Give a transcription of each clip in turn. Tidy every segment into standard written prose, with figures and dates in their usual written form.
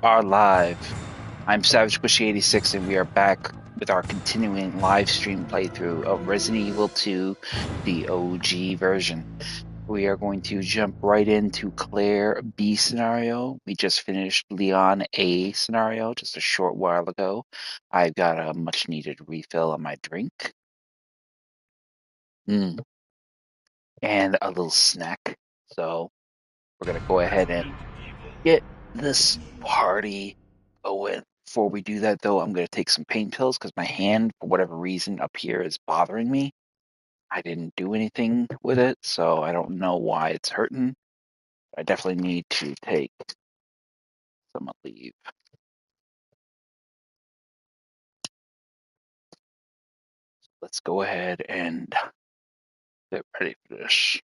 Are live. I'm Savage Squishy 86 and we are back with our continuing live stream playthrough of Resident Evil 2, the OG version. We are going to jump right into Claire B scenario. We just finished Leon A scenario just a short while ago. I've got a much needed refill on my drink. And a little snack. So we're going to go ahead and get this party going. Before we do that, though, I'm going to take some pain pills because my hand, for whatever reason, up here is bothering me. I didn't do anything with it, so I don't know why it's hurting. I definitely need to take some leave. Let's go ahead and get ready for this.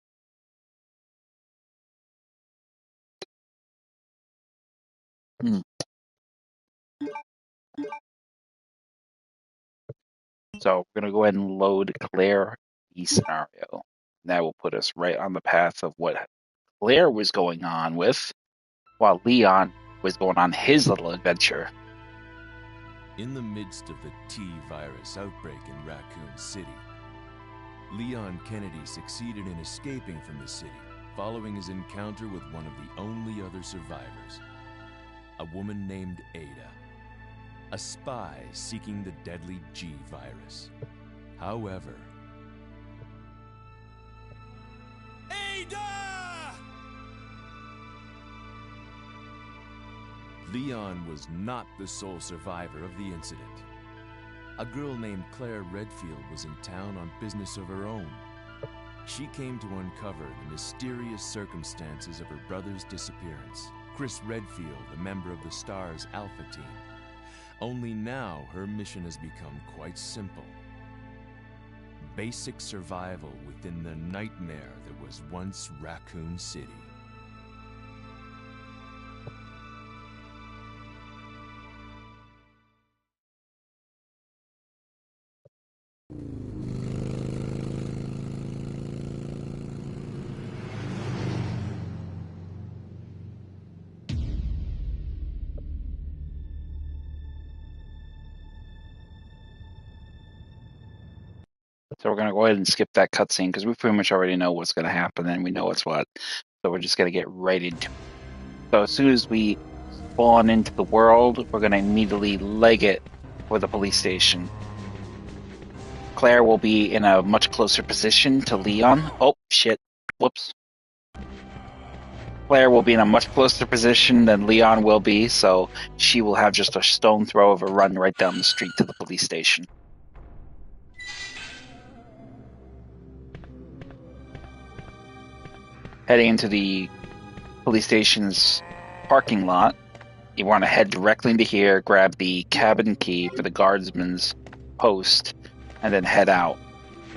So we're going to go ahead and load Claire B scenario. That will put us right on the path of what Claire was going on with, while Leon was going on his little adventure. In the midst of the T-virus outbreak in Raccoon City, Leon Kennedy succeeded in escaping from the city following his encounter with one of the only other survivors, a woman named Ada, a spy seeking the deadly G-virus. However, Ada! Leon was not the sole survivor of the incident. A girl named Claire Redfield was in town on business of her own. She came to uncover the mysterious circumstances of her brother's disappearance. Chris Redfield, a member of the STARS Alpha team. Only now her mission has become quite simple. Basic survival within the nightmare that was once Raccoon City. So we're going to go ahead and skip that cutscene because we pretty much already know what's going to happen and we know what's what. So we're just going to get right into it. So as soon as we spawn into the world, we're going to immediately leg it for the police station. Claire will be in a much closer position to Leon. Oh, shit. Whoops. Claire will be in a much closer position than Leon will be, so she will have just a stone throw of a run right down the street to the police station. Heading into the police station's parking lot, you want to head directly into here, grab the cabin key for the guardsman's post, and then head out.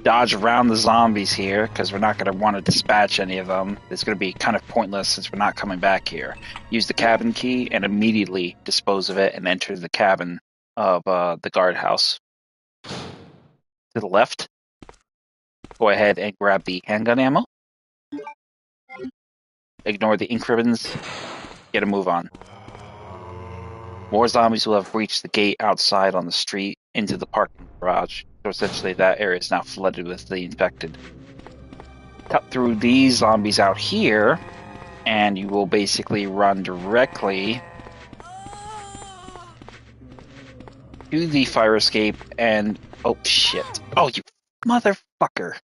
Dodge around the zombies here, because we're not going to want to dispatch any of them. It's going to be kind of pointless since we're not coming back here. Use the cabin key and immediately dispose of it and enter the cabin of the guardhouse. To the left, go ahead and grab the handgun ammo. Ignore the ink ribbons. Get a move on. More zombies will have breached the gate outside on the street into the parking garage. So essentially that area is now flooded with the infected. Cut through these zombies out here, and you will basically run directly to the fire escape and... Oh, shit. Oh, you motherfucker.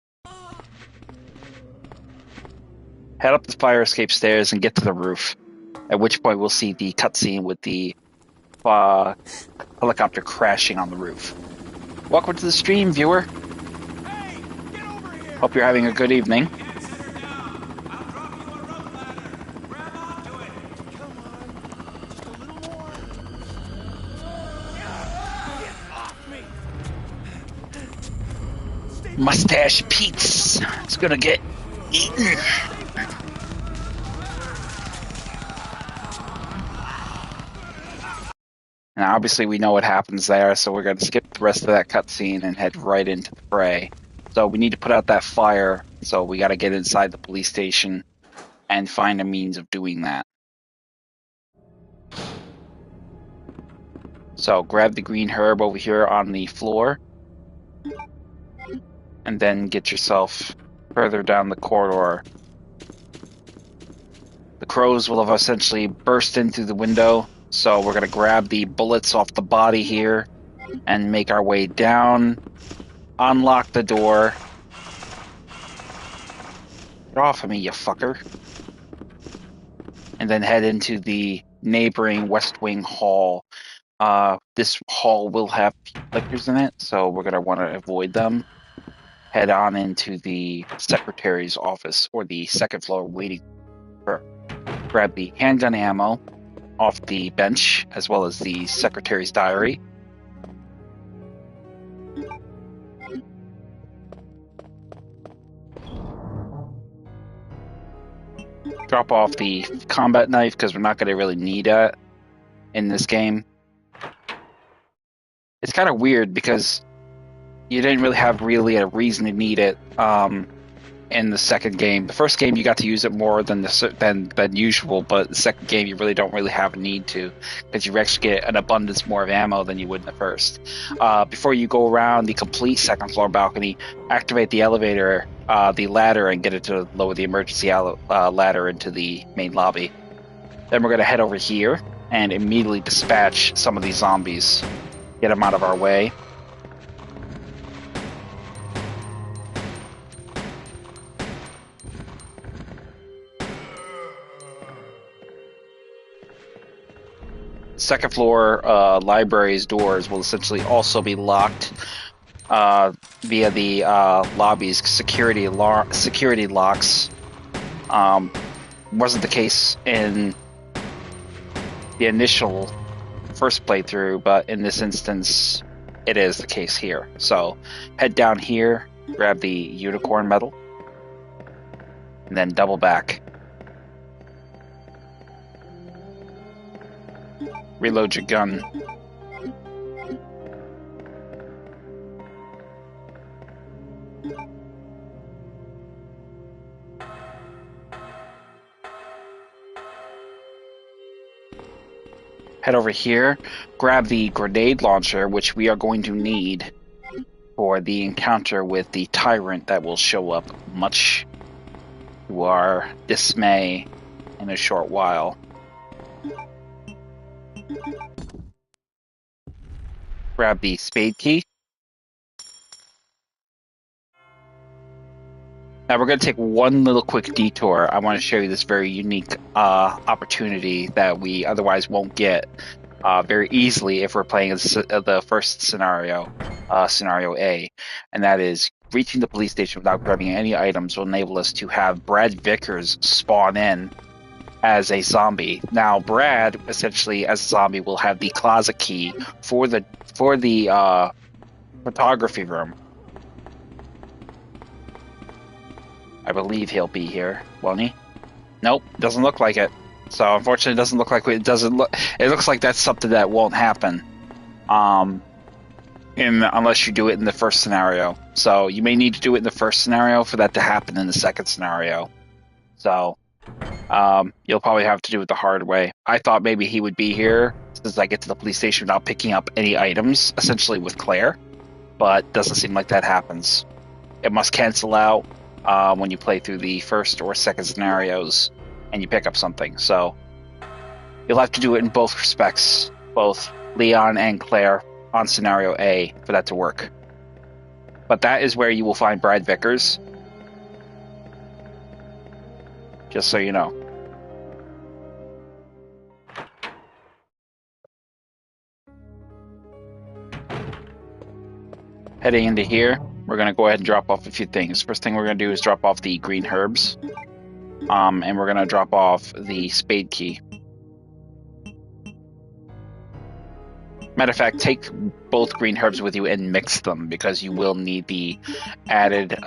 Head up the fire escape stairs and get to the roof. At which point we'll see the cutscene with the helicopter crashing on the roof. Welcome to the stream, viewer. Hey, get over here. Hope you're having a good evening. Mustache Pete's is gonna get eaten. Now, obviously, we know what happens there, so we're going to skip the rest of that cutscene and head right into the fray. So we need to put out that fire, so we got to get inside the police station and find a means of doing that. So grab the green herb over here on the floor, and then get yourself further down the corridor. The crows will have essentially burst in through the window, so we're going to grab the bullets off the body here and make our way down, unlock the door. Get off of me, you fucker. And then head into the neighboring West Wing hall. This hall will have lickers in it, so we're going to want to avoid them. Head on into the secretary's office, or the second floor waiting for. Grab the handgun ammo off the bench, as well as the secretary's diary. Drop off the combat knife, because we're not going to really need that in this game. It's kind of weird, because you didn't really have a reason to need it in the second game. The first game you got to use it more than usual, but the second game you really don't really have a need to, because you actually get an abundance more of ammo than you would in the first. Before you go around the complete second floor balcony, activate the elevator, the ladder, and get it to lower the emergency ladder into the main lobby. Then we're going to head over here and immediately dispatch some of these zombies. Get them out of our way. Second floor library's doors will essentially also be locked via the lobby's security locks. Wasn't the case in the initial first playthrough, but in this instance, it is the case here. So head down here, grab the unicorn medal, and then double back. Reload your gun. Head over here, grab the grenade launcher, which we are going to need for the encounter with the tyrant that will show up much to our dismay in a short while. Grab the spade key. Now we're going to take one little quick detour. I want to show you this very unique opportunity that we otherwise won't get very easily if we're playing the first scenario, scenario A, and that is reaching the police station without grabbing any items will enable us to have Brad Vickers spawn in as a zombie. Now, Brad, essentially, as a zombie, will have the closet key for the photography room. I believe he'll be here, won't he? Nope, doesn't look like it. So unfortunately, it doesn't look like it doesn't look. It looks like that's something that won't happen, unless you do it in the first scenario. So you may need to do it in the first scenario for that to happen in the second scenario. So you'll probably have to do it the hard way. I thought maybe he would be here since I get to the police station without picking up any items, essentially with Claire, but doesn't seem like that happens. It must cancel out when you play through the first or second scenarios and you pick up something. So you'll have to do it in both respects, both Leon and Claire on scenario A, for that to work. But that is where you will find Brad Vickers, just so you know. Heading into here, we're going to go ahead and drop off a few things. First thing we're going to do is drop off the green herbs. And we're going to drop off the spade key. Matter of fact, take both green herbs with you and mix them, because you will need the added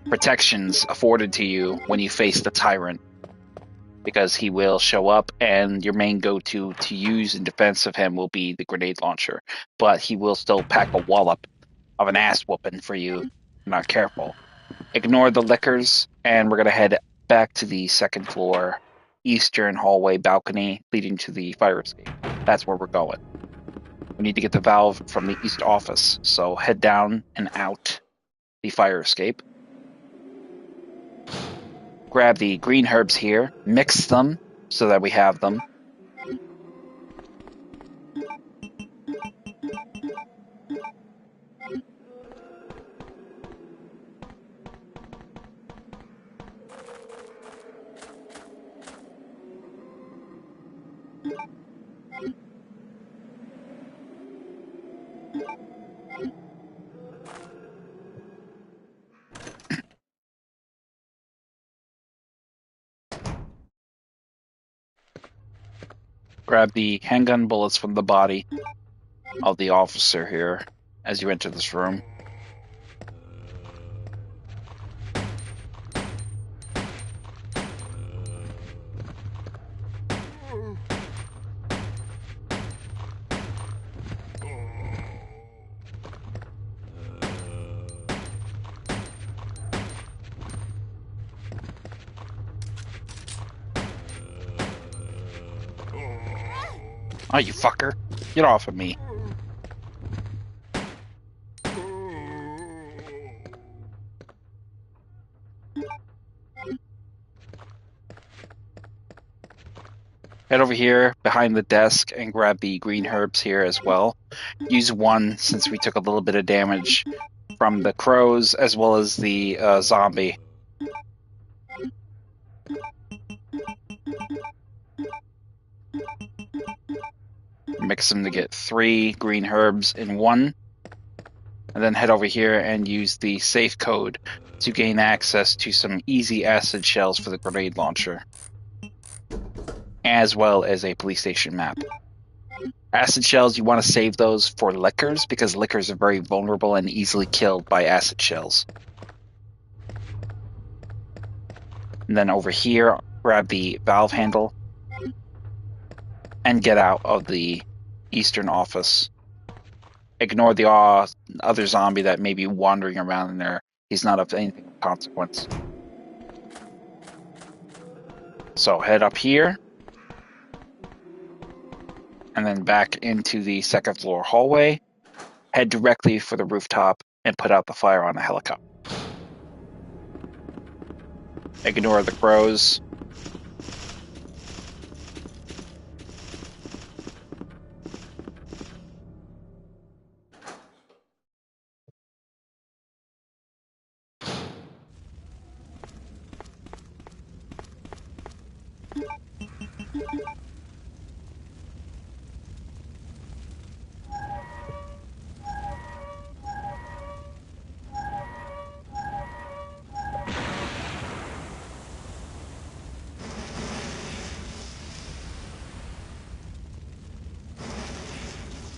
protections afforded to you when you face the tyrant. Because he will show up, and your main go-to to use in defense of him will be the grenade launcher. But he will still pack a wallop of an ass whooping for you if you're not careful. Ignore the liquors, and we're going to head back to the second floor eastern hallway balcony leading to the fire escape. That's where we're going. We need to get the valve from the east office. So head down and out the fire escape. Grab the green herbs here, mix them so that we have them. Grab the handgun bullets from the body of the officer here as you enter this room. Oh, you fucker. Get off of me. Head over here behind the desk and grab the green herbs here as well. Use one since we took a little bit of damage from the crows as well as the zombie. Mix them to get 3 green herbs in one. And then head over here and use the safe code to gain access to some easy acid shells for the grenade launcher, as well as a police station map. Acid shells, you want to save those for lickers because lickers are very vulnerable and easily killed by acid shells. And then over here, grab the valve handle and get out of the eastern office. Ignore the other zombie that may be wandering around in there. He's not of anything of consequence. So head up here. And then back into the second floor hallway. Head directly for the rooftop and put out the fire on the helicopter. Ignore the crows.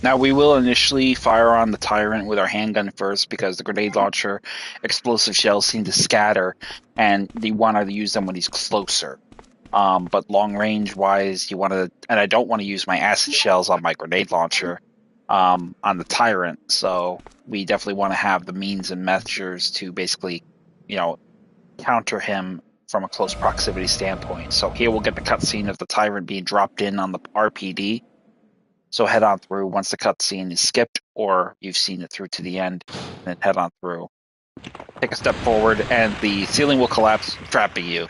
Now, we will initially fire on the tyrant with our handgun first because the grenade launcher explosive shells seem to scatter, and you want to use them when he's closer. But long range wise, you want to, and I don't want to use my acid shells on my grenade launcher on the tyrant. So we definitely want to have the means and measures to basically, counter him from a close proximity standpoint. So here we'll get the cutscene of the tyrant being dropped in on the RPD. So head on through once the cutscene is skipped or you've seen it through to the end, then head on through. Take a step forward and the ceiling will collapse, trapping you.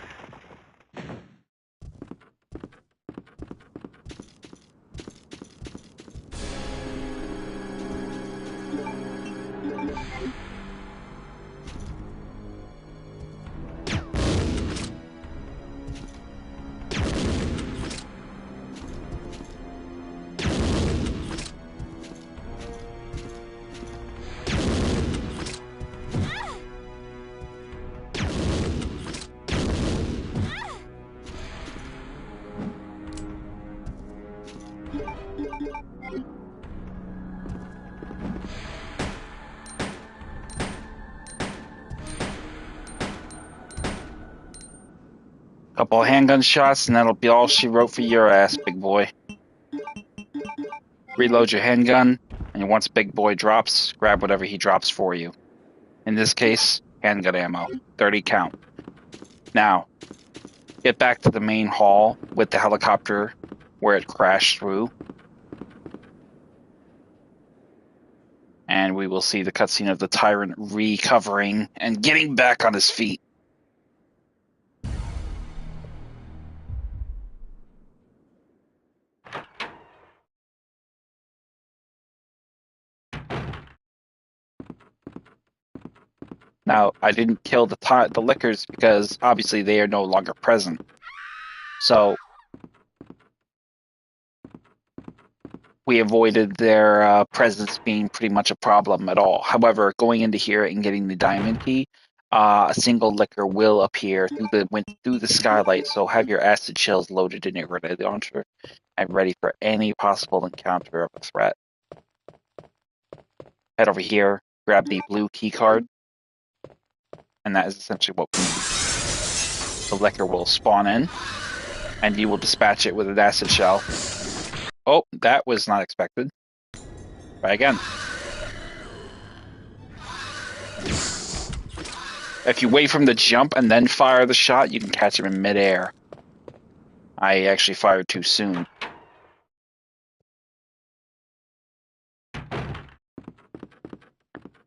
Couple of handgun shots, and that'll be all she wrote for your ass, big boy. Reload your handgun, and once big boy drops, grab whatever he drops for you. In this case, handgun ammo. 30 count. Now, get back to the main hall with the helicopter where it crashed through. we will see the cutscene of the tyrant recovering and getting back on his feet. Now, I didn't kill the lickers because obviously they are no longer present. So we avoided their presence being pretty much a problem at all. However, going into here and getting the diamond key, a single licker will appear through the skylight. So have your acid shells loaded in your grenade launcher and ready for any possible encounter of a threat. Head over here, grab the blue key card, and that is essentially what we need. The licker will spawn in, and you will dispatch it with an acid shell. Oh, that was not expected. Try again. If you wait for him to jump and then fire the shot, you can catch him in midair. I actually fired too soon.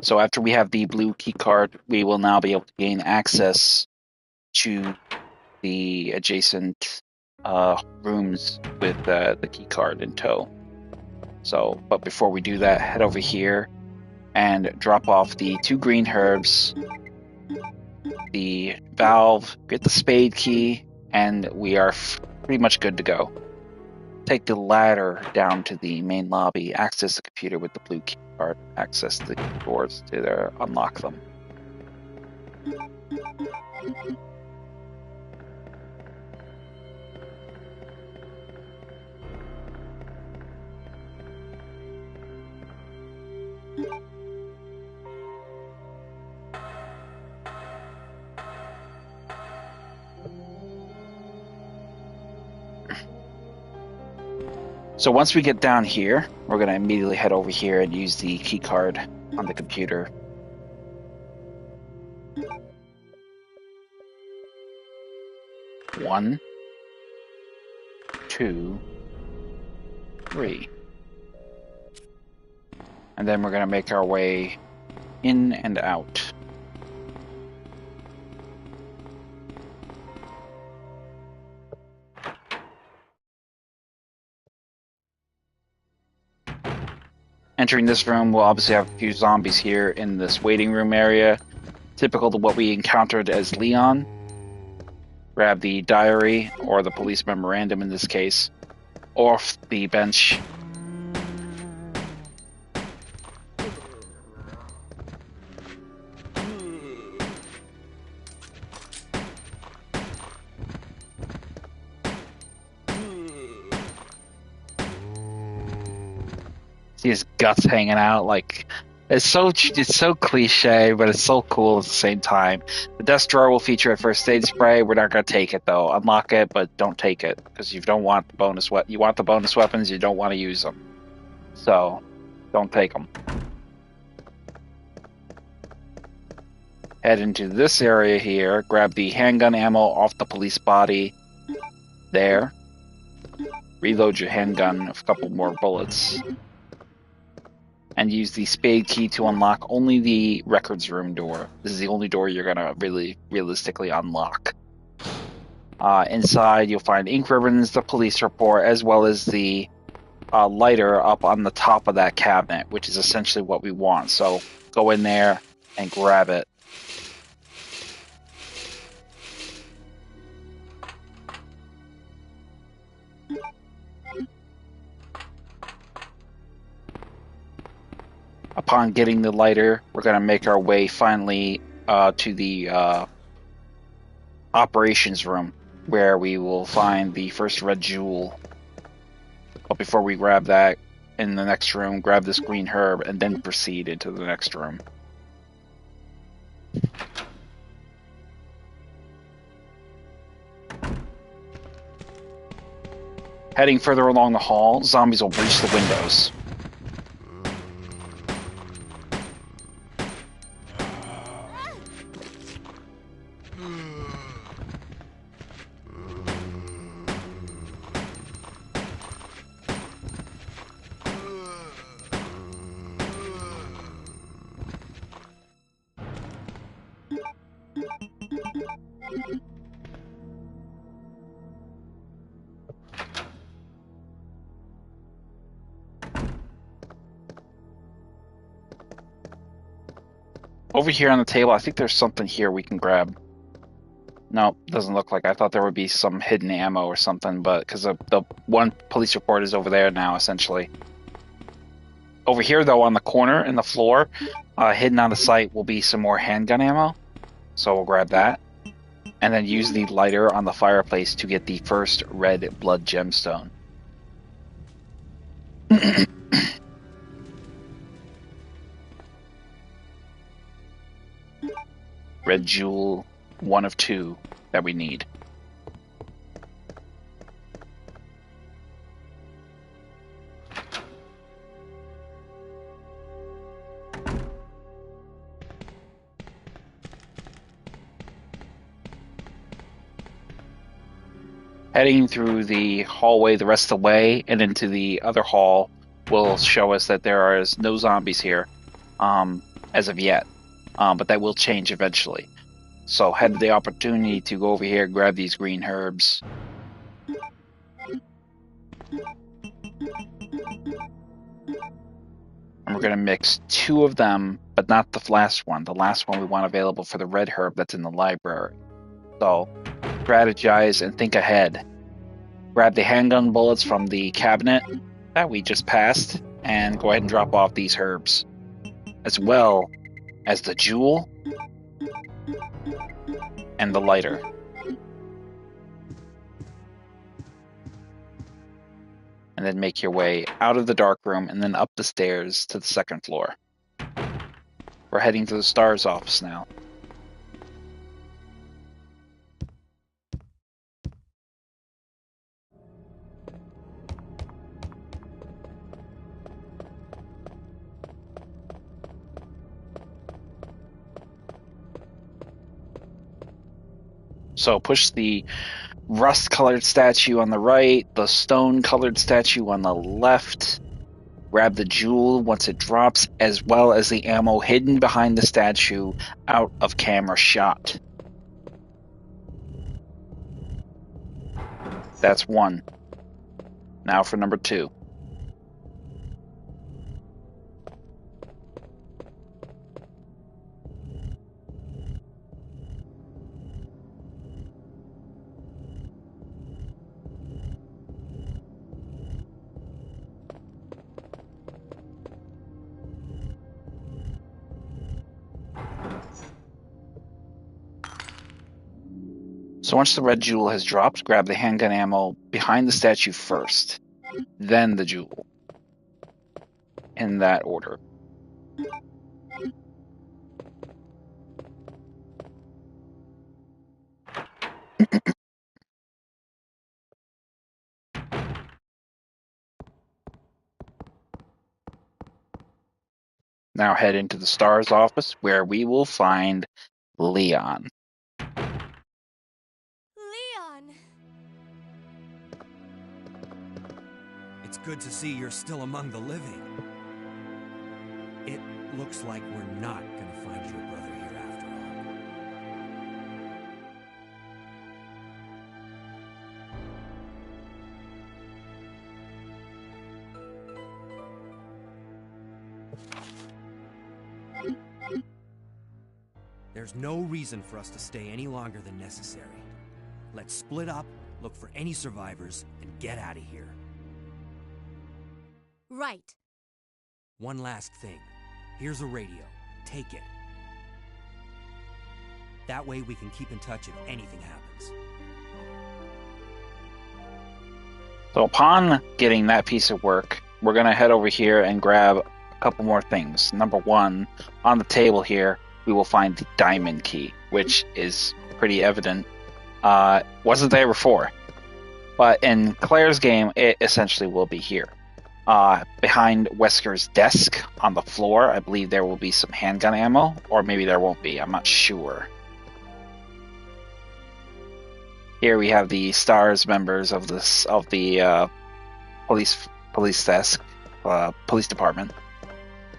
So after we have the blue key card, we will now be able to gain access to the adjacent rooms with the key card in tow. So, but before we do that, head over here and drop off the 2 green herbs, the valve, get the spade key, and we are pretty much good to go. Take the ladder down to the main lobby, access the computer with the blue key card, access the doors to unlock them. So once we get down here, we're going to immediately head over here and use the key card on the computer. One, 2, 3. And then we're going to make our way in and out. Entering this room, we'll obviously have a few zombies here in this waiting room area, typical to what we encountered as Leon. Grab the diary, or the police memorandum in this case, off the bench. See his guts hanging out, like it's so cliche, but it's so cool at the same time. The desk drawer will feature a first aid spray. We're not gonna take it though. Unlock it, but don't take it because you don't want the bonus You want the bonus weapons. You don't want to use them, so don't take them. Head into this area here. Grab the handgun ammo off the police body. There. Reload your handgun with a couple more bullets. And use the spade key to unlock only the records room door. This is the only door you're gonna really realistically unlock. Inside, you'll find ink ribbons, the police report, as well as the lighter up on the top of that cabinet, which is essentially what we want. So go in there and grab it. Upon getting the lighter, we're going to make our way finally to the operations room, where we will find the first red jewel. But before we grab that, in the next room, grab this green herb, and then proceed into the next room. Heading further along the hall, zombies will breach the windows. over here on the table, I think there's something here we can grab. No, doesn't look like. I thought there would be some hidden ammo or something, but because the one police report is over there now, essentially. Over here, though, on the corner in the floor, hidden on the site, will be some more handgun ammo. So we'll grab that. And then use the lighter on the fireplace to get the first red blood gemstone. Red jewel, 1 of 2 that we need. Heading through the hallway the rest of the way and into the other hall will show us that there are no zombies here as of yet, but that will change eventually. So had the opportunity to go over here and grab these green herbs. And we're going to mix 2 of them, but not the last one. The last one we want available for the red herb that's in the library. So strategize and think ahead. Grab the handgun bullets from the cabinet that we just passed and go ahead and drop off these herbs, as well as the jewel and the lighter. And then make your way out of the dark room and then up the stairs to the 2nd floor. We're heading to the STARS office now. So push the rust-colored statue on the right, the stone-colored statue on the left. Grab the jewel once it drops, as well as the ammo hidden behind the statue out of camera shot. That's 1. Now for number 2. So once the red jewel has dropped, grab the handgun ammo behind the statue first, then the jewel. In that order. Now head into the STARS office where we will find Leon. Leon! It's good to see you're still among the living. It looks like we're not gonna find your brother here after all. There's no reason for us to stay any longer than necessary. Let's split up, look for any survivors, and get out of here. Right. One last thing. Here's a radio. Take it. That way we can keep in touch if anything happens. So upon getting that piece of work, we're going to head over here and grab a couple more things. Number 1, on the table here, we will find the diamond key, which is pretty evident. Wasn't there before. But in Claire's game, it essentially will be here. Behind Wesker's desk on the floor, I believe there will be some handgun ammo, or maybe there won't be. I'm not sure. Here we have the STARS members of the police desk, police department.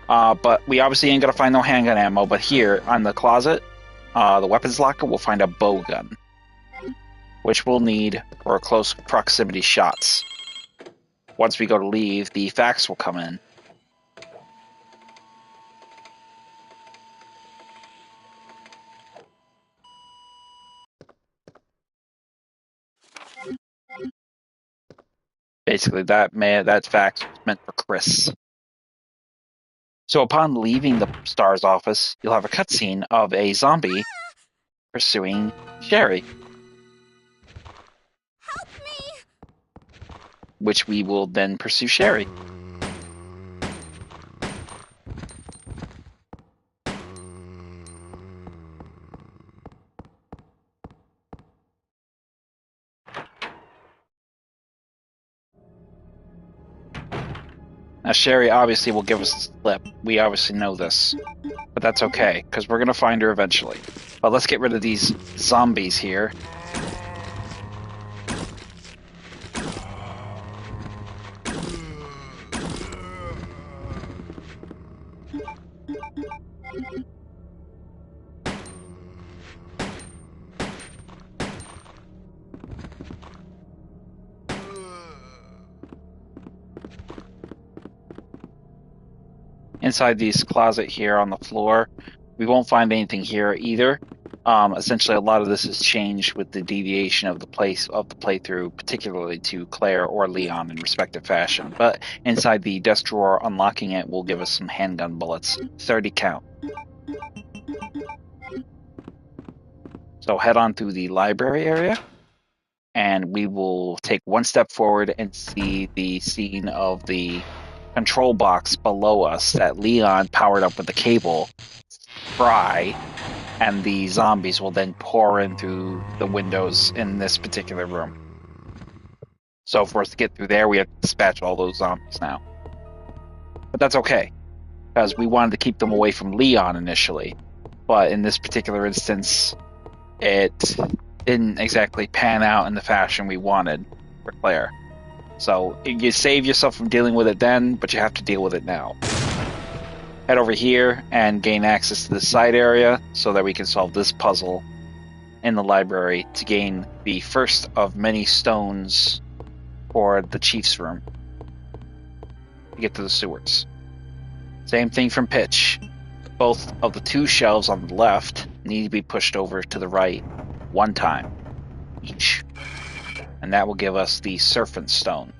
But we obviously ain't gonna find no handgun ammo. But here on the closet, the weapons locker, we'll find a bow gun, which we'll need for close proximity shots. Once we go to leave, the fax will come in. basically that fax was meant for Chris. So upon leaving the STARS office, you'll have a cutscene of a zombie pursuing Sherry. Help me! Which we will then pursue Sherry. Now, Sherry obviously will give us the slip. We obviously know this. But that's okay, because we're going to find her eventually. But let's get rid of these zombies here. Inside this closet here on the floor, we won't find anything here either. Essentially, a lot of this has changed with the deviation of the playthrough, particularly to Claire or Leon in respective fashion. But inside the desk drawer, unlocking it will give us some handgun bullets, 30 count. So head on through the library area, and we will take one step forward and see the scene of the control box below us that Leon powered up with the cable fry, and the zombies will then pour in through the windows in this particular room. So for us to get through there, we have to dispatch all those zombies now. But that's okay, because we wanted to keep them away from Leon initially. But in this particular instance, it didn't exactly pan out in the fashion we wanted for Claire. So you save yourself from dealing with it then, but you have to deal with it now. Head over here and gain access to the side area so that we can solve this puzzle in the library to gain the first of many stones for the chief's room to get to the sewers. Same thing from Pitch. Both of the two shelves on the left need to be pushed over to the right one time each. And that will give us the Serpent Stone,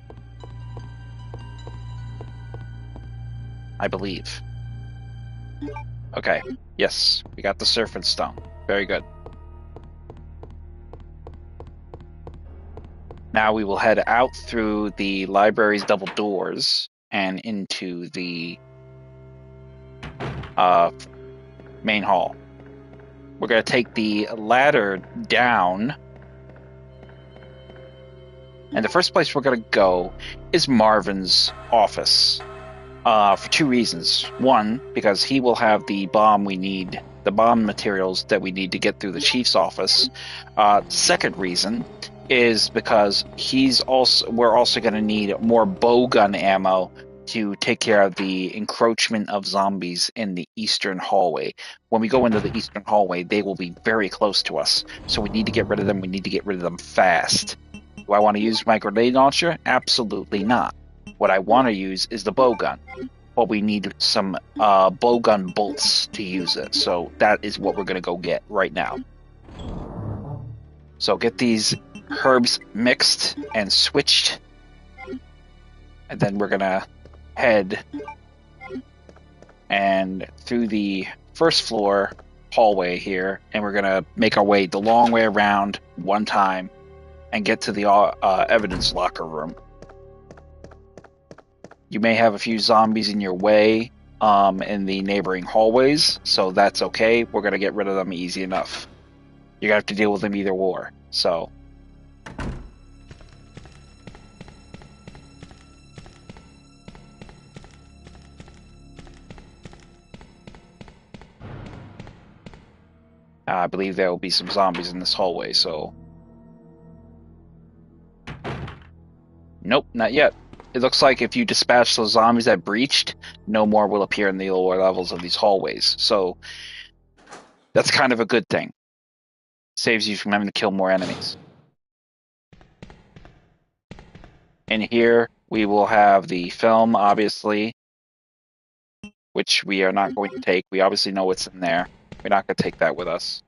I believe. Okay, yes, we got the Serpent Stone. Very good. Now we will head out through the library's double doors and into the main hall. We're going to take the ladder down. And the first place we're going to go is Marvin's office. For two reasons. One, because he will have the bomb we need, the bomb materials that we need to get through the chief's office. Second reason is because we're also going to need more bowgun ammo to take care of the encroachment of zombies in the eastern hallway. When we go into the eastern hallway, they will be very close to us. So we need to get rid of them. We need to get rid of them fast. Do I want to use my grenade launcher? Absolutely not. What I want to use is the bowgun. But we need some bowgun bolts to use it. So that is what we're going to go get right now. So get these herbs mixed and switched. And then we're going to head and through the first floor hallway here. And we're going to make our way the long way around one time and get to the evidence locker room. You may have a few zombies in your way in the neighboring hallways, so that's okay. We're going to get rid of them easy enough. You're going to have to deal with them either or. So I believe there will be some zombies in this hallway, so nope, not yet. It looks like if you dispatch those zombies that breached, no more will appear in the lower levels of these hallways. So that's kind of a good thing. Saves you from having to kill more enemies. In here, we will have the film, obviously, which we are not going to take. We obviously know what's in there. We're not going to take that with us.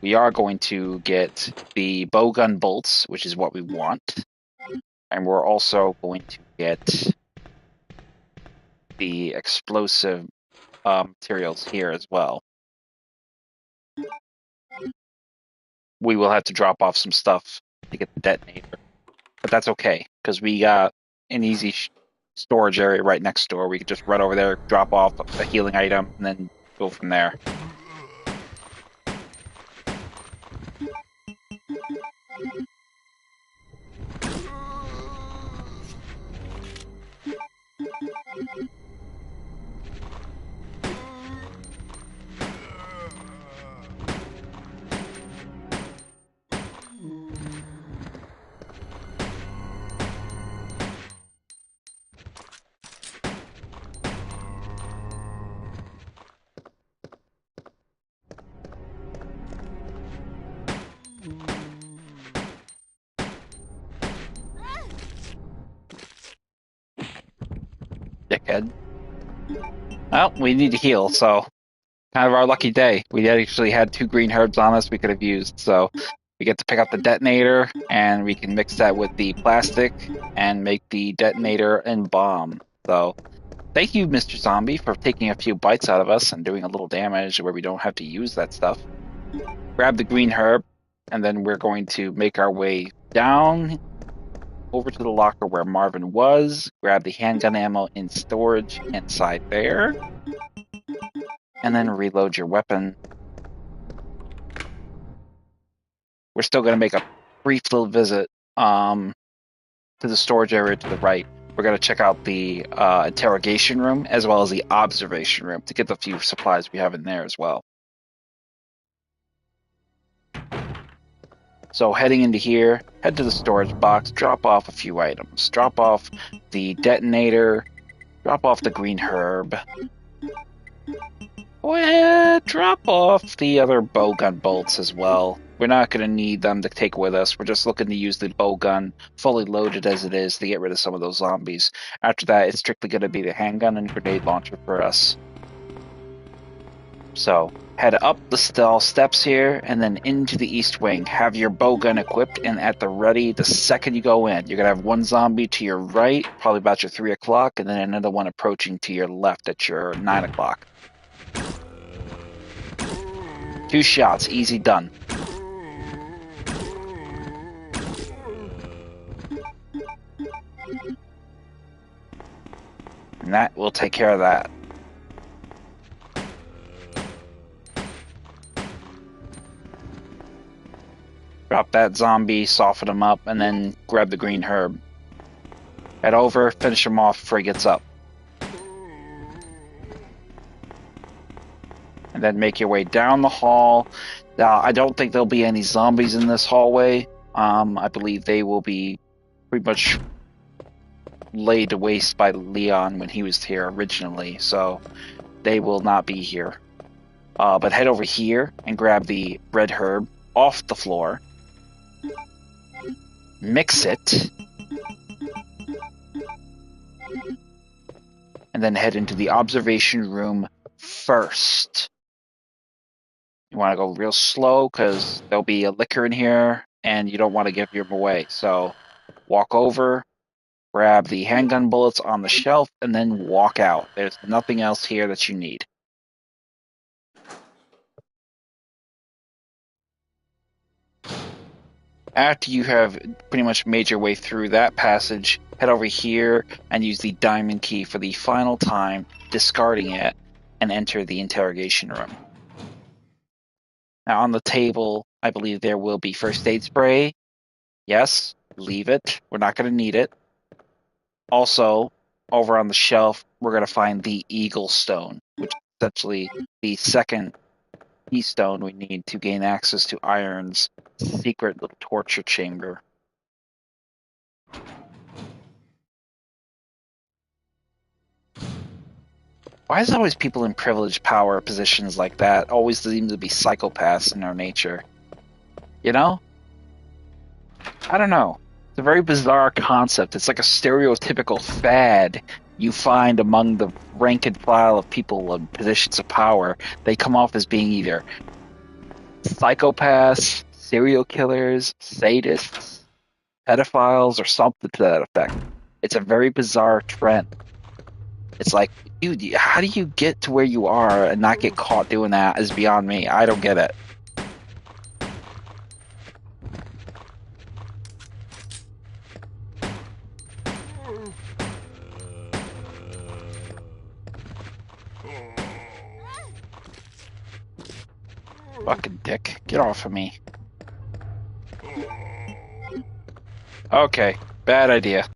We are going to get the bowgun bolts, which is what we want. And we're also going to get the explosive materials here as well. We will have to drop off some stuff to get the detonator, but that's okay because we got an easy storage area right next door. We could just run over there, drop off a healing item, and then go from there. Dickhead. Well, we need to heal, so kind of our lucky day. We actually had 2 green herbs on us we could have used, so we get to pick up the detonator, and we can mix that with the plastic and make the detonator and bomb. So thank you, Mr. Zombie, for taking a few bites out of us and doing a little damage where we don't have to use that stuff. Grab the green herb, and then we're going to make our way down over to the locker where Marvin was, grab the handgun ammo in storage inside there, and then reload your weapon. We're still going to make a brief little visit to the storage area to the right. We're going to check out the interrogation room as well as the observation room to get the few supplies we have in there as well. So heading into here, head to the storage box, drop off a few items. Drop off the detonator, drop off the green herb. Well, drop off the other bowgun bolts as well. We're not going to need them to take with us. We're just looking to use the bowgun, fully loaded as it is, to get rid of some of those zombies. After that, it's strictly going to be the handgun and grenade launcher for us. So, head up the steps here, and then into the east wing. Have your bowgun equipped and at the ready the second you go in. You're going to have one zombie to your right, probably about your 3 o'clock, and then another one approaching to your left at your 9 o'clock. 2 shots, easy done. And that will take care of that. Drop that zombie, soften him up, and then grab the green herb. Head over, finish him off before he gets up. And then make your way down the hall. Now, I don't think there'll be any zombies in this hallway. I believe they will be pretty much laid to waste by Leon when he was here originally, so they will not be here. But head over here and grab the red herb off the floor. Mix it. And then head into the observation room first. You want to go real slow because there'll be a liquor in here and you don't want to give them away. So walk over, grab the handgun bullets on the shelf, and then walk out. There's nothing else here that you need. After you have pretty much made your way through that passage, head over here and use the diamond key for the final time, discarding it, and enter the interrogation room. Now on the table, I believe there will be first aid spray. Yes, leave it. We're not going to need it. Also, over on the shelf, we're going to find the Eagle Stone, which is essentially the second keystone we need to gain access to Iron's secret little torture chamber. Why is it always people in privileged power positions like that always seem to be psychopaths in their nature? You know? I don't know. It's a very bizarre concept. It's like a stereotypical fad you find among the rank and file of people in positions of power. They come off as being either psychopaths, serial killers, sadists, pedophiles or something to that effect. It's a very bizarre trend. It's like, dude, how do you get to where you are and not get caught doing that is beyond me. I don't get it. Fucking dick. Get off of me. Okay, bad idea.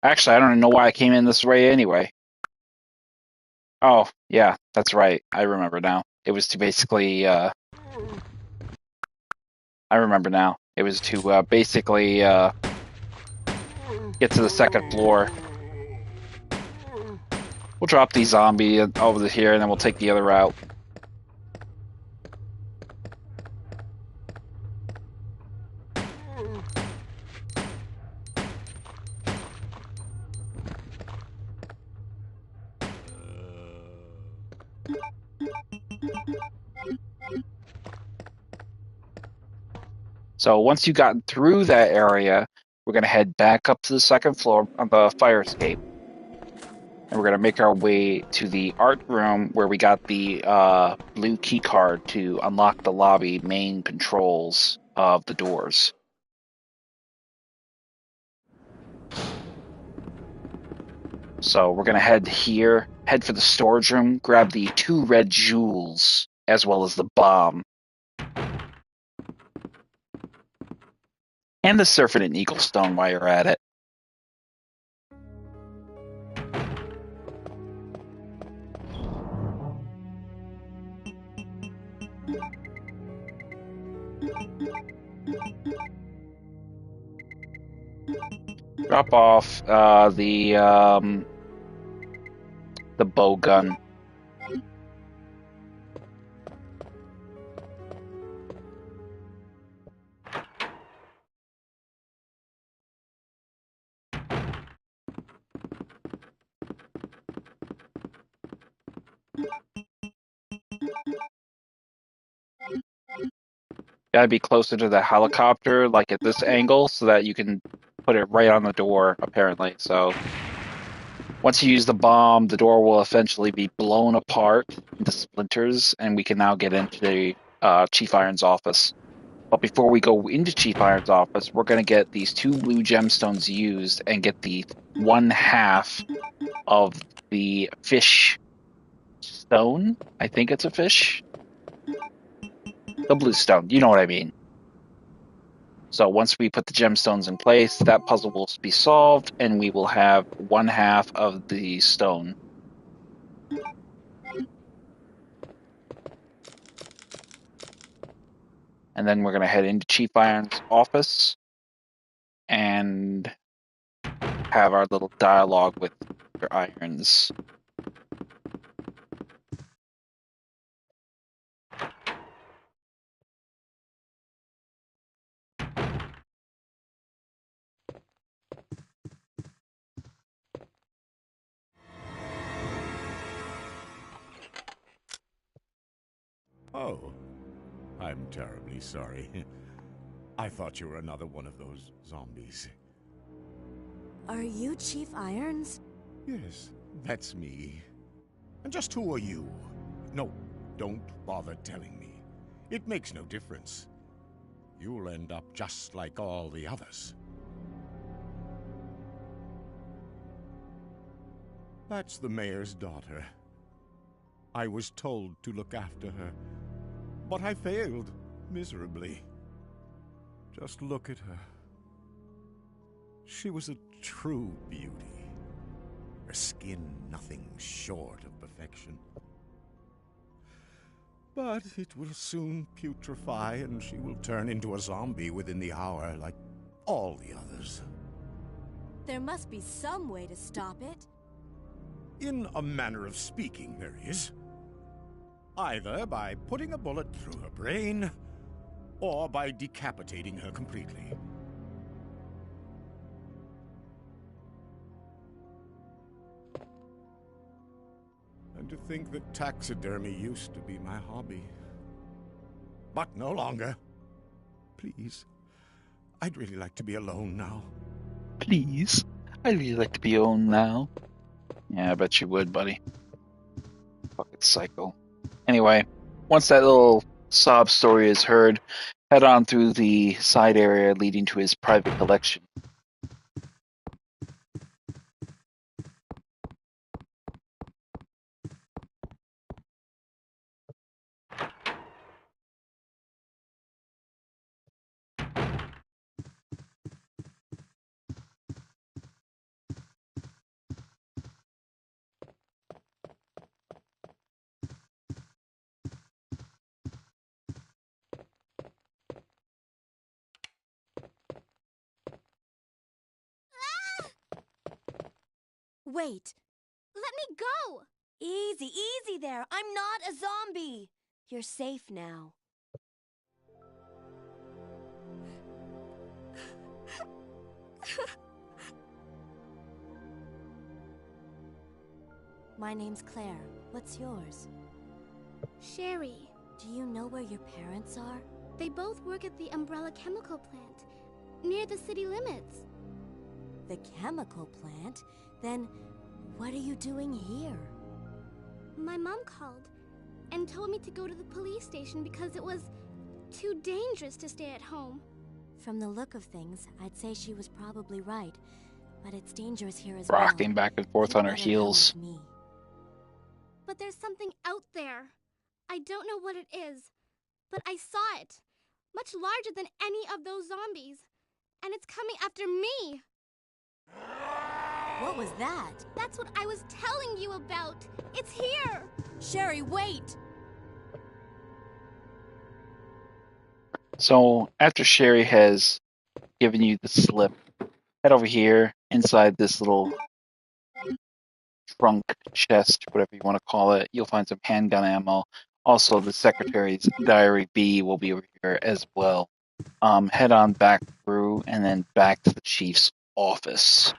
Actually, I don't even know why I came in this way anyway. Oh, yeah, that's right. I remember now. It was to basically, I remember now. It was to, basically, get to the second floor. We'll drop the zombie over here, and then we'll take the other route. So once you've gotten through that area, we're going to head back up to the second floor on the fire escape. And we're going to make our way to the art room where we got the blue key card to unlock the lobby main controls of the doors. So we're going to head here, head for the storage room, grab the 2 red jewels, as well as the bomb. And the Serpent and Eagle Stone while you're at it. Drop off the bow gun. Gotta be closer to the helicopter, like at this angle, so that you can put it right on the door, apparently. So once you use the bomb, the door will eventually be blown apart into splinters, and we can now get into the Chief Iron's office. But before we go into Chief Iron's office, we're going to get these 2 blue gemstones used and get the 1/2 of the fish stone. I think it's a fish. The blue stone. You know what I mean. So once we put the gemstones in place, that puzzle will be solved, and we will have 1/2 of the stone. And then we're going to head into Chief Iron's office and have our little dialogue with Mr. Irons. Oh, I'm terribly sorry. I thought you were another one of those zombies. Are you Chief Irons? Yes, that's me. And just who are you? No, don't bother telling me. It makes no difference. You'll end up just like all the others. That's the mayor's daughter. I was told to look after her, but I failed miserably. Just look at her. She was a true beauty. Her skin nothing short of perfection. But it will soon putrefy, and she will turn into a zombie within the hour, like all the others. There must be some way to stop it. In a manner of speaking, there is. Either by putting a bullet through her brain, or by decapitating her completely. And to think that taxidermy used to be my hobby. But no longer. Please, I'd really like to be alone now. Please. I'd really like to be alone now. Yeah, I bet you would, buddy. Fucking psycho. Anyway, once that little sob story is heard, head on through the side area leading to his private collection. Wait. Let me go! Easy, easy there. I'm not a zombie. You're safe now. My name's Claire. What's yours? Sherry. Do you know where your parents are? They both work at the Umbrella Chemical Plant, near the city limits. The chemical plant? Then what are you doing here? My mom called and told me to go to the police station because it was too dangerous to stay at home. From the look of things, I'd say she was probably right. But it's dangerous here as well. Rocking back and forth on her heels. Me. But there's something out there. I don't know what it is, but I saw it. Much larger than any of those zombies. And it's coming after me. What was that? That's what I was telling you about. It's here. Sherry, wait! So, after Sherry has given you the slip, head over here inside this little trunk, chest, whatever you want to call it. You'll find some handgun ammo. Also, the secretary's diary B will be over here as well. Head on back through and then back to the chief's office.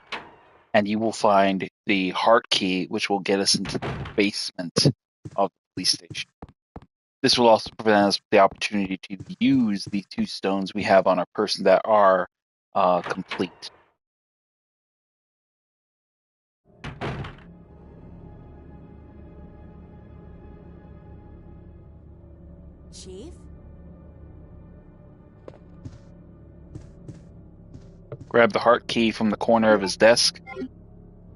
And you will find the heart key, which will get us into the basement of the police station. This will also prevent us the opportunity to use the 2 stones we have on our person that are complete. Chief? Grab the heart key from the corner of his desk,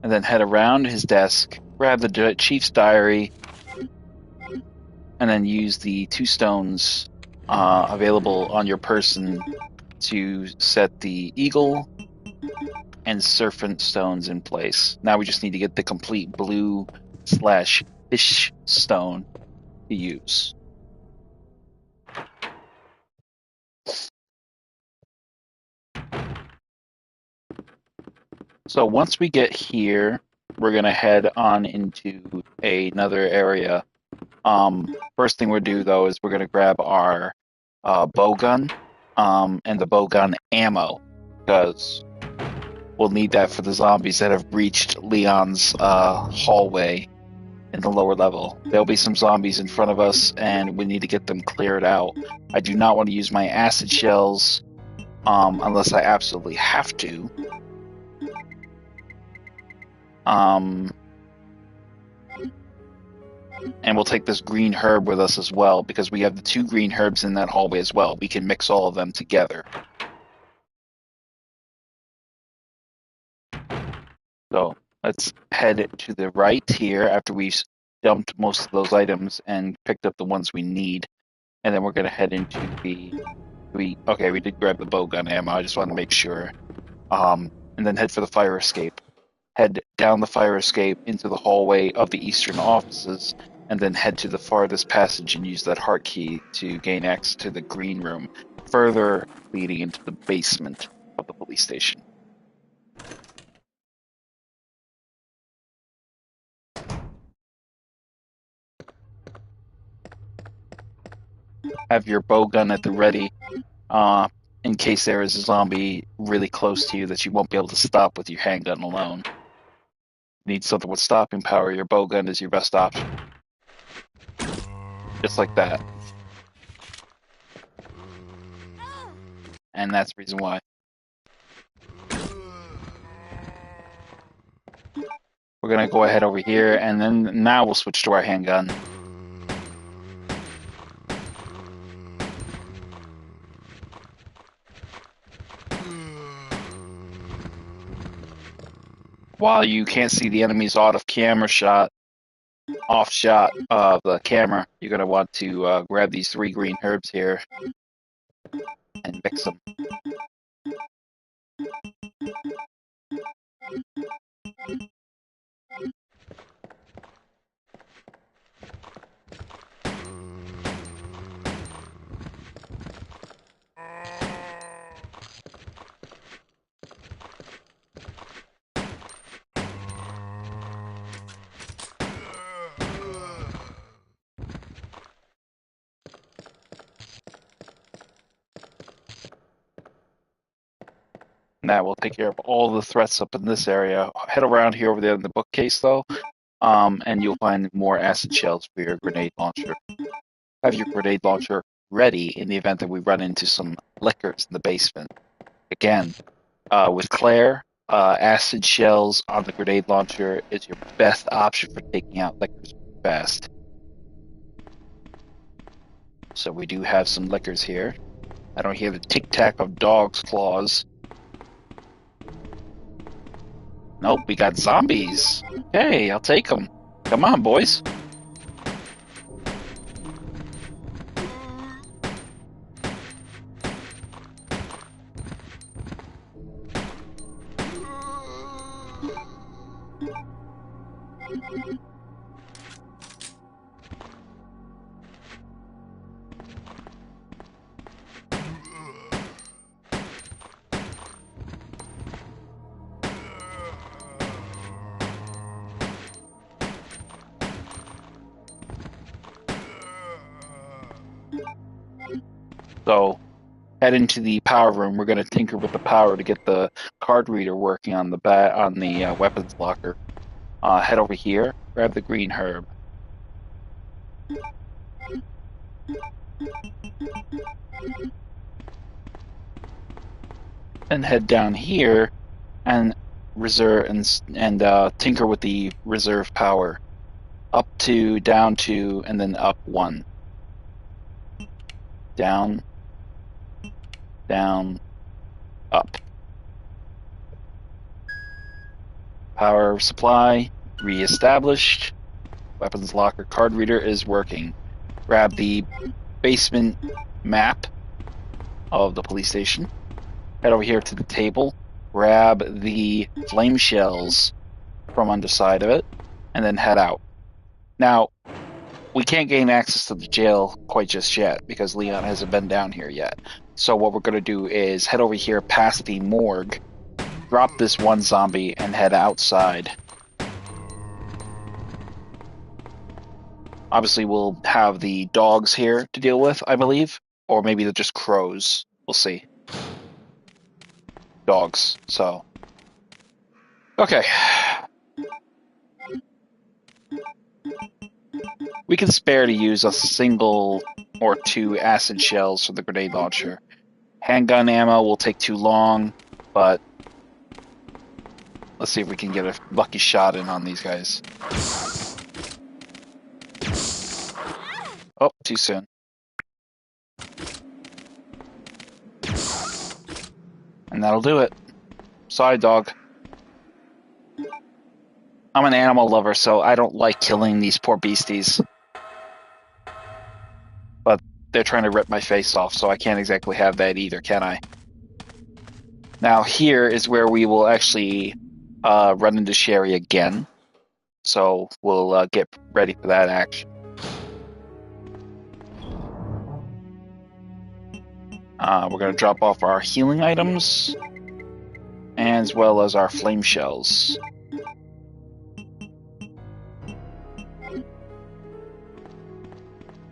and then head around his desk, grab the chief's diary, and then use the 2 stones available on your person to set the eagle and serpent stones in place. Now we just need to get the complete blue/fish stone to use. So once we get here, we're going to head on into another area. First thing we'll do, though, is we're going to grab our bow gun and the bow gun ammo, because we'll need that for the zombies that have breached Leon's hallway in the lower level. There'll be some zombies in front of us, and we need to get them cleared out. I do not want to use my acid shells unless I absolutely have to. And we'll take this green herb with us as well, because we have the 2 green herbs in that hallway as well. We can mix all of them together. So let's head to the right here after we've dumped most of those items and picked up the ones we need. And then we're going to head into okay, we did grab the bow gun ammo. I just want to make sure. And then head for the fire escape. Head down the fire escape into the hallway of the eastern offices, and then head to the farthest passage and use that heart key to gain access to the green room, further leading into the basement of the police station. Have your bow gun at the ready, in case there is a zombie really close to you that you won't be able to stop with your handgun alone. Need something with stopping power, your bow gun is your best option. Just like that. And that's the reason why. We're gonna go ahead over here, and then now we'll switch to our handgun. While you can't see the enemies off shot of the camera, you're gonna want to grab these 3 green herbs here and mix them. And that will take care of all the threats up in this area. Head around here over there in the bookcase, though, and you'll find more acid shells for your grenade launcher. Have your grenade launcher ready in the event that we run into some lickers in the basement. Again, with Claire, acid shells on the grenade launcher is your best option for taking out lickers fast. So we do have some lickers here. I don't hear the tic-tac of dogs' claws. Nope, we got zombies. Hey, I'll take them. Come on, boys. So, head into the power room. We're going to tinker with the power to get the card reader working on the weapons locker. Head over here, grab the green herb. And head down here and reserve and tinker with the reserve power. Up 2, down 2, and then up 1. Down, down, up. Power supply reestablished. Weapons locker card reader is working. Grab the basement map of the police station. Head over here to the table. Grab the flame shells from underside of it, and then head out. Now, we can't gain access to the jail quite just yet because Leon hasn't been down here yet. So what we're going to do is head over here past the morgue, drop this one zombie, and head outside. Obviously, we'll have the dogs here to deal with, I believe. Or maybe they're just crows. We'll see. Dogs, so. Okay. We can spare to use a single or 2 acid shells for the grenade launcher. Handgun ammo will take too long, but let's see if we can get a lucky shot in on these guys. Oh, too soon. And that'll do it. Sorry, dog. I'm an animal lover, so I don't like killing these poor beasties. But they're trying to rip my face off, so I can't exactly have that either, can I? Now, here is where we will actually run into Sherry again. So we'll get ready for that action. We're going to drop off our healing items, as well as our flame shells.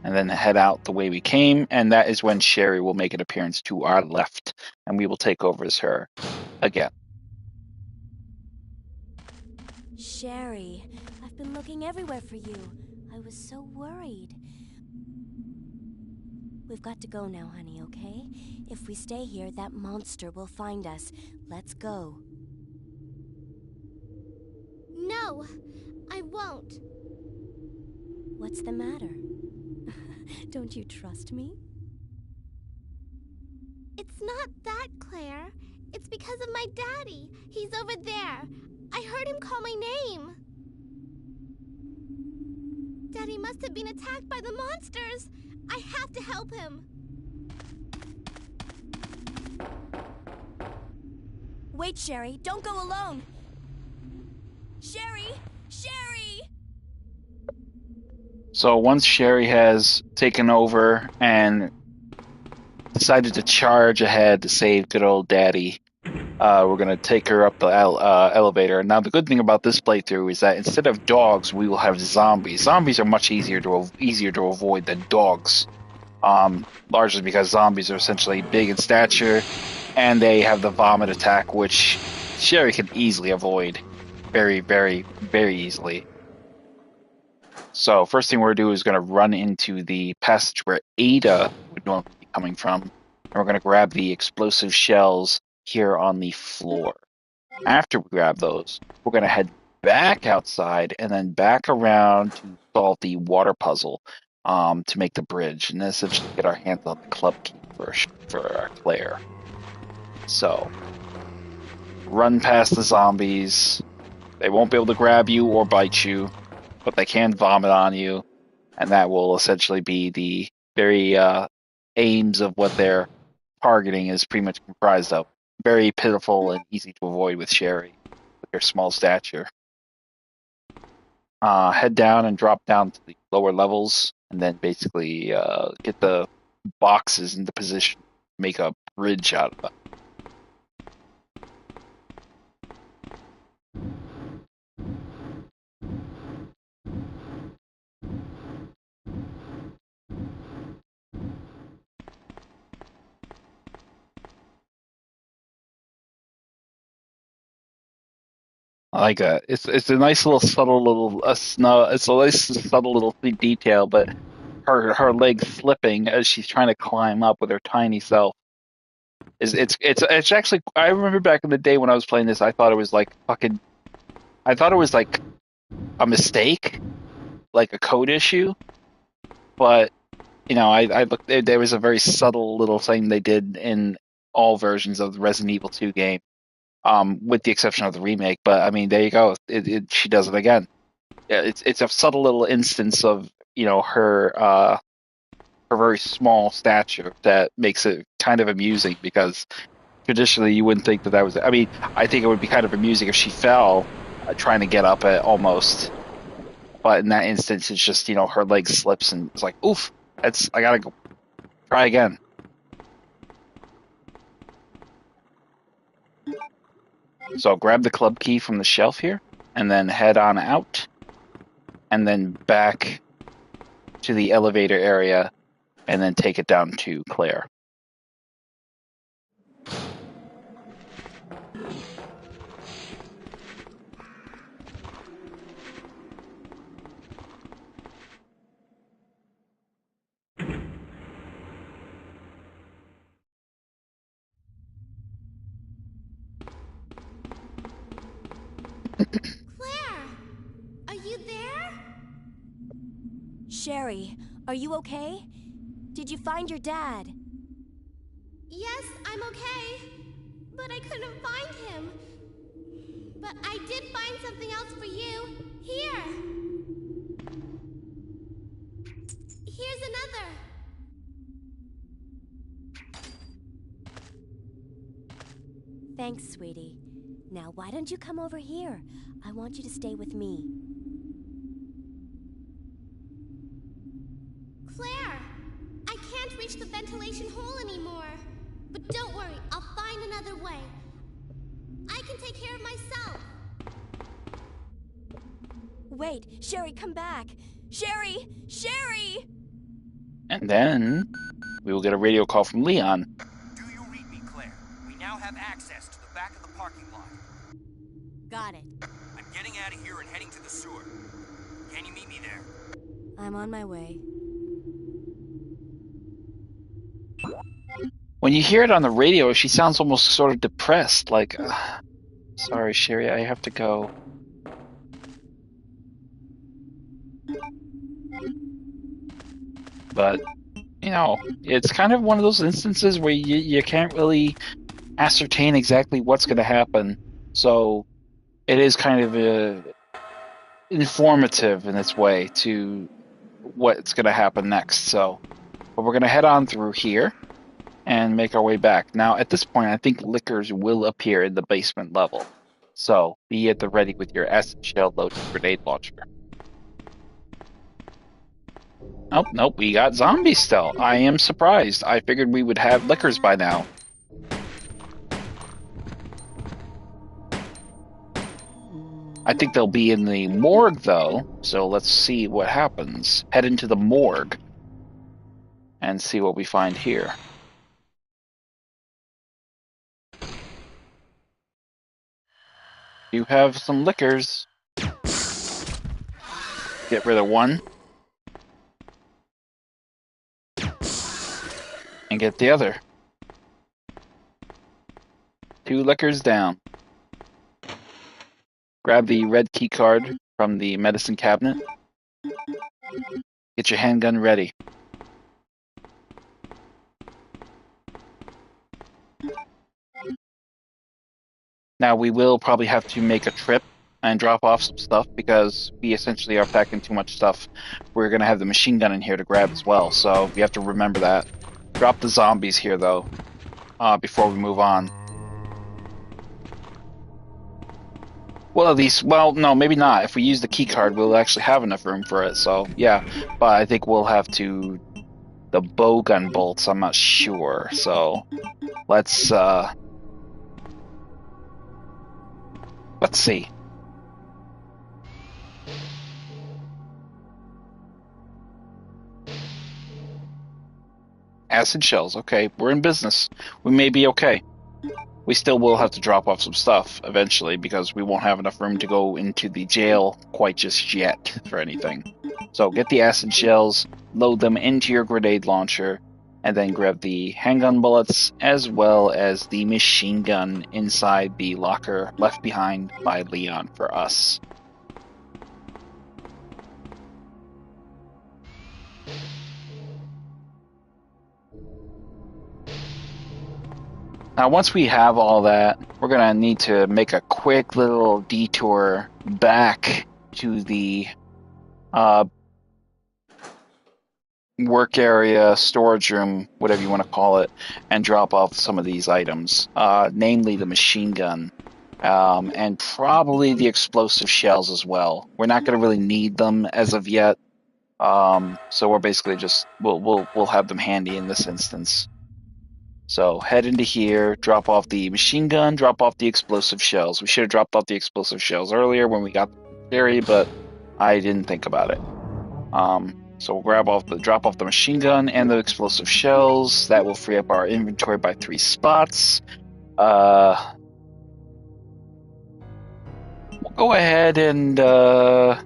And then head out the way we came, and that is when Sherry will make an appearance to our left, and we will take over as her again. Sherry, I've been looking everywhere for you. I was so worried. We've got to go now, honey, okay? If we stay here, that monster will find us. Let's go. No! No, I won't. What's the matter? Don't you trust me? It's not that, Claire. It's because of my daddy. He's over there. I heard him call my name. Daddy must have been attacked by the monsters. I have to help him. Wait, Sherry. Don't go alone. Sherry! Sherry! So once Sherry has taken over and decided to charge ahead to save good old Daddy, we're going to take her up the elevator. Now, the good thing about this playthrough is that instead of dogs, we will have zombies. Zombies are much easier to avoid than dogs, largely because zombies are essentially big in stature, and they have the vomit attack, which Sherry can easily avoid. Very, very, very easily. So first thing we're going to do is going to run into the passage where Ada would normally be coming from, and we're going to grab the explosive shells here on the floor. After we grab those, we're going to head back outside and then back around to solve the water puzzle to make the bridge, and then essentially get our hands on the club key for our Claire. So, run past the zombies. They won't be able to grab you or bite you, but they can vomit on you, and that will essentially be the very aims of what they're targeting is pretty much comprised of. Very pitiful and easy to avoid with Sherry, with her small stature. Head down and drop down to the lower levels, and then basically get the boxes into position, make a bridge out of them. I like that. It's a nice little subtle little it's a nice subtle little detail, but her leg slipping as she's trying to climb up with her tiny self it's actually, I remember back in the day when I was playing this, I thought it was like a mistake, like a code issue, but I looked, there was a very subtle little thing they did in all versions of the Resident Evil 2 game. With the exception of the remake, but I mean, there you go. She does it again. Yeah, it's a subtle little instance of her very small stature that makes it kind of amusing, because traditionally you wouldn't think that was. I mean, I think it would be kind of amusing if she fell trying to get up at almost, but in that instance, it's just her leg slips and it's like, oof, I gotta go try again. So grab the club key from the shelf here, and then head on out, and then back to the elevator area, and then take it down to Claire. Claire, are you there? Sherry, are you okay? Did you find your dad? Yes, I'm okay. But I couldn't find him. But I did find something else for you. Here. Here's another. Thanks, sweetie. Now, why don't you come over here? I want you to stay with me. Claire, I can't reach the ventilation hole anymore. But don't worry, I'll find another way. I can take care of myself. Wait, Sherry, come back. Sherry! Sherry! And then we will get a radio call from Leon. Do you read me, Claire? We now have access to the back of the parking lot. Got it. I'm getting out of here and heading to the sewer. Can you meet me there? I'm on my way. When you hear it on the radio, she sounds almost sort of depressed, like, sorry, Sherry, I have to go. but you know, it's kind of one of those instances where you can't really ascertain exactly what's going to happen. So it is kind of informative in its way to what's going to happen next. So, but we're going to head on through here and make our way back. Now, at this point, I think lickers will appear in the basement level. So be at the ready with your acid shell loaded grenade launcher. Oh, nope, we got zombies still. I am surprised. I figured we would have lickers by now. I think they'll be in the morgue, though, so let's see what happens. Head into the morgue and see what we find here. You have some lickers. Get rid of one. And get the other. 2 lickers down. Grab the red key card from the medicine cabinet. Get your handgun ready. Now we will probably have to make a trip and drop off some stuff because we essentially are packing too much stuff. We're going to have the machine gun in here to grab as well, so we have to remember that. Drop the zombies here, though, before we move on. Well, at least, well, no, maybe not. If we use the key card, we'll actually have enough room for it, so yeah. But I think we'll have to... The bowgun bolts, I'm not sure, so... Let's see. Acid shells, okay. We're in business. We may be okay. We still will have to drop off some stuff eventually because we won't have enough room to go into the jail quite just yet for anything. So get the acid shells, load them into your grenade launcher, and then grab the handgun bullets as well as the machine gun inside the locker left behind by Leon for us. Now, once we have all that, we're going to need to make a quick little detour back to the work area, storage room, whatever you want to call it, and drop off some of these items, namely the machine gun, and probably the explosive shells as well. We're not going to really need them as of yet, so we're basically just we'll have them handy in this instance. So head into here, drop off the machine gun, drop off the explosive shells. We should have dropped off the explosive shells earlier when we got the area, but I didn't think about it. So we'll drop off the machine gun and the explosive shells. That will free up our inventory by 3 spots. We'll go ahead and we'll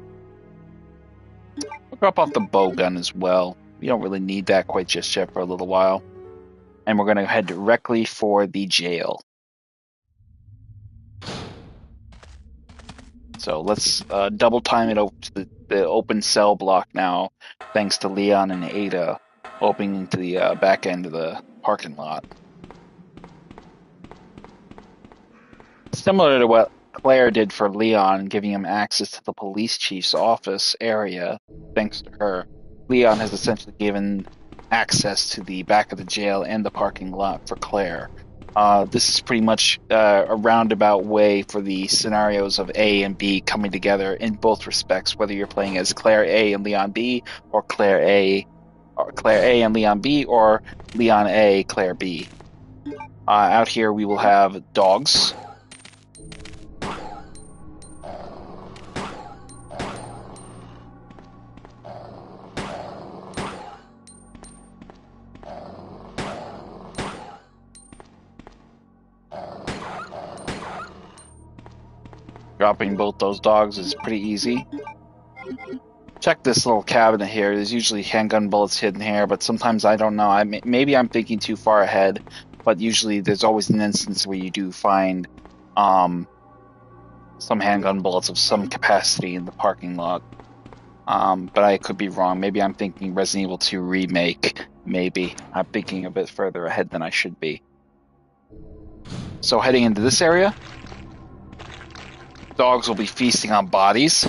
drop off the bow gun as well. We don't really need that quite just yet for a little while. And we're going to head directly for the jail. So let's double time it over to the open cell block now, thanks to Leon and Ada opening into the back end of the parking lot. Similar to what Claire did for Leon, giving him access to the police chief's office area, thanks to her, Leon has essentially given access to the back of the jail and the parking lot for Claire. This is pretty much a roundabout way for the scenarios of A and B coming together in both respects, whether you're playing as Claire A and Leon B, or Claire A and Leon B, or Leon A, Claire B. Out here we will have dogs. Dropping both those dogs is pretty easy. Check this little cabinet here. There's usually handgun bullets hidden here, but sometimes I don't know. Maybe I'm thinking too far ahead, but usually there's always an instance where you do find some handgun bullets of some capacity in the parking lot. But I could be wrong. Maybe I'm thinking Resident Evil 2 remake. Maybe I'm thinking a bit further ahead than I should be. So heading into this area, dogs will be feasting on bodies.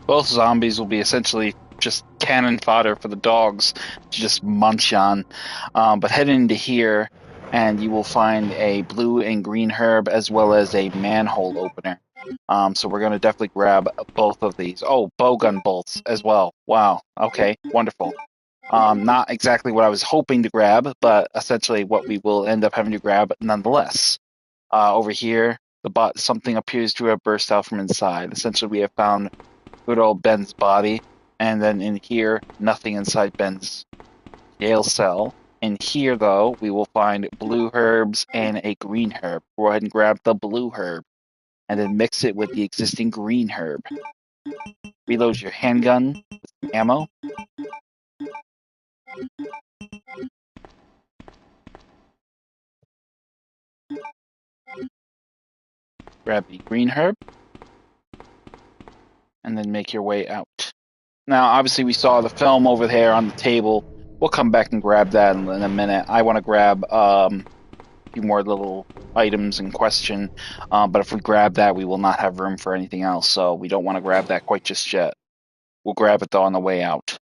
Both zombies will be essentially just cannon fodder for the dogs to just munch on. But head into here, and you will find a blue and green herb as well as a manhole opener. So we're going to definitely grab both of these. Oh, bowgun bolts as well. Wow. Okay, wonderful. Not exactly what I was hoping to grab, but essentially what we will end up having to grab nonetheless. Over here, something appears to have burst out from inside. Essentially, we have found good old Ben's body, and then in here, nothing inside Ben's jail cell. In here, though, we will find blue herbs and a green herb. Go ahead and grab the blue herb, and then mix it with the existing green herb. Reload your handgun with some ammo. Grab the green herb, and then make your way out. Now, obviously, we saw the film over there on the table. We'll come back and grab that in a minute. I want to grab a few more little items in question, but if we grab that, we will not have room for anything else, so we don't want to grab that quite just yet. We'll grab it, though, on the way out.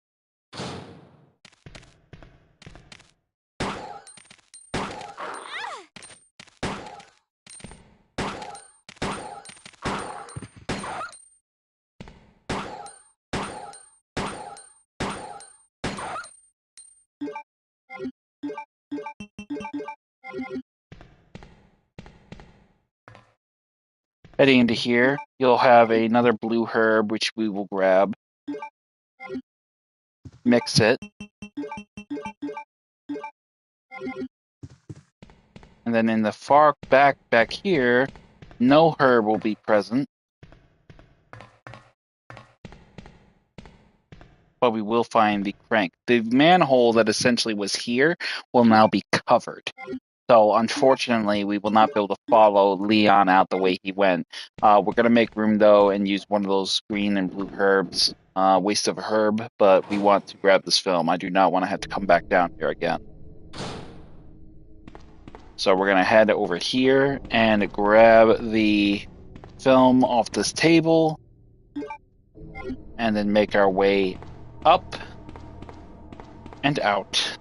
Heading into here, you'll have another blue herb, which we will grab. Mix it. And then in the far back here, no herb will be present. But we will find the crank. The manhole that essentially was here will now be covered. So unfortunately, we will not be able to follow Leon out the way he went. We're going to make room, though, and use one of those green and blue herbs. Waste of a herb, but we want to grab this film. I do not want to have to come back down here again. So we're going to head over here and grab the film off this table. And then make our way up and out.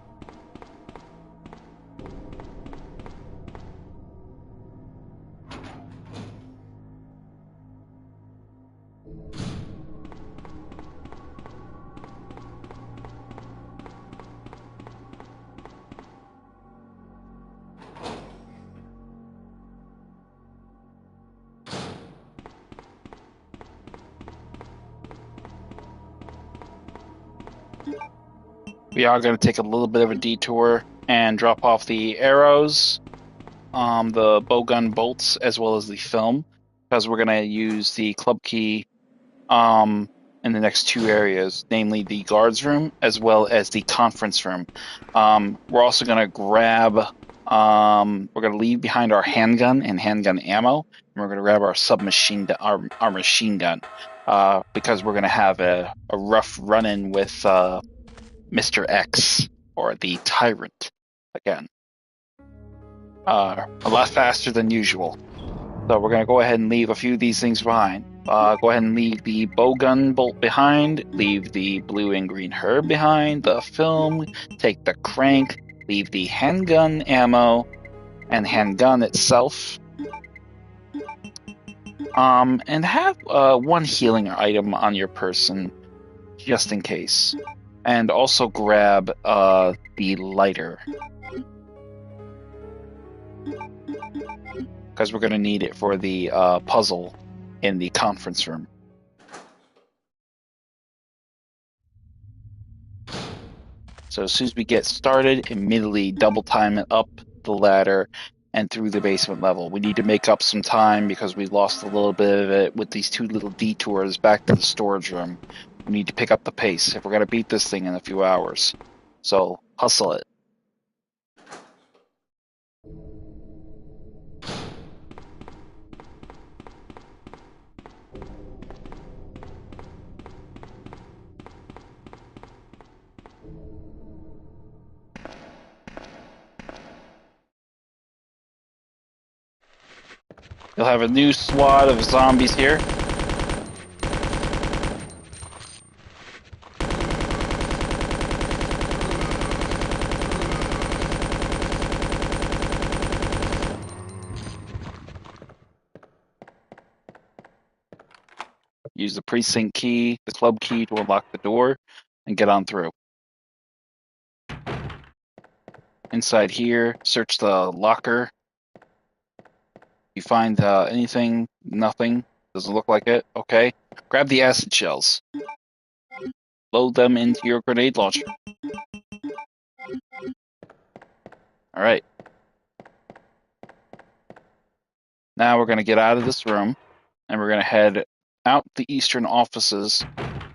We are going to take a little bit of a detour and drop off the arrows, the bowgun bolts, as well as the film, because we're going to use the club key in the next two areas, namely the guards room as well as the conference room. We're also going to grab, we're going to leave behind our handgun and handgun ammo, and we're going to grab our submachine, our machine gun, because we're going to have a rough run-in with Mr. X, or the Tyrant, again. A lot faster than usual. So we're going to go ahead and leave a few of these things behind. Go ahead and leave the bowgun bolt behind, leave the blue and green herb behind, the film, take the crank, leave the handgun ammo and handgun itself, and have one healing item on your person, just in case. And also grab the lighter, because we're going to need it for the puzzle in the conference room. So as soon as we get started, immediately double time it up the ladder and through the basement level. We need to make up some time because we lost a little bit of it with these 2 little detours back to the storage room. We need to pick up the pace if we're going to beat this thing in a few hours. So hustle it. You'll have a new squad of zombies here. Use the precinct key, the club key to unlock the door, and get on through. Inside here, search the locker. You find anything? Nothing. Doesn't look like it. Okay. Grab the acid shells. Load them into your grenade launcher. All right. Now we're going to get out of this room, and we're going to head out the eastern offices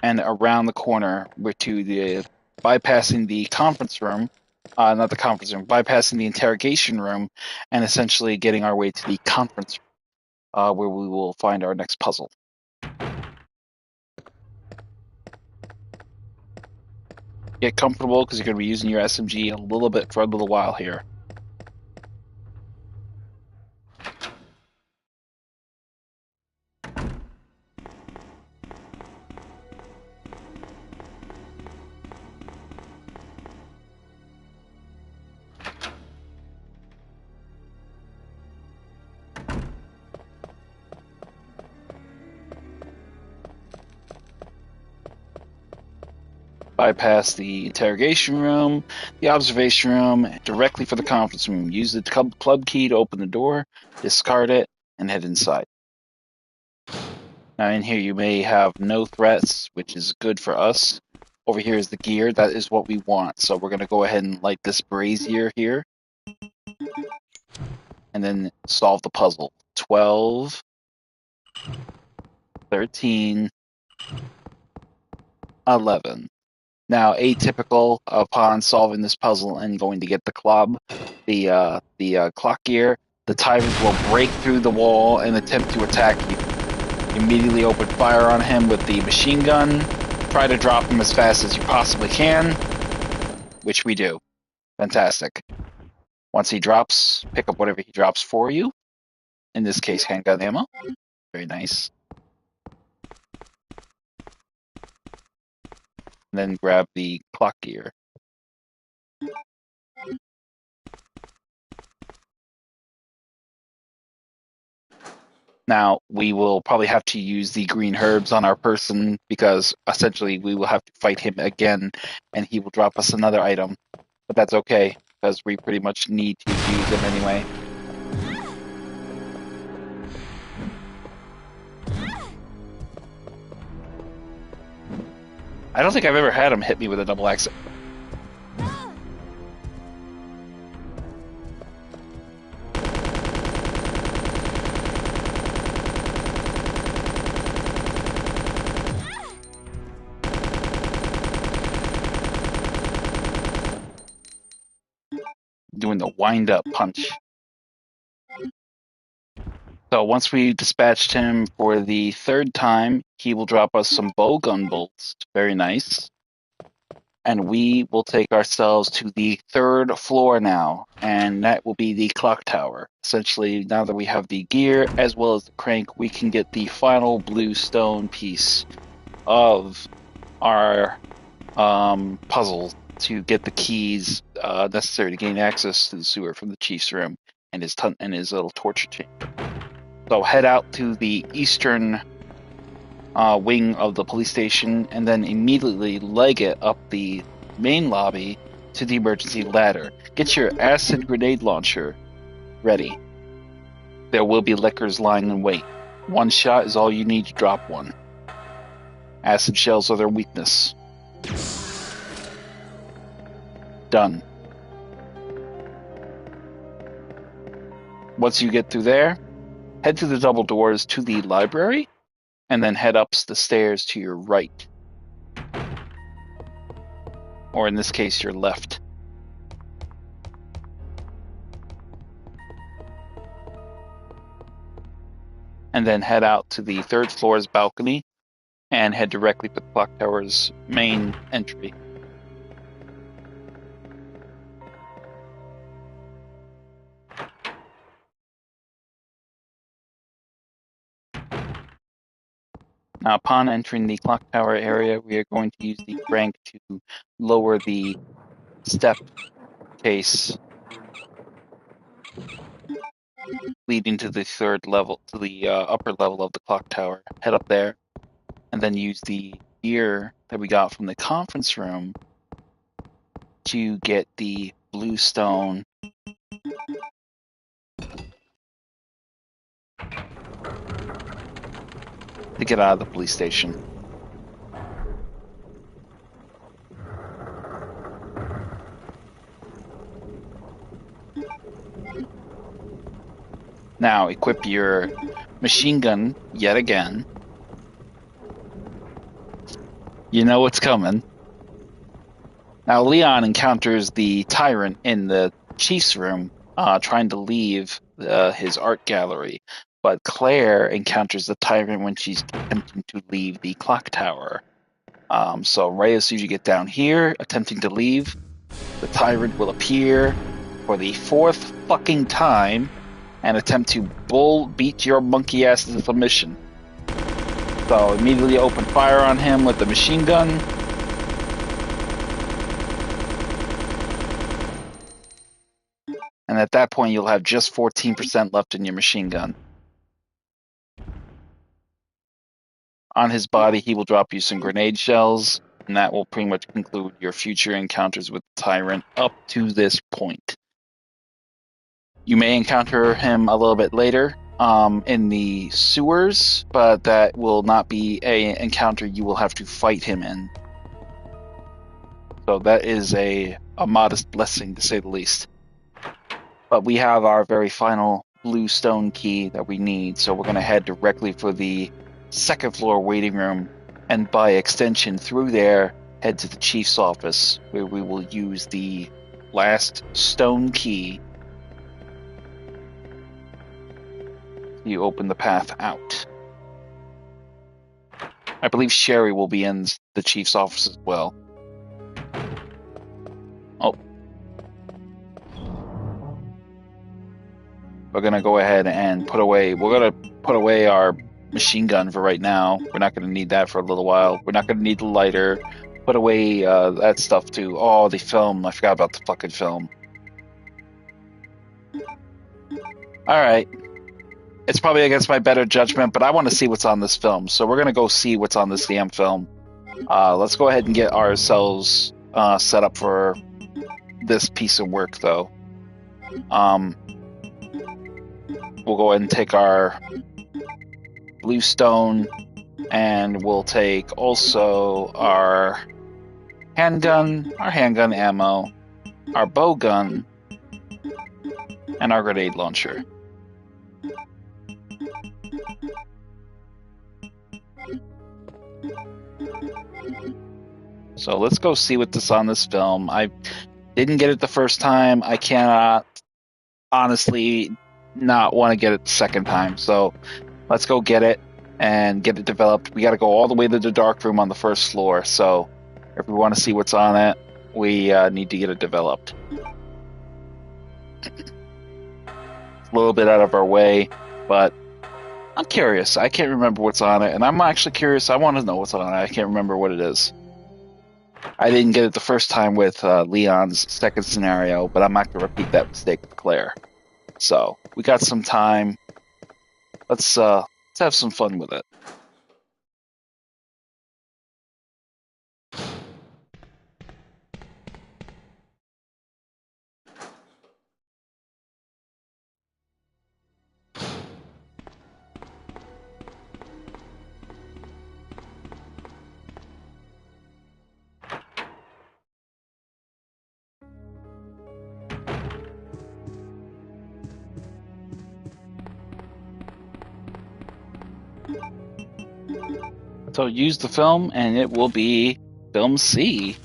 and around the corner to the bypassing the conference room. Not the conference room, bypassing the interrogation room, and essentially getting our way to the conference room, where we will find our next puzzle. Get comfortable because you're going to be using your SMG a little bit for a little while here. Bypass the interrogation room, the observation room, directly for the conference room. Use the club key to open the door, discard it, and head inside. Now in here you may have no threats, which is good for us. Over here is the gear. That is what we want. So we're going to go ahead and light this brazier here. And then solve the puzzle. 12, 13, 11. Now, atypical upon solving this puzzle and going to get the club, the clock gear, the tyrant will break through the wall and attempt to attack you. Immediately open fire on him with the machine gun. Try to drop him as fast as you possibly can, which we do. Fantastic. Once he drops, pick up whatever he drops for you. In this case, handgun ammo. Very nice. And then grab the clock gear. Now, we will probably have to use the green herbs on our person because essentially we will have to fight him again and he will drop us another item. But that's okay because we pretty much need to use him anyway. I don't think I've ever had him hit me with a double axe. Doing the wind-up punch. So once we dispatched him for the third time, he will drop us some bowgun bolts. Very nice. And we will take ourselves to the third floor now, and that will be the clock tower. Essentially, now that we have the gear as well as the crank, we can get the final blue stone piece of our puzzle to get the keys necessary to gain access to the sewer from the chief's room and his little torture chamber. So head out to the eastern wing of the police station and then immediately leg it up the main lobby to the emergency ladder. Get your acid grenade launcher ready. There will be lickers lying in wait. One shot is all you need to drop one. Acid shells are their weakness. Done. Once you get through there, head to the double doors to the library, and then head up the stairs to your right. Or in this case, your left. And then head out to the third floor's balcony and head directly for the clock tower's main entry. Now, upon entering the clock tower area, we are going to use the crank to lower the step case leading to the third level, to the upper level of the clock tower. Head up there, and then use the gear that we got from the conference room to get the blue stone to get out of the police station. Now, equip your machine gun yet again. You know what's coming. Now, Leon encounters the tyrant in the chief's room, trying to leave his art gallery. But Claire encounters the tyrant when she's attempting to leave the clock tower. So right as soon as you get down here, attempting to leave, the tyrant will appear for the fourth fucking time and attempt to beat your monkey ass to submission. So immediately open fire on him with the machine gun. And at that point, you'll have just 14% left in your machine gun. On his body, he will drop you some grenade shells, and that will pretty much conclude your future encounters with the tyrant up to this point. You may encounter him a little bit later in the sewers, but that will not be an encounter you will have to fight him in. So that is a modest blessing, to say the least. But we have our very final blue stone key that we need, so we're going to head directly for the second floor waiting room, and by extension through there, head to the chief's office, where we will use the last stone key to open the path out. I believe Sherry will be in the chief's office as well. Oh. We're going to go ahead and put away our machine gun for right now. We're not going to need that for a little while. We're not going to need the lighter. Put away that stuff too. Oh, the film. I forgot about the fucking film. Alright. It's probably against my better judgment, but I want to see what's on this film. So we're going to go see what's on this damn film. Let's go ahead and get ourselves set up for this piece of work, though. We'll go ahead and take our blue stone, and we'll take also our handgun ammo, our bow gun, and our grenade launcher. So let's go see what's on this film. I didn't get it the first time. I cannot honestly not want to get it the second time. So let's go get it and get it developed. We got to go all the way to the dark room on the first floor. So if we want to see what's on it, we need to get it developed. It's a little bit out of our way, but I'm curious. I can't remember what's on it, and I'm actually curious. I want to know what's on it. I can't remember what it is. I didn't get it the first time with Leon's second scenario, but I'm not going to repeat that mistake with Claire. So we got some time. Let's have some fun with it. So use the film, and it will be film C.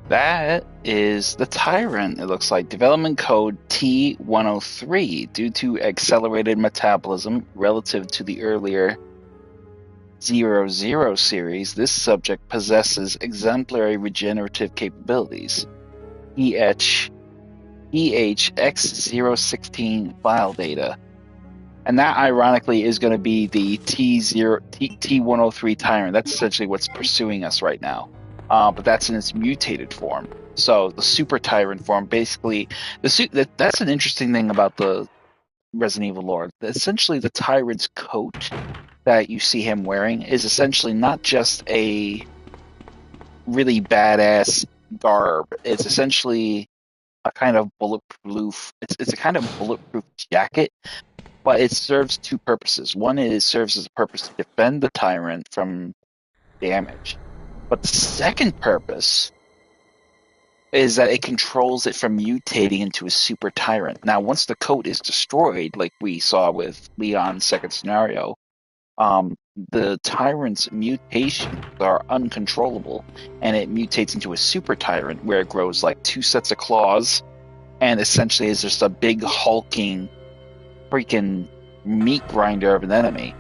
That is the Tyrant. It looks like development code T103. Due to accelerated metabolism relative to the earlier 00 series, this subject possesses exemplary regenerative capabilities. EHX016 file data. And that, ironically, is going to be the T103 Tyrant. That's essentially what's pursuing us right now. But that's in its mutated form. So the Super Tyrant form, basically, that's an interesting thing about the Resident Evil lore. Essentially, the Tyrant's coat that you see him wearing is essentially not just a really badass garb. It's essentially a kind of bulletproof. It's a kind of bulletproof jacket, but it serves two purposes. One is it serves as a purpose to defend the Tyrant from damage, but the second purpose is that it controls it from mutating into a Super Tyrant. Now, once the coat is destroyed, like we saw with Leon's second scenario, the Tyrant's mutations are uncontrollable, and it mutates into a Super Tyrant where it grows like 2 sets of claws, and essentially is just a big hulking freaking meat grinder of an enemy.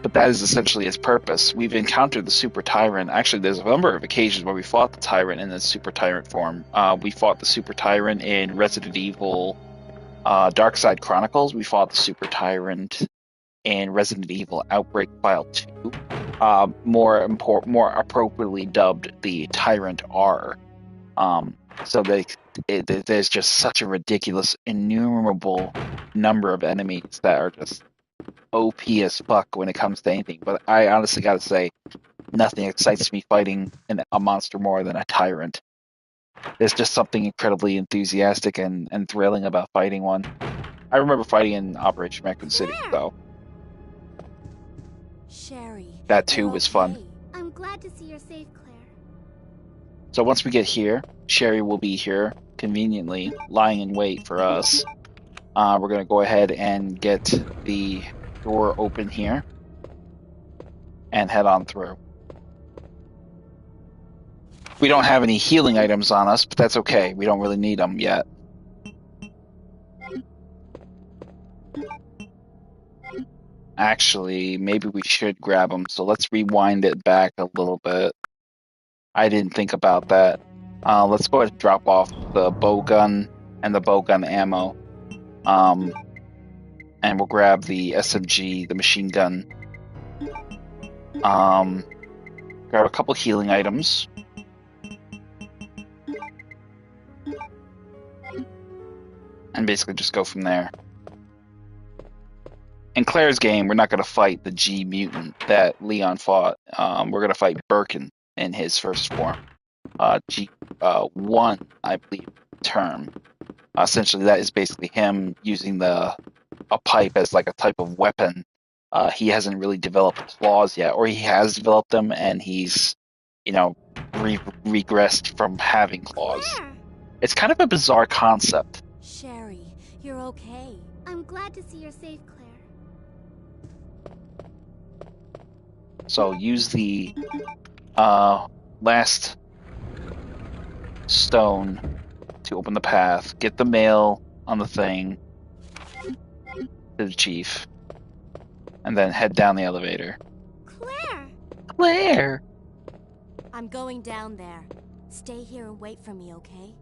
But that is essentially its purpose. We've encountered the Super Tyrant. Actually, there's a number of occasions where we fought the Tyrant in the Super Tyrant form. We fought the Super Tyrant in Resident Evil Dark Side Chronicles. We fought the Super Tyrant in Resident Evil Outbreak File 2. More appropriately dubbed the Tyrant R. So there's just such a ridiculous, innumerable number of enemies that are just OP as fuck when it comes to anything. But I honestly gotta say, nothing excites me fighting a monster more than a Tyrant. There's just something incredibly enthusiastic and thrilling about fighting one. I remember fighting in Operation Raccoon City, so Sherry, that too you're was okay. fun. I'm glad to see you're safe, Claire. So once we get here, Sherry will be here, conveniently, lying in wait for us. We're going to go ahead and get the door open here and head on through. We don't have any healing items on us, but that's okay. We don't really need them yet. Actually, maybe we should grab them, so let's rewind it back a little bit. I didn't think about that. Let's go ahead and drop off the bow gun and the bow gun ammo. And we'll grab the SMG, the machine gun. Grab a couple healing items. And basically just go from there. In Claire's game, we're not going to fight the G mutant that Leon fought. We're going to fight Birkin in his first form. G1, I believe, term. Essentially, that is basically him using a pipe as like a type of weapon. He hasn't really developed claws yet, or he has developed them, and he's, regressed from having claws. Claire! It's kind of a bizarre concept. Sherry, you're okay. I'm glad to see you're safe, Claire. So use the last stone to open the path. Get the mail on the thing to the chief, and then head down the elevator. Claire! Claire! I'm going down there. Stay here and wait for me, okay?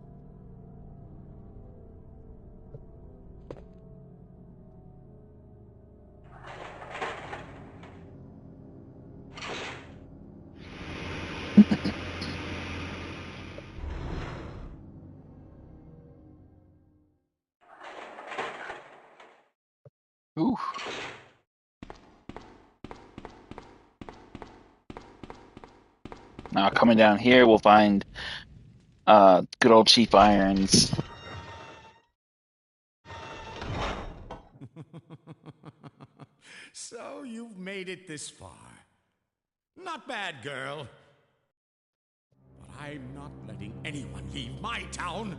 Ooh. Now coming down here, we'll find good old Chief Irons. So you've made it this far. Not bad, girl. But I'm not letting anyone leave my town.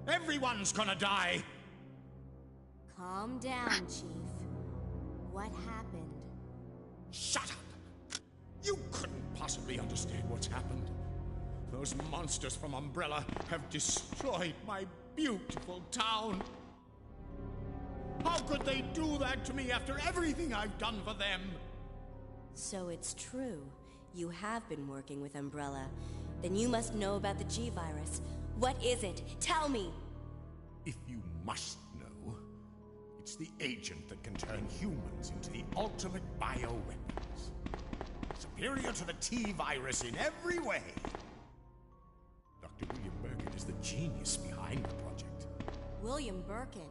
Everyone's gonna die. Calm down, Chief. What happened? Shut up! You couldn't possibly understand what's happened. Those monsters from Umbrella have destroyed my beautiful town. How could they do that to me after everything I've done for them? So it's true. You have been working with Umbrella. Then you must know about the G-Virus. What is it? Tell me! If you must know, it's the agent that can turn humans into the ultimate bioweapons. Superior to the T-Virus in every way. Dr. William Birkin is the genius behind the project. William Birkin?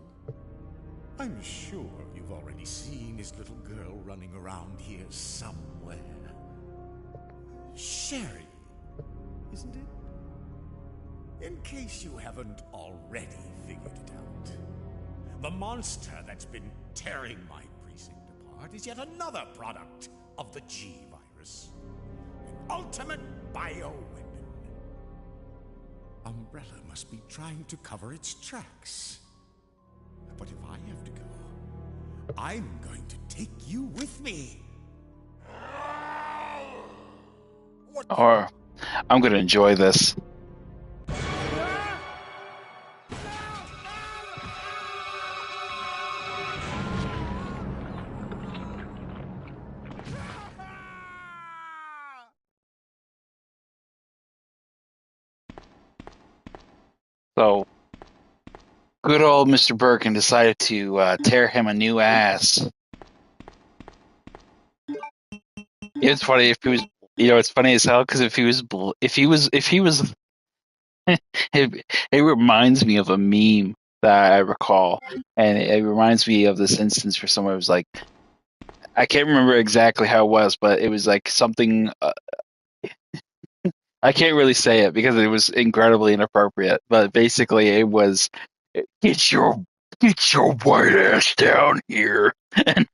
I'm sure you've already seen his little girl running around here somewhere. Sherry, isn't it? In case you haven't already figured it out, the monster that's been tearing my precinct apart is yet another product of the G-Virus. An ultimate bioweapon. Umbrella must be trying to cover its tracks. But if I have to go, I'm going to take you with me. Or I'm going to enjoy this. So, good old Mr. Birkin decided to tear him a new ass. It's funny if he was, it's funny as hell because if he was, it reminds me of a meme that I recall, and it reminds me of this instance where someone was like, I can't remember exactly how it was, but it was like something. I can't really say it because it was incredibly inappropriate, but basically it was, get your white ass down here, and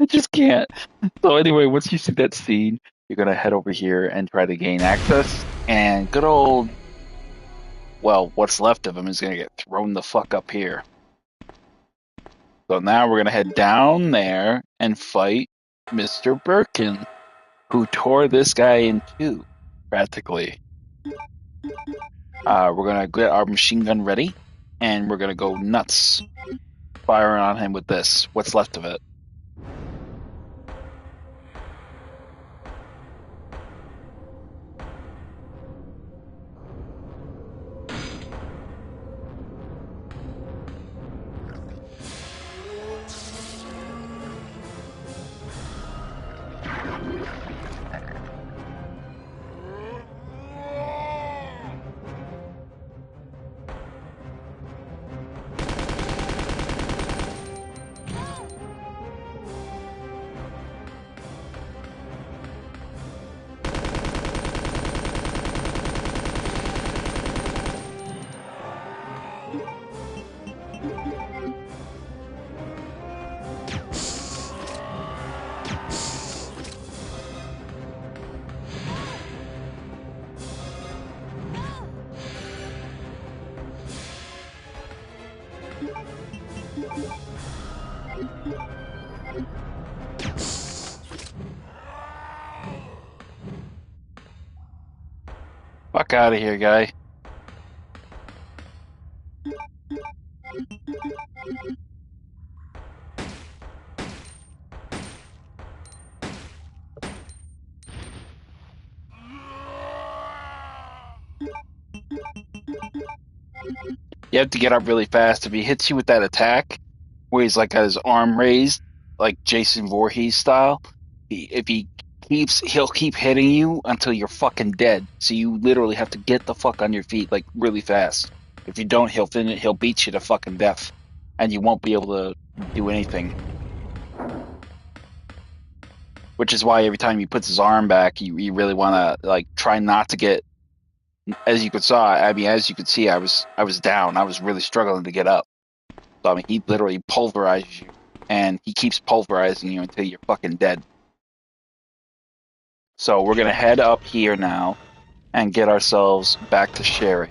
I just can't. So anyway, once you see that scene, you're gonna head over here and try to gain access, and good old, well, what's left of him is gonna get thrown the fuck up here. So now we're gonna head down there and fight Mr. Birkin, who tore this guy in two, practically. We're gonna get our machine gun ready, and we're gonna go nuts, firing on him with this. What's left of it? Fuck out of here, guy. You have to get up really fast. If he hits you with that attack, where he's like got his arm raised, like Jason Voorhees style, he'll keep hitting you until you're fucking dead. So you literally have to get the fuck on your feet like really fast. If you don't, he'll beat you to fucking death, and you won't be able to do anything. Which is why every time he puts his arm back, you really want to like try not to get. As you could see, I was down. I was really struggling to get up. So I mean, he literally pulverizes you, and he keeps pulverizing you until you're fucking dead. So we're gonna head up here now and get ourselves back to Sherry.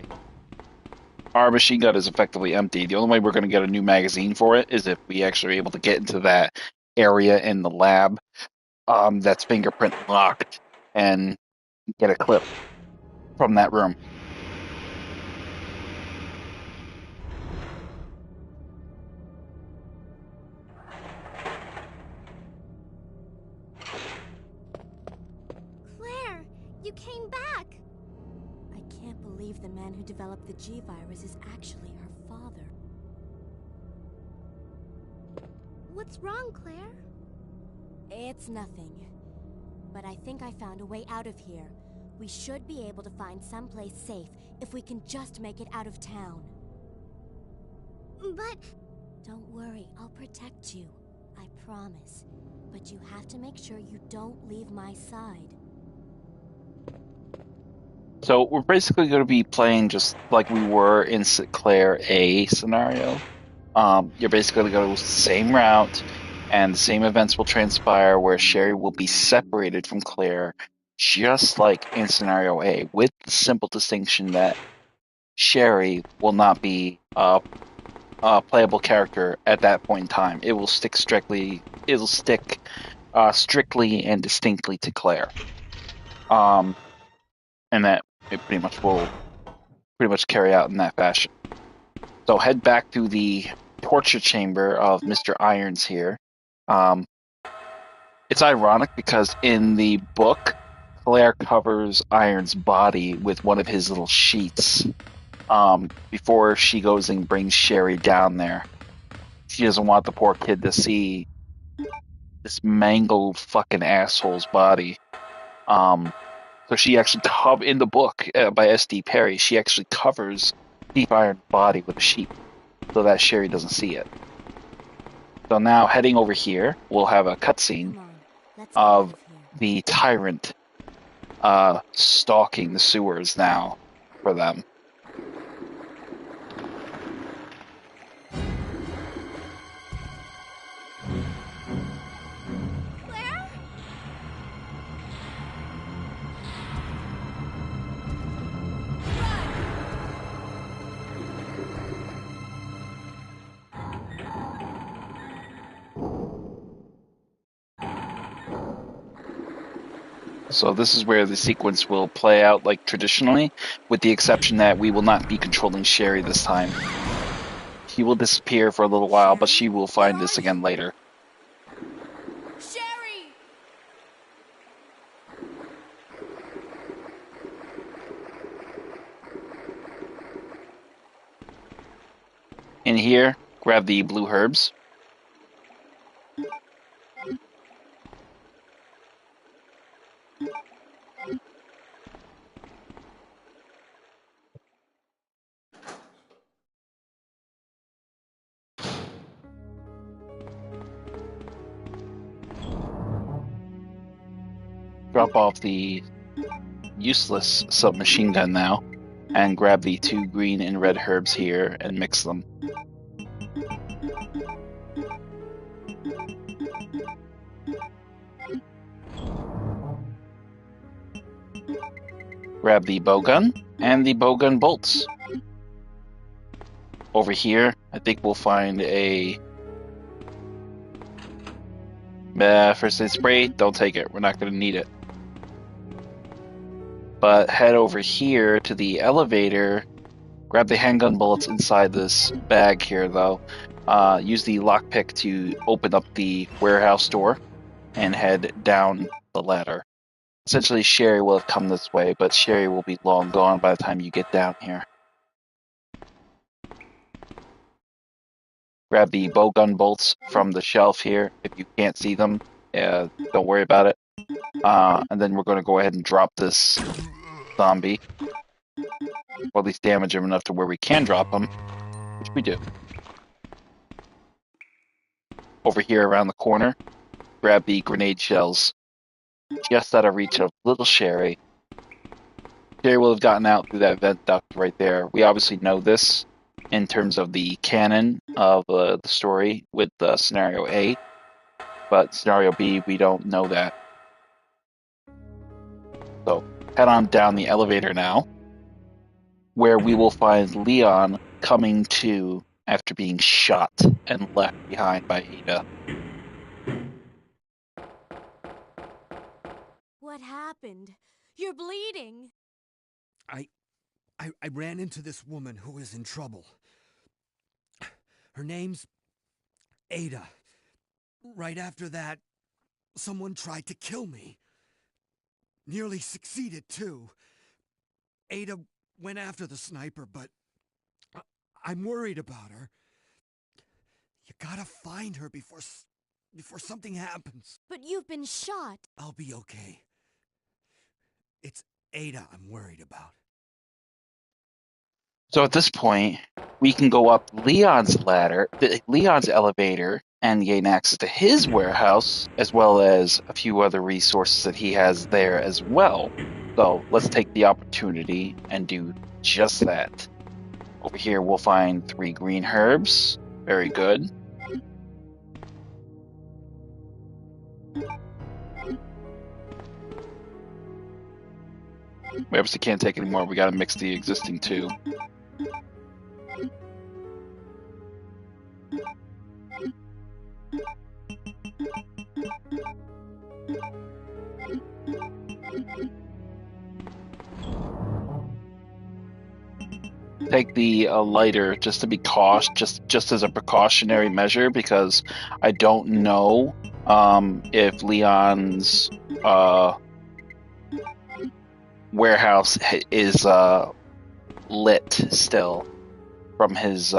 our machine gun is effectively empty. The only way we're going to get a new magazine for it is if we actually are able to get into that area in the lab that's fingerprint locked and get a clip from that room. Claire, you came back! I can't believe the man who developed the G-Virus is actually her father. What's wrong, Claire? It's nothing. But I think I found a way out of here. We should be able to find someplace safe if we can just make it out of town. But... Don't worry, I'll protect you. I promise. But you have to make sure you don't leave my side. So we're basically going to be playing just like we were in Claire A scenario. You're basically going to go the same route, and the same events will transpire where Sherry will be separated from Claire, just like in scenario A, with the simple distinction that Sherry will not be a playable character at that point in time. It will stick strictly and distinctly to Claire. And that it pretty much carry out in that fashion. So head back to the torture chamber of Mr. Irons here. It's ironic because in the book, Claire covers Irons' body with one of his little sheets before she goes and brings Sherry down there. She doesn't want the poor kid to see this mangled fucking asshole's body. So she actually in the book by S.D. Perry, she actually covers Steve Iron's body with a sheet so that Sherry doesn't see it. So now heading over here, we'll have a cutscene of the tyrant stalking the sewers now for them. Claire? So this is where the sequence will play out like traditionally, with the exception that we will not be controlling Sherry this time. She will disappear for a little while, but she will find us again later. Sherry! In here, grab the blue herbs. Drop off the useless submachine gun now, and grab the 2 green and red herbs here and mix them. Grab the bow gun and the bow gun bolts. Over here, I think we'll find a first aid spray. Don't take it. We're not going to need it. But head over here to the elevator. Grab the handgun bullets inside this bag here, though. Use the lockpick to open up the warehouse door and head down the ladder. Essentially, Sherry will have come this way, but Sherry will be long gone by the time you get down here. Grab the bow gun bolts from the shelf here. If you can't see them, don't worry about it. And then we're going to go ahead and drop this zombie. Or at least damage him enough to where we can drop him, which we do. Over here around the corner, grab the grenade shells. Just out of reach of little Sherry. Sherry will have gotten out through that vent duct right there. We obviously know this in terms of the canon of the story with scenario A, but scenario B, we don't know that. So head on down the elevator now. where we will find Leon coming to after being shot and left behind by Ada. What happened? You're bleeding. I ran into this woman who was in trouble. Her name's Ada. Right after that, someone tried to kill me. Nearly succeeded, too. Ada went after the sniper, but I'm worried about her. You gotta find her before something happens. But you've been shot. I'll be okay. It's Ada I'm worried about. So at this point, we can go up Leon's elevator, and gain access to his warehouse, as well as a few other resources that he has there as well. So let's take the opportunity and do just that. Over here, we'll find 3 green herbs. Very good. We obviously can't take any more. We gotta mix the existing 2. Take the lighter just to be cautious, just as a precautionary measure, because I don't know if Leon's warehouse is lit still from his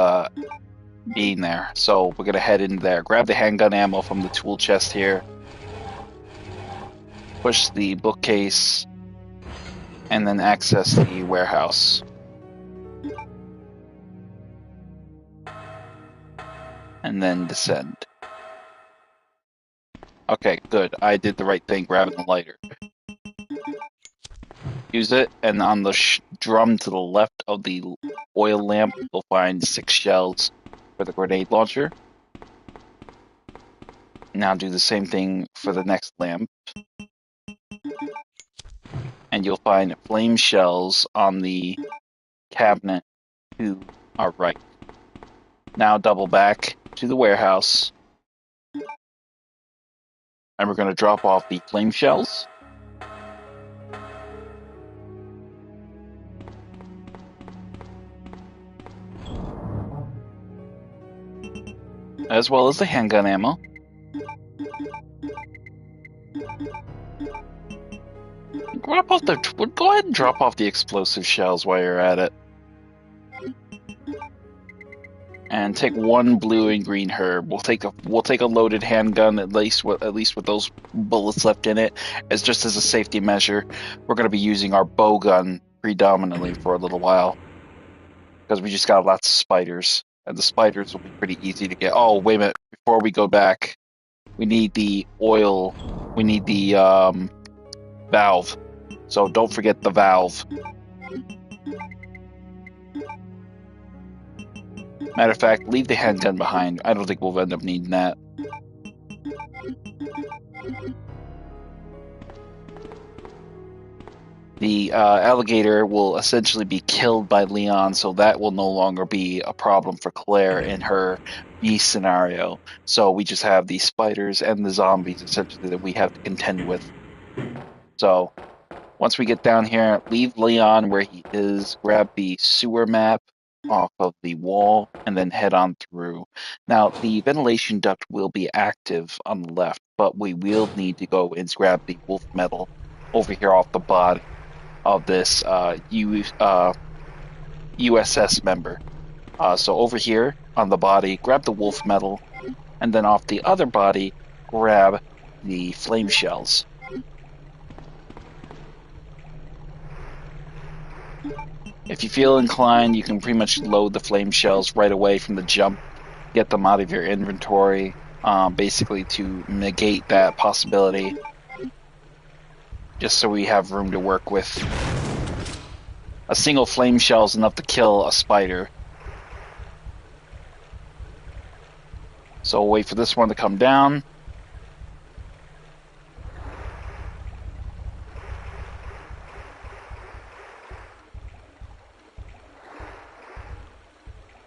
being there. So we're gonna head in there, grab the handgun ammo from the tool chest here, push the bookcase, and then access the warehouse. And then descend. Okay, good. I did the right thing grabbing the lighter. Use it, and on the drum to the left of the oil lamp, you'll find 6 shells for the grenade launcher. Now do the same thing for the next lamp. And you'll find flame shells on the cabinet to our right. Now double back to the warehouse. And we're going to drop off the flame shells. As well as the handgun ammo. Go ahead and drop off the explosive shells while you're at it. And take 1 blue and green herb. We'll take a loaded handgun, at least with those bullets left in it, as just as a safety measure. We're going to be using our bow gun predominantly for a little while, because we just got lots of spiders, and the spiders will be pretty easy to get. Oh, wait a minute! Before we go back, we need the oil. We need the valve. So don't forget the valve. Matter of fact, leave the handgun behind. I don't think we'll end up needing that. The alligator will essentially be killed by Leon, so that will no longer be a problem for Claire in her B scenario. So we just have the spiders and the zombies, essentially, that we have to contend with. So once we get down here, leave Leon where he is, grab the sewer map off of the wall, and then head on through. Now, the ventilation duct will be active on the left, but we will need to go and grab the wolf metal over here off the body of this USS member. So over here on the body, grab the wolf metal, and then off the other body, grab the flame shells. If you feel inclined, you can pretty much load the flame shells right away from the jump, get them out of your inventory, basically to negate that possibility, just so we have room to work with. A single flame shell is enough to kill a spider. So we'll wait for this one to come down.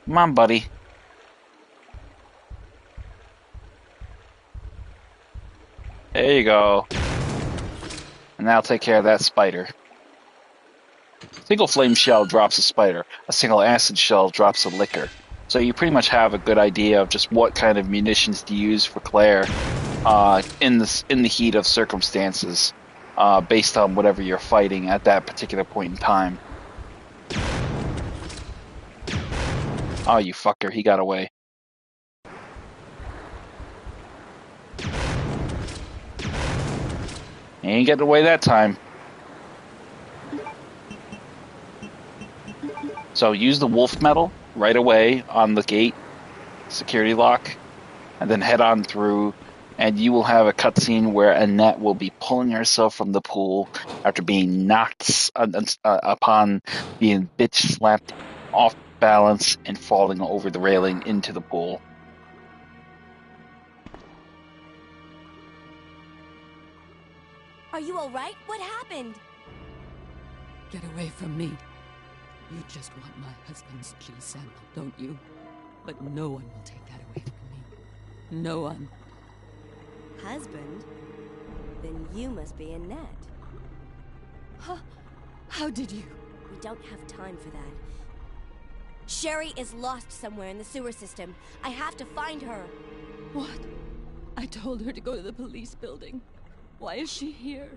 Come on, buddy. There you go. And that'll take care of that spider. A single flame shell drops a spider. A single acid shell drops a licker. So you pretty much have a good idea of just what kind of munitions to use for Claire in the heat of circumstances, based on whatever you're fighting at that particular point in time. Oh, you fucker, he got away. He ain't getting away that time. So use the wolf metal right away on the gate, security lock, and then head on through, and you will have a cutscene where Annette will be pulling herself from the pool after being knocked upon being bitch slapped off balance and falling over the railing into the pool. Are you alright? What happened? Get away from me. You just want my husband's G sample, don't you? But no one will take that away from me. No one. Husband? Then you must be Annette. How did you? We don't have time for that. Sherry is lost somewhere in the sewer system. I have to find her. What? I told her to go to the police building. Why is she here?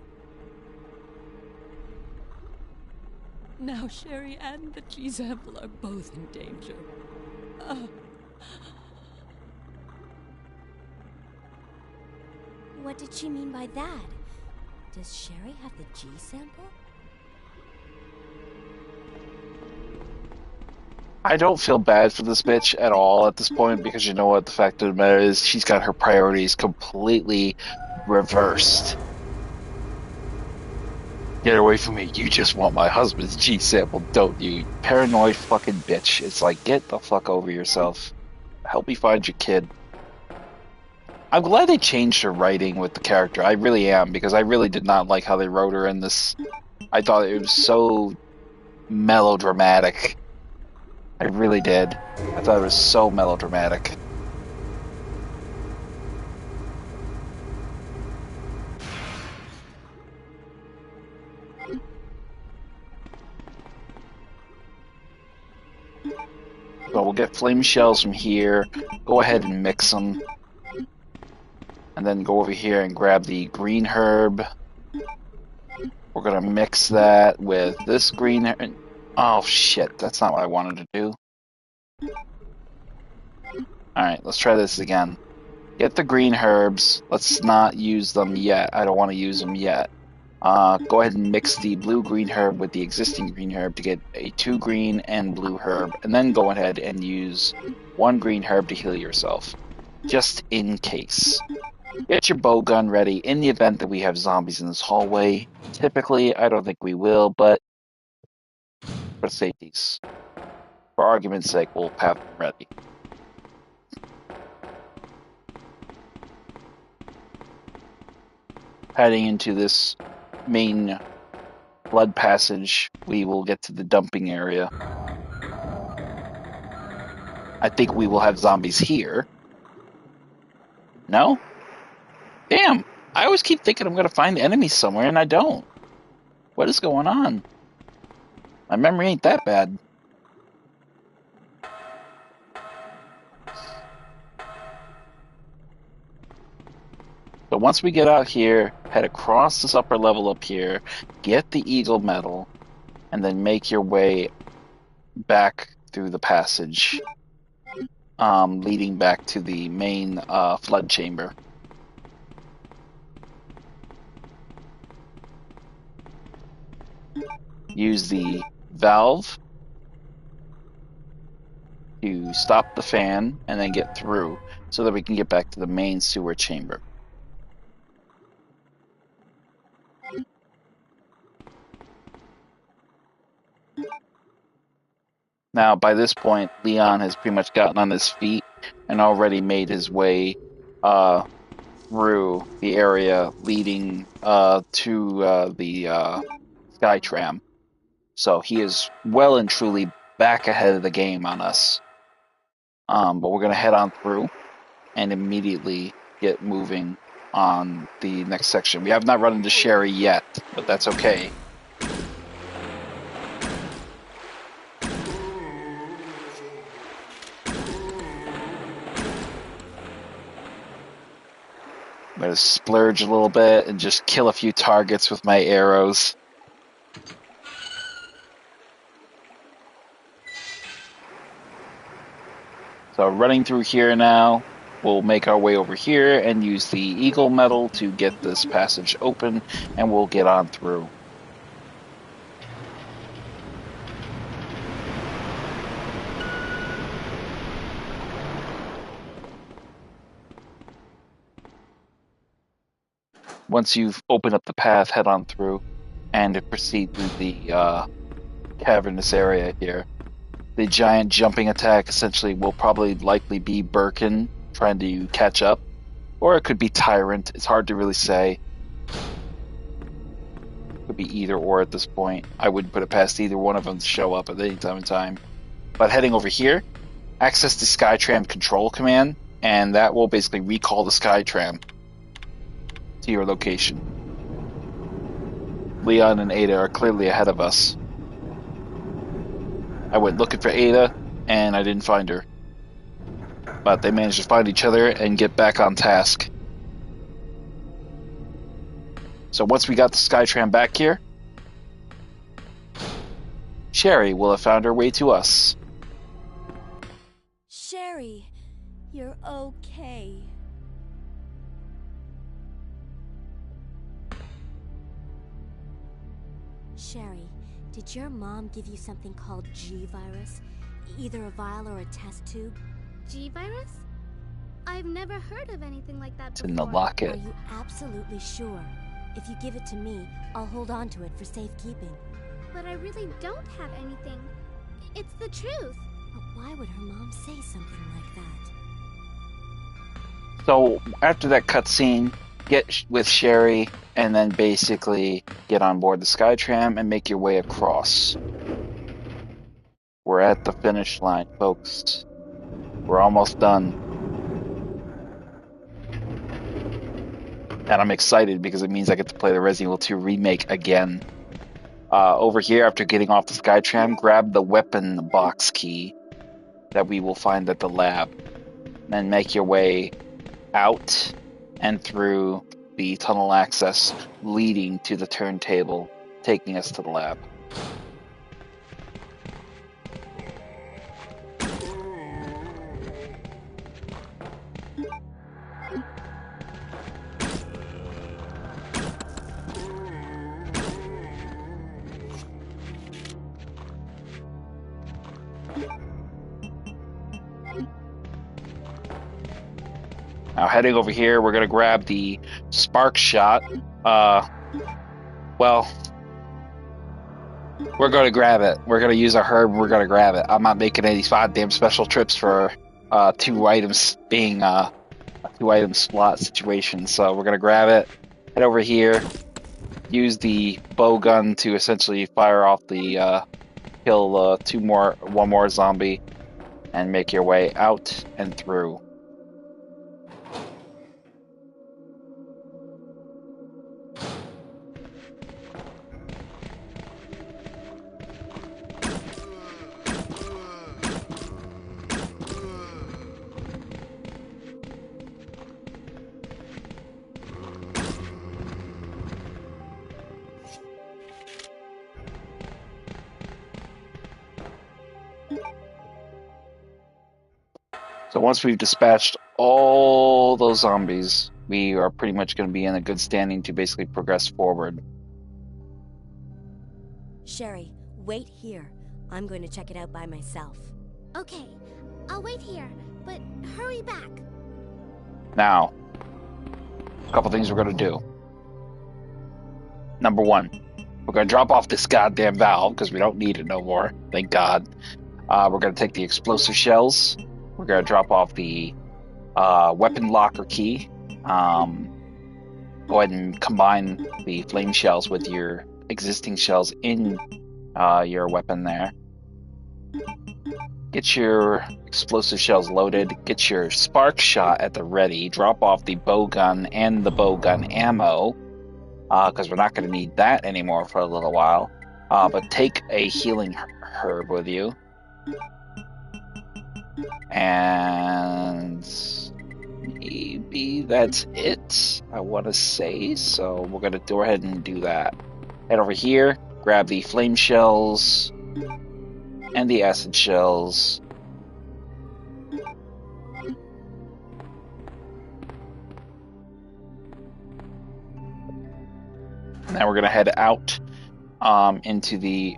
Now Sherry and the G sample are both in danger. What did she mean by that? Does Sherry have the G sample? I don't feel bad for this bitch at all at this point, because you know what the fact of the matter is, she's got her priorities completely reversed. Get away from me. You just want my husband's G sample, don't you? Paranoid fucking bitch. It's like, get the fuck over yourself. Help me find your kid. I'm glad they changed her writing with the character. I really am, because I really did not like how they wrote her in this. I thought it was so melodramatic. I really did. I thought it was so melodramatic. So we'll get flame shells from here. Go ahead and mix them. And then go over here and grab the green herb. We're gonna mix that with this green herb. Oh shit, that's not what I wanted to do. Alright, let's try this again. Get the green herbs. Let's not use them yet. I don't want to use them yet. Go ahead and mix the blue-green herb with the existing green herb to get a 2 green and blue herb. And then go ahead and use 1 green herb to heal yourself. Just in case. Get your bow gun ready in the event that we have zombies in this hallway. Typically, I don't think we will, but for safety's, for argument's sake, we'll have them ready. Heading into this main blood passage, we will get to the dumping area. I think we will have zombies here. No? Damn! I always keep thinking I'm going to find enemies somewhere, and I don't. What is going on? My memory ain't that bad. So once we get out here, head across this upper level up here, get the eagle medal, and then make your way back through the passage, leading back to the main flood chamber. Use the valve to stop the fan and then get through so that we can get back to the main sewer chamber. Now, by this point, Leon has pretty much gotten on his feet and already made his way through the area leading to the Skytram. So he is well and truly back ahead of the game on us. But we're going to head on through and immediately get moving on the next section. We have not run into Sherry yet, but that's okay. I'm going to splurge a little bit and just kill a few targets with my arrows. So running through here now, we'll make our way over here and use the eagle medal to get this passage open, and we'll get on through. Once you've opened up the path, head on through and proceed through the cavernous area here. The giant jumping attack essentially will probably likely be Birkin trying to catch up, or it could be Tyrant. It's hard to really say. It could be either or at this point. I wouldn't put it past either one of them to show up at any time in time. But heading over here, access the Skytram control command, and that will basically recall the Skytram to your location. Leon and Ada are clearly ahead of us. I went looking for Ada, and I didn't find her. But they managed to find each other and get back on task. So once we got the Skytram back here, Sherry will have found her way to us. Sherry, you're okay. Sherry, did your mom give you something called G-Virus? Either a vial or a test tube? G-Virus? I've never heard of anything like that It's before. in the locket. Are you absolutely sure? If you give it to me, I'll hold on to it for safekeeping. But I really don't have anything. It's the truth. But why would her mom say something like that? So after that cutscene, get with Sherry and then basically get on board the Skytram and make your way across. We're at the finish line, folks. We're almost done. And I'm excited because it means I get to play the Resident Evil 2 remake again. Over here, after getting off the Skytram, grab the weapon box key that we will find at the lab. Then make your way out and through the tunnel access leading to the turntable, taking us to the lab. Now heading over here, we're going to grab the spark shot. Well, we're going to grab it. We're going to use our herb. We're going to grab it. I'm not making any goddamn special trips for two items being a two-item slot situation. So we're going to grab it, head over here, use the bow gun to essentially fire off the kill one more zombie, and make your way out and through. So once we've dispatched all those zombies, we are pretty much going to be in a good standing to basically progress forward. Sherry, wait here. I'm going to check it out by myself. Okay, I'll wait here, but hurry back. Now, a couple things we're going to do. Number one, we're going to drop off this goddamn valve because we don't need it no more. Thank God. We're going to take the explosive shells. We're going to drop off the weapon locker key. Go ahead and combine the flame shells with your existing shells in your weapon there. get your explosive shells loaded, get your spark shot at the ready, drop off the bow gun and the bow gun ammo, because we're not going to need that anymore for a little while. But take a healing herb with you. And maybe that's it, I want to say. So we're going to go ahead and do that. Head over here, grab the flame shells and the acid shells. Now we're going to head out into the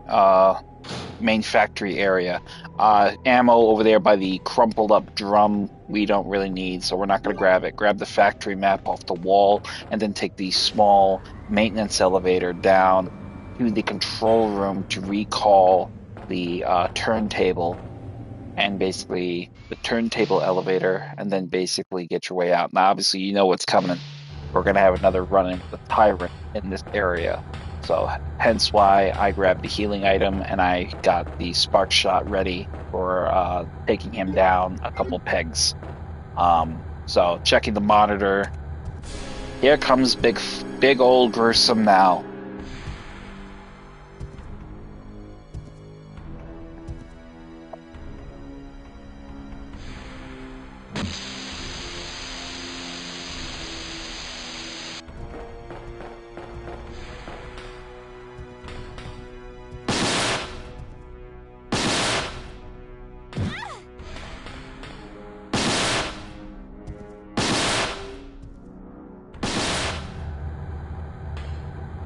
main factory area. Ammo over there by the crumpled up drum we don't really need, so we're not going to grab it. Grab the factory map off the wall and then take the small maintenance elevator down to the control room to recall the turntable, and basically the turntable elevator, and then basically get your way out. Now obviously you know what's coming. We're going to have another run-in with the tyrant in this area. So hence why I grabbed the healing item and I got the spark shot ready for taking him down a couple pegs. So checking the monitor. Here comes big old gruesome now.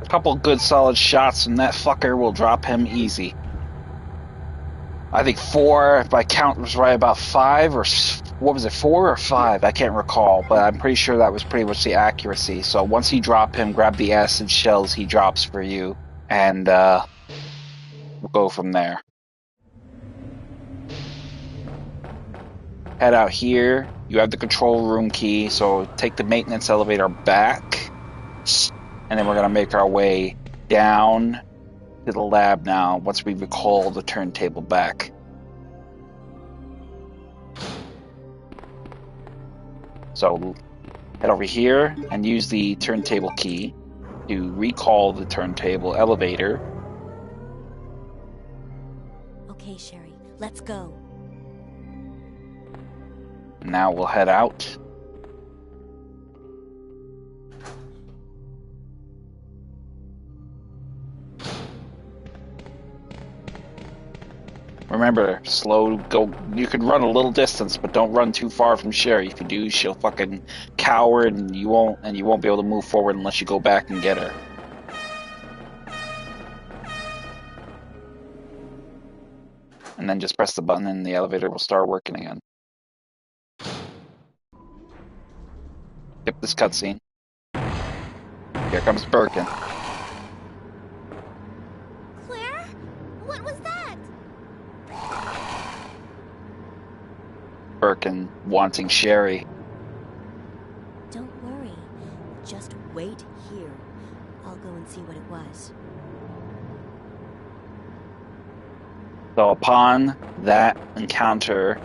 Couple good solid shots and that fucker will drop him easy. I think 4, if my count was right, about 5, or what was it, 4 or 5? I can't recall, but I'm pretty sure that was pretty much the accuracy. So once you drop him, grab the acid shells he drops for you, and we'll go from there. Head out here. You have the control room key, so take the maintenance elevator back. And then we're going to make our way down to the lab now once we recall the turntable back. So head over here and use the turntable key to recall the turntable elevator. Okay, Sherry, let's go. Now we'll head out. Remember, go. You can run a little distance, but don't run too far from Sherry. If you do, she'll fucking cower, and you won't be able to move forward unless you go back and get her. And then just press the button, and the elevator will start working again. Skip this cutscene. Here comes Birkin. Claire? What was that? Birkin wanting Sherry. Don't worry. Just wait here. I'll go and see what it was. So upon that encounter,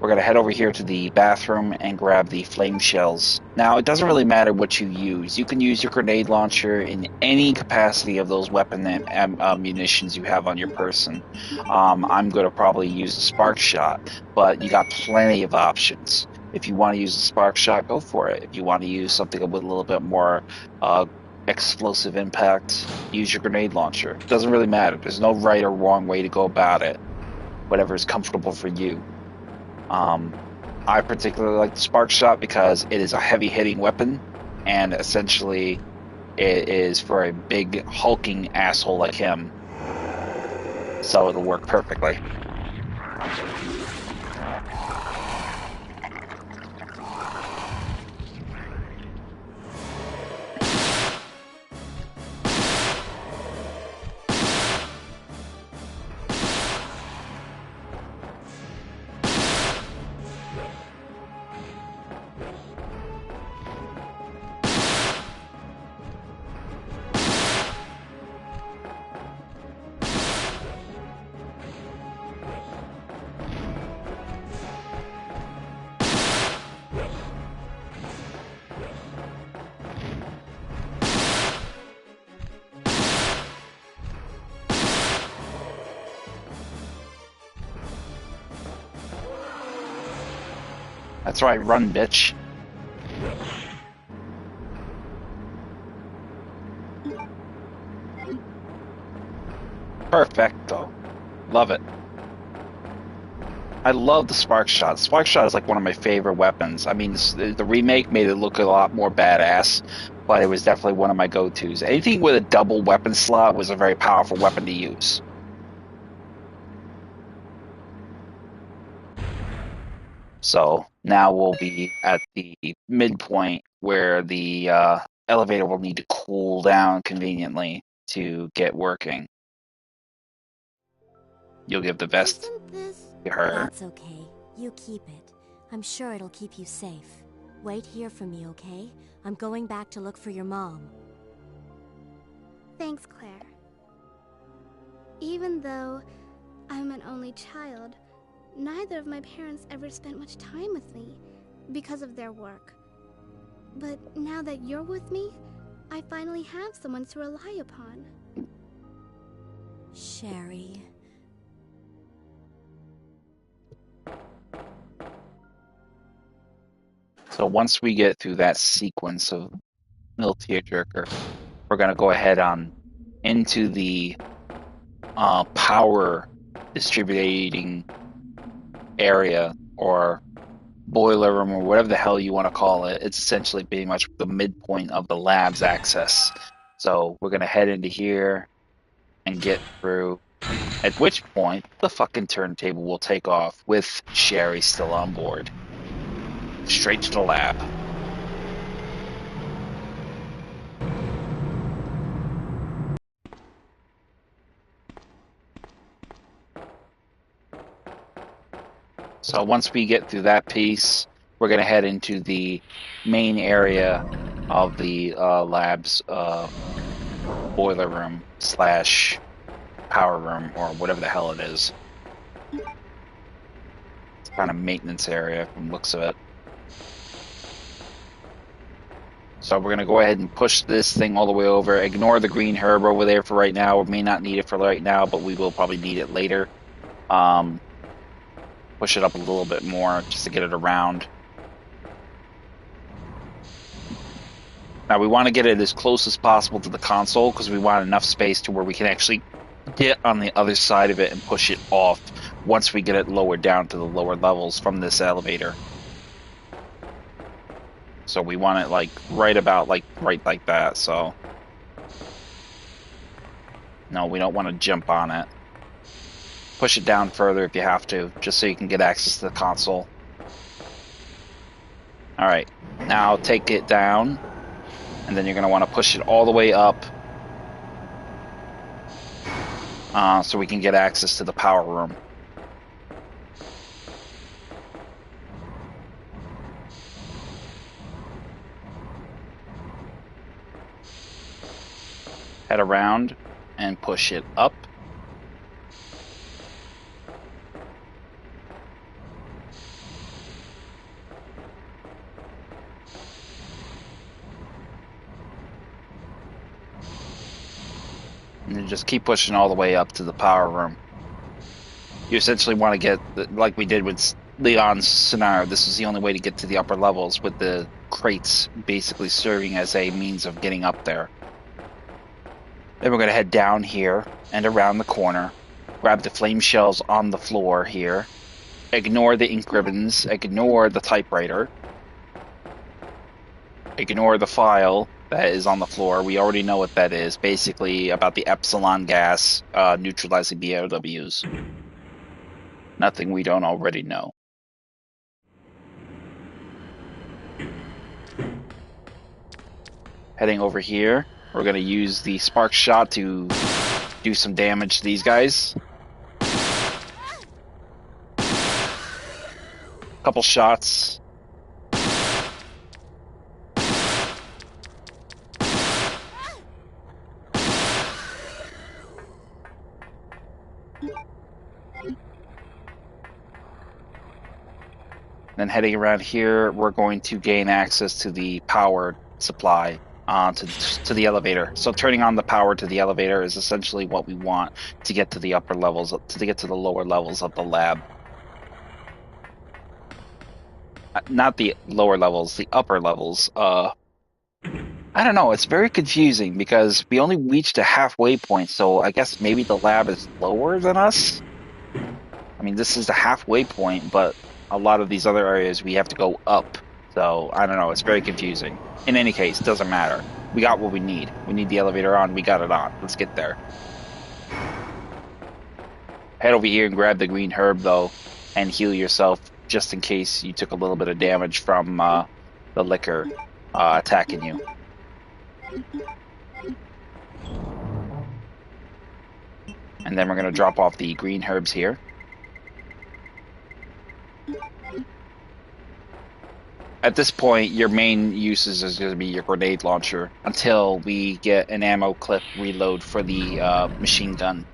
we're going to head over here to the bathroom and grab the flame shells. Now, it doesn't really matter what you use. You can use your grenade launcher in any capacity of those weapon and munitions you have on your person. I'm going to probably use a spark shot, but you got plenty of options. If you want to use a spark shot, go for it. If you want to use something with a little bit more explosive impact, use your grenade launcher. It doesn't really matter. There's no right or wrong way to go about it. Whatever is comfortable for you. I particularly like the spark shot because it is a heavy-hitting weapon, and essentially it is for a big hulking asshole like him. So it'll work perfectly. That's right, run, bitch. Perfecto. Love it. I love the Spark Shot. Spark Shot is like one of my favorite weapons. I mean, the remake made it look a lot more badass, but it was definitely one of my go-tos. Anything with a double weapon slot was a very powerful weapon to use. So now we'll be at the midpoint where the elevator will need to cool down conveniently to get working. You'll give the vest Isn't this... to her. That's okay. You keep it. I'm sure it'll keep you safe. Wait here for me, okay? I'm going back to look for your mom. Thanks, Claire. Even though I'm an only child, neither of my parents ever spent much time with me because of their work. But now that you're with me, I finally have someone to rely upon. Sherry... So once we get through that sequence of little tearjerker, we're going to go ahead on into the power distributing area or boiler room or whatever the hell you want to call it. It's essentially pretty much the midpoint of the lab's access. So we're going to head into here and get through, at which point the fucking turntable will take off with Sherry still on board. Straight to the lab. So once we get through that piece, we're going to head into the main area of the lab's boiler room slash power room or whatever the hell it is. It's kind of maintenance area from the looks of it. So we're going to go ahead and push this thing all the way over. Ignore the green herb over there for right now. We may not need it for right now, but we will probably need it later. Push it up a little bit more just to get it around. Now we want to get it as close as possible to the console because we want enough space to where we can actually get on the other side of it and push it off once we get it lowered down to the lower levels from this elevator. So we want it like right like that. So no, we don't want to jump on it. Push it down further if you have to, just so you can get access to the console. Alright, now take it down, and then you're going to want to push it all the way up so we can get access to the power room. Head around and push it up. And then just keep pushing all the way up to the power room. You essentially want to get, like we did with Leon's scenario, this is the only way to get to the upper levels, with the crates basically serving as a means of getting up there. Then we're going to head down here and around the corner, grab the flame shells on the floor here, ignore the ink ribbons, ignore the typewriter, ignore the file that is on the floor. We already know what that is, basically about the epsilon gas neutralizing BOWs. Nothing we don't already know. Heading over here, we're going to use the spark shot to do some damage to these guys. Couple shots. Then heading around here, we're going to gain access to the power supply to the elevator. So turning on the power to the elevator is essentially what we want to get to the upper levels, to get to the lower levels of the lab. not the lower levels, the upper levels. I don't know. It's very confusing because we only reached a halfway point, so I guess maybe the lab is lower than us. I mean, this is the halfway point, but a lot of these other areas we have to go up. So I don't know. It's very confusing. In any case, doesn't matter. We got what we need. We need the elevator on. We got it on. Let's get there. Head over here and grab the green herb though, and heal yourself just in case you took a little bit of damage from the liquor attacking you. And then we're going to drop off the green herbs here. At this point, your main uses is going to be your grenade launcher until we get an ammo clip reload for the machine gun.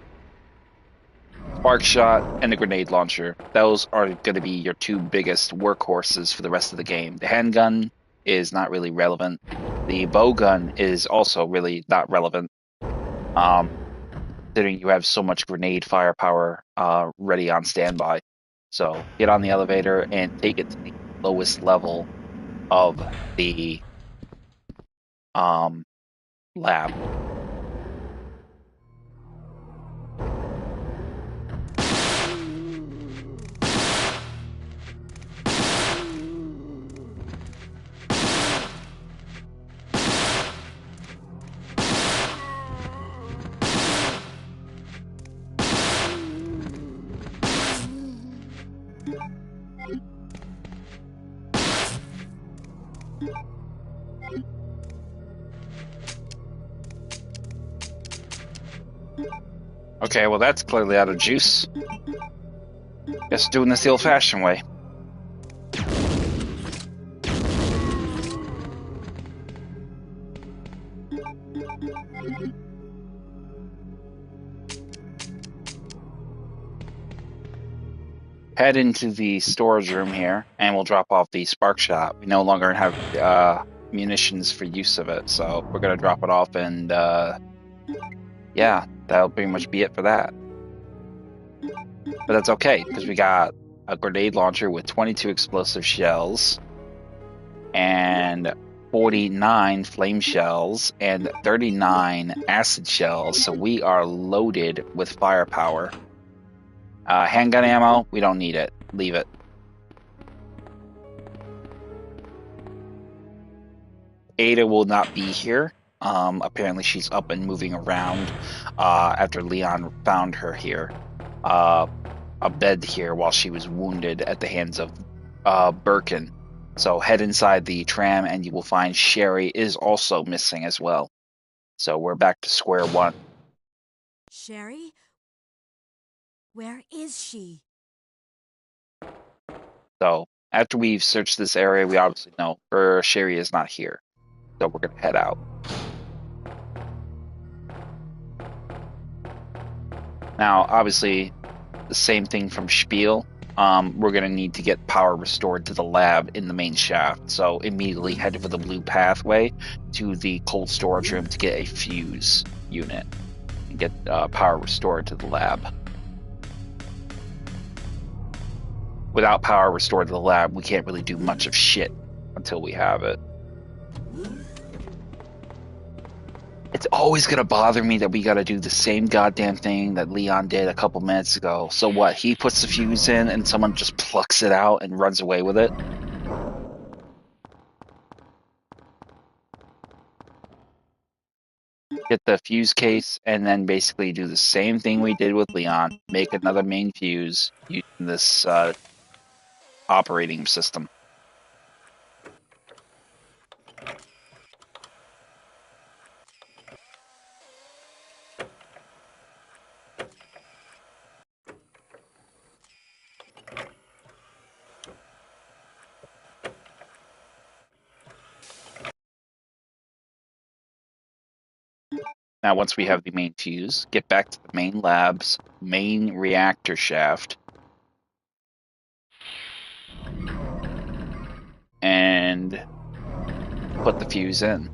Spark shot and the grenade launcher. Those are going to be your two biggest workhorses for the rest of the game. The handgun is not really relevant. The bow gun is also really not relevant. Considering you have so much grenade firepower ready on standby. So get on the elevator and take it to the lowest level of the lab. Okay, well that's clearly out of juice. Guess doing this the old-fashioned way. Head into the storage room here, and we'll drop off the spark shot. We no longer have munitions for use of it, so we're gonna drop it off, and yeah, that'll pretty much be it for that. But that's okay, because we got a grenade launcher with 22 explosive shells, and 49 flame shells, and 39 acid shells, so we are loaded with firepower. Handgun ammo, we don't need it. Leave it. Ada will not be here. Apparently she's up and moving around after Leon found her here. A bed here while she was wounded at the hands of Birkin. So head inside the tram and you will find Sherry is also missing as well. So we're back to square one. Sherry? Where is she? So after we've searched this area, we obviously know Sherry is not here. So we're going to head out. Now, obviously, the same thing from Spiel. We're going to need to get power restored to the lab in the main shaft. So immediately head for the blue pathway to the cold storage room to get a fuse unit and get power restored to the lab. Without power restored to the lab, we can't really do much of shit until we have it. It's always going to bother me that we got to do the same goddamn thing that Leon did a couple minutes ago. So what? He puts the fuse in and someone just plucks it out and runs away with it? Get the fuse case and then basically do the same thing we did with Leon. Make another main fuse using this operating system. Now, once we have the main fuse, get back to the main lab's main reactor shaft and put the fuse in.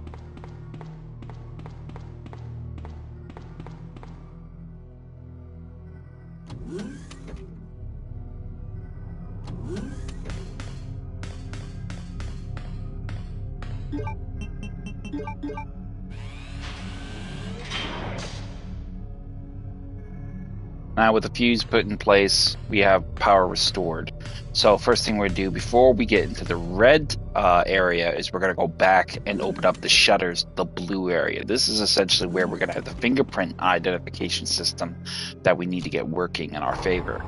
Now with the fuse put in place, we have power restored. So first thing we're going to do before we get into the red area is we're going to go back and open up the shutters, the blue area. This is essentially where we're going to have the fingerprint identification system that we need to get working in our favor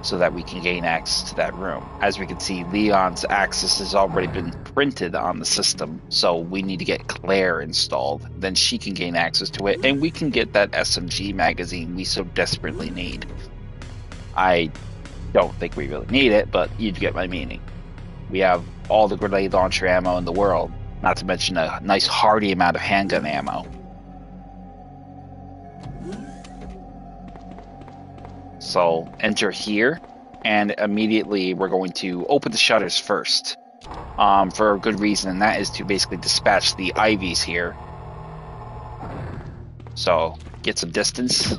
so that we can gain access to that room. As we can see, Leon's access has already been printed on the system, so we need to get Claire installed. Then she can gain access to it, and we can get that SMG magazine we so desperately need. I don't think we really need it, but you get my meaning. We have all the grenade launcher ammo in the world, not to mention a nice hearty amount of handgun ammo. So enter here, and immediately we're going to open the shutters first, for a good reason, and that is to basically dispatch the Ivies here. So get some distance.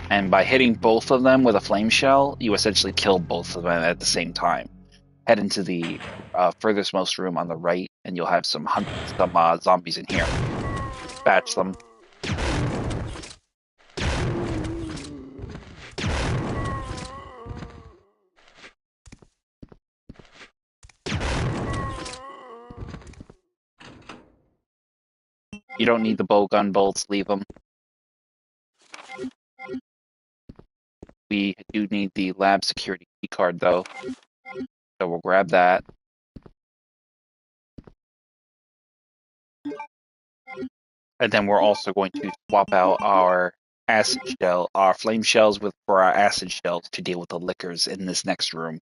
And by hitting both of them with a flame shell, you essentially kill both of them at the same time. Head into the furthest most room on the right, and you'll have some zombies in here. Batch them. You don't need the bow gun bolts, leave them. We do need the lab security key card though, so we'll grab that. And then we're also going to swap out our flame shells for our acid shells to deal with the liquors in this next room.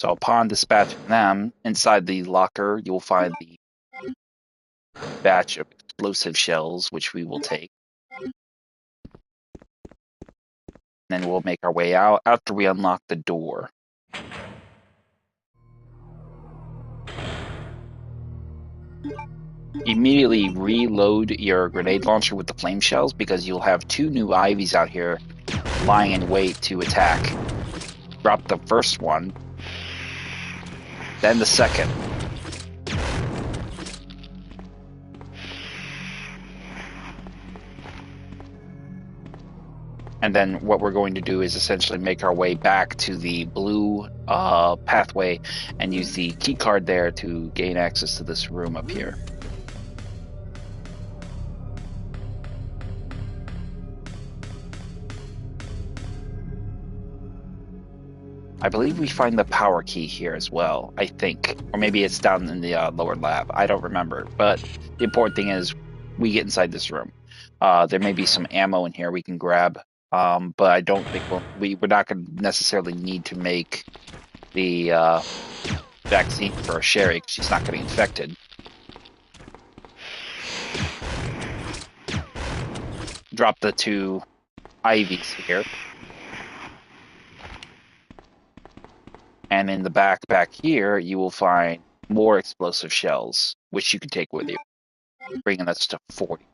So upon dispatching them, inside the locker, you'll find the batch of explosive shells, which we will take. Then we'll make our way out after we unlock the door. Immediately reload your grenade launcher with the flame shells because you'll have 2 new Ivies out here lying in wait to attack. Drop the first one, then the second. And then what we're going to do is essentially make our way back to the blue pathway and use the key card there to gain access to this room up here. I believe we find the power key here as well, I think. Or maybe it's down in the lower lab. I don't remember. But the important thing is we get inside this room. There may be some ammo in here we can grab. But I don't think we're not going to necessarily need to make the vaccine for Sherry because she's not getting infected. Drop the 2 Ivies here. And in the back here, you will find more explosive shells, which you can take with you, bringing us to 40.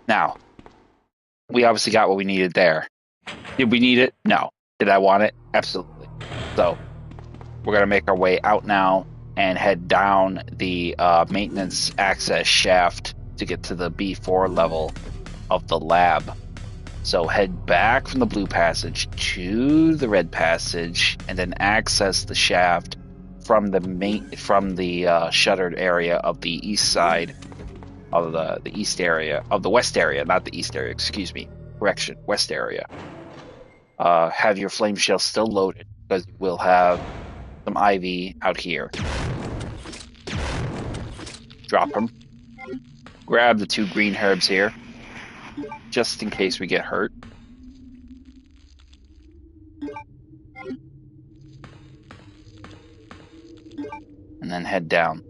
Now, we obviously got what we needed there. Did we need it? No. Did I want it? Absolutely. So, we're going to make our way out now and head down the maintenance access shaft to get to the B4 level of the lab. So head back from the blue passage to the red passage, and then access the shaft from the shuttered area of the east side of the east area of the west area, not the east area. Excuse me, correction, west area. Have your flame shell still loaded because we'll have some Ivy out here. Drop them. Grab the 2 green herbs here, just in case we get hurt. And then head down.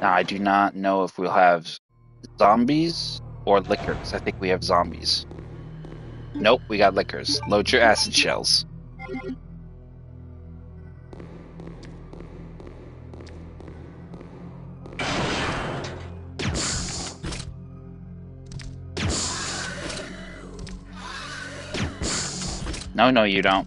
Now, I do not know if we'll have zombies or liquors. I think we have zombies. Nope, we got liquors. Load your acid shells. No, you don't.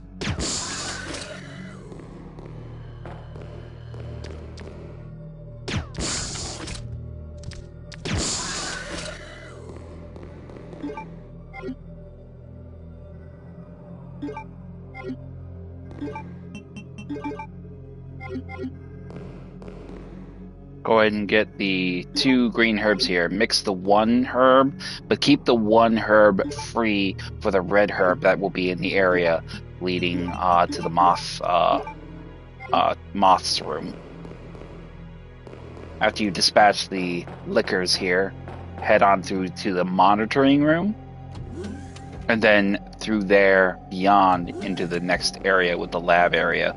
Go ahead and get the 2 green herbs here. Mix the 1 herb, but keep the 1 herb free for the red herb that will be in the area leading to the moth's room. After you dispatch the liquors here, head on through to the monitoring room, and then through there beyond into the next area with the lab area.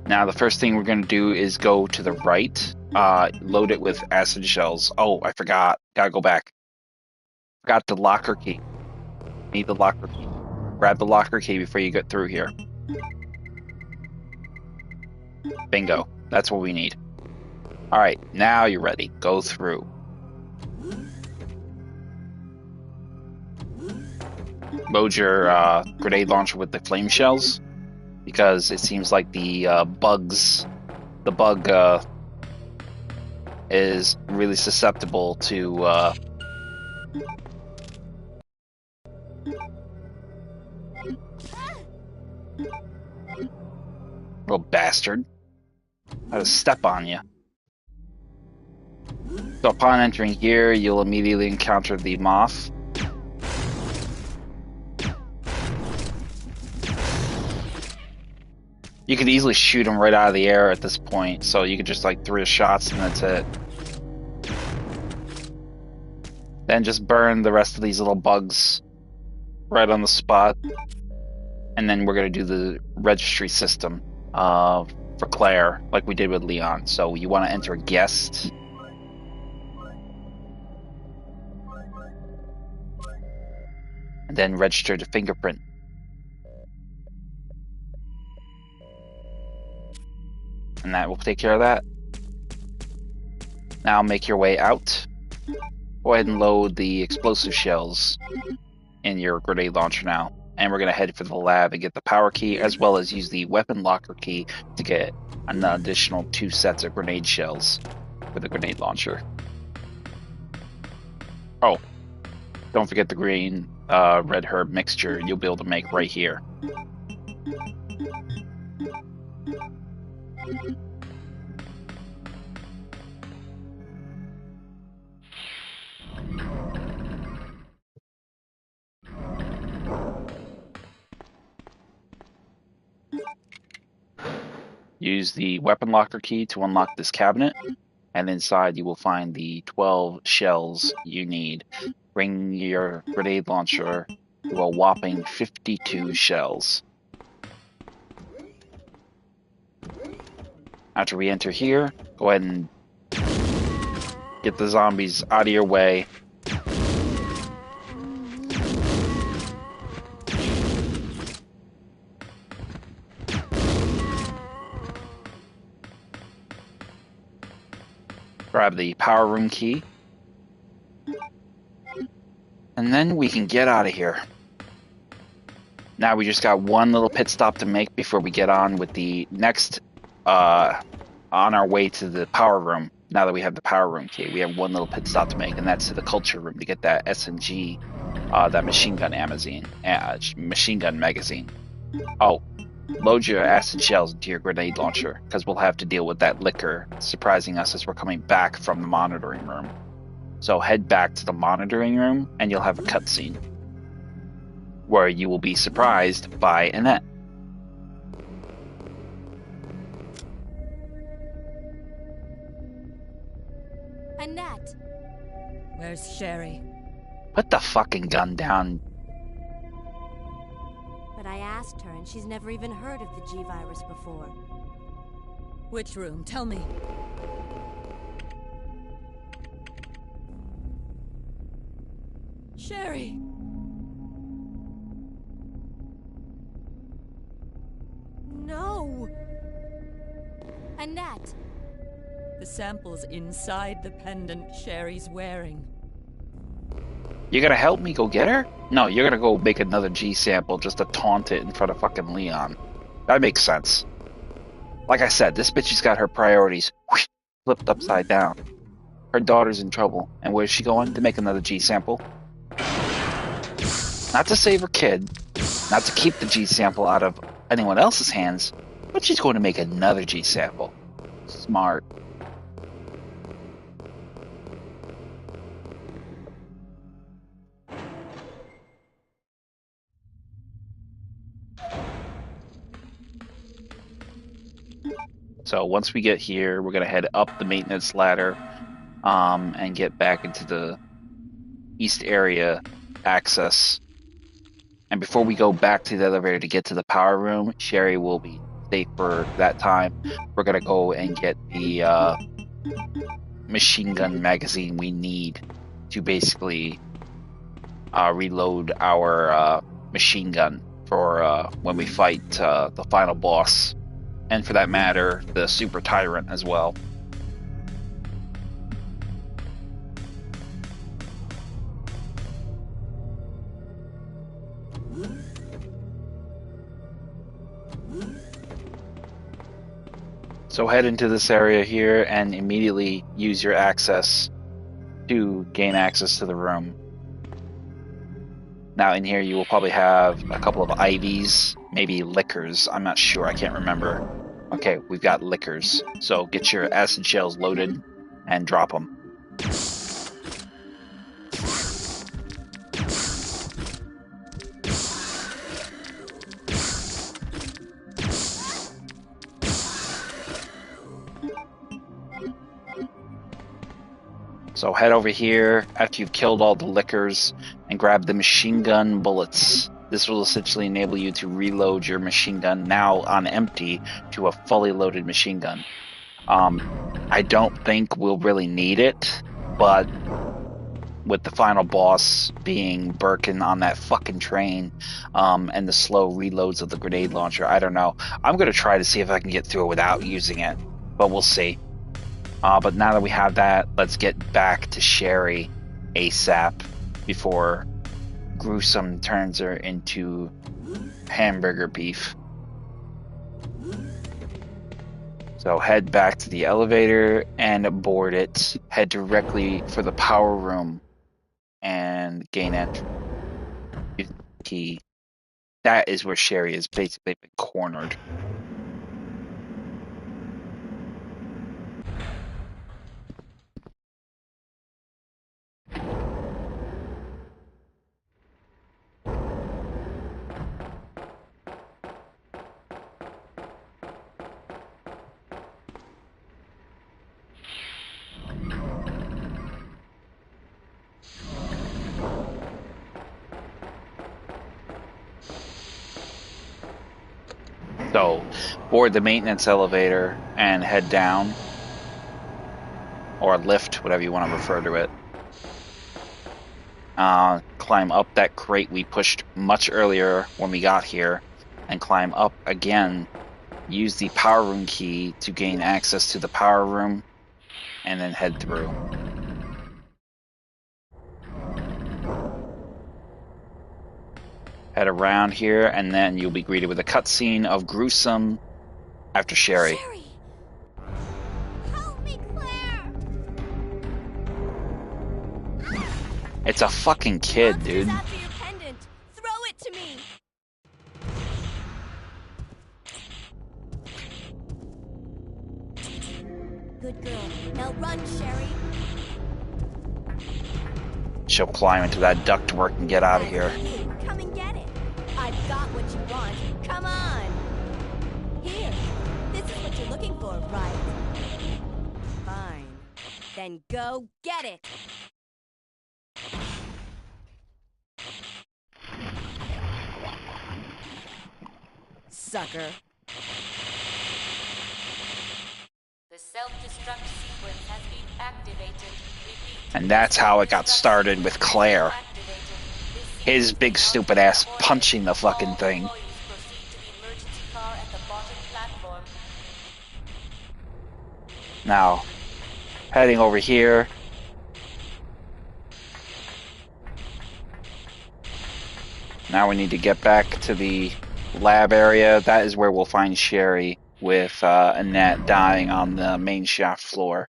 Now, the first thing we're going to do is go to the right, load it with acid shells. Oh, I forgot. Gotta go back. Forgot the locker key. Need the locker key. Grab the locker key before you get through here. Bingo. That's what we need. Alright, now you're ready. Go through. Load your grenade launcher with the flame shells, because it seems like the bug is really susceptible to little bastard. I had to step on you. So upon entering here, you'll immediately encounter the moth. You could easily shoot him right out of the air at this point, so you could just like 3 shots and that's it. Then just burn the rest of these little bugs right on the spot. And then we're going to do the registry system for Claire, like we did with Leon. So you want to enter a guest. And then register the fingerprint. And that will take care of that. Now make your way out. Go ahead and load the explosive shells in your grenade launcher now. And we're going to head for the lab and get the power key, as well as use the weapon locker key to get an additional 2 sets of grenade shells for the grenade launcher. Oh, don't forget the green red herb mixture you'll be able to make right here. Use the weapon locker key to unlock this cabinet, and inside you will find the 12 shells you need. Bring your grenade launcher to a whopping 52 shells. After we enter here, go ahead and get the zombies out of your way. Grab the power room key. And then we can get out of here. Now we just got one little pit stop to make before we get on with the next, on our way to the power room. Now that we have the power room key, we have one little pit stop to make, and that's to the culture room to get that SMG, that machine gun magazine. Oh, load your acid shells into your grenade launcher, because we'll have to deal with that liquor surprising us as we're coming back from the monitoring room. So head back to the monitoring room, and you'll have a cutscene where you will be surprised by Annette. Annette! Where's Sherry? Put the fucking gun down. But I asked her, and she's never even heard of the G-Virus before. Which room? Tell me. Sherry! No! Annette! The sample's inside the pendant Sherry's wearing. You gonna help me go get her? No, you're gonna go make another G sample just to taunt it in front of fucking Leon. That makes sense. Like I said, this bitch has got her priorities flipped upside down. Her daughter's in trouble, and where's she going? To make another G sample. Not to save her kid, not to keep the G sample out of anyone else's hands, but she's going to make another G sample. Smart. So once we get here, we're going to head up the maintenance ladder and get back into the east area access. And before we go back to the elevator to get to the power room, Sherry will be safe for that time. We're going to go and get the machine gun magazine we need to basically reload our machine gun for when we fight the final boss. And for that matter, the Super Tyrant as well. So head into this area here and immediately use your access to gain access to the room. Now in here you will probably have a couple of IVs, maybe liquors, I'm not sure, I can't remember. Okay, we've got liquors, so get your acid shells loaded and drop them. So head over here after you've killed all the liquors and grab the machine gun bullets. This will essentially enable you to reload your machine gun now on empty to a fully loaded machine gun. I don't think we'll really need it, but with the final boss being Birkin on that fucking train and the slow reloads of the grenade launcher, I don't know. I'm going to try to see if I can get through it without using it, but we'll see. But now that we have that, let's get back to Sherry ASAP before Gruesome turns her into hamburger beef. So head back to the elevator and board it. Head directly for the power room and gain entry. Key. That is where Sherry is basically been cornered. So, board the maintenance elevator and head down, or lift, whatever you want to refer to it. Climb up that crate we pushed much earlier when we got here, and climb up again. Use the power room key to gain access to the power room, and then head through. Head around here, and then you'll be greeted with a cutscene of Gruesome after Sherry. Sherry! Help me, Claire! It's a fucking kid, Monster's dude. after your pendant. Throw it to me! Good girl. Now run, Sherry. She'll climb into that ductwork and get out of here. Come and get it. I've got what you want. Come on. Here. This is what you're looking for, right? Fine. Then go get it! Sucker. The self-destruct sequence has been activated. Repeat. And that's how it got started with Claire. His big stupid ass punching the fucking thing. Now, heading over here. Now we need to get back to the lab area. That is where we'll find Sherry with Annette dying on the main shaft floor.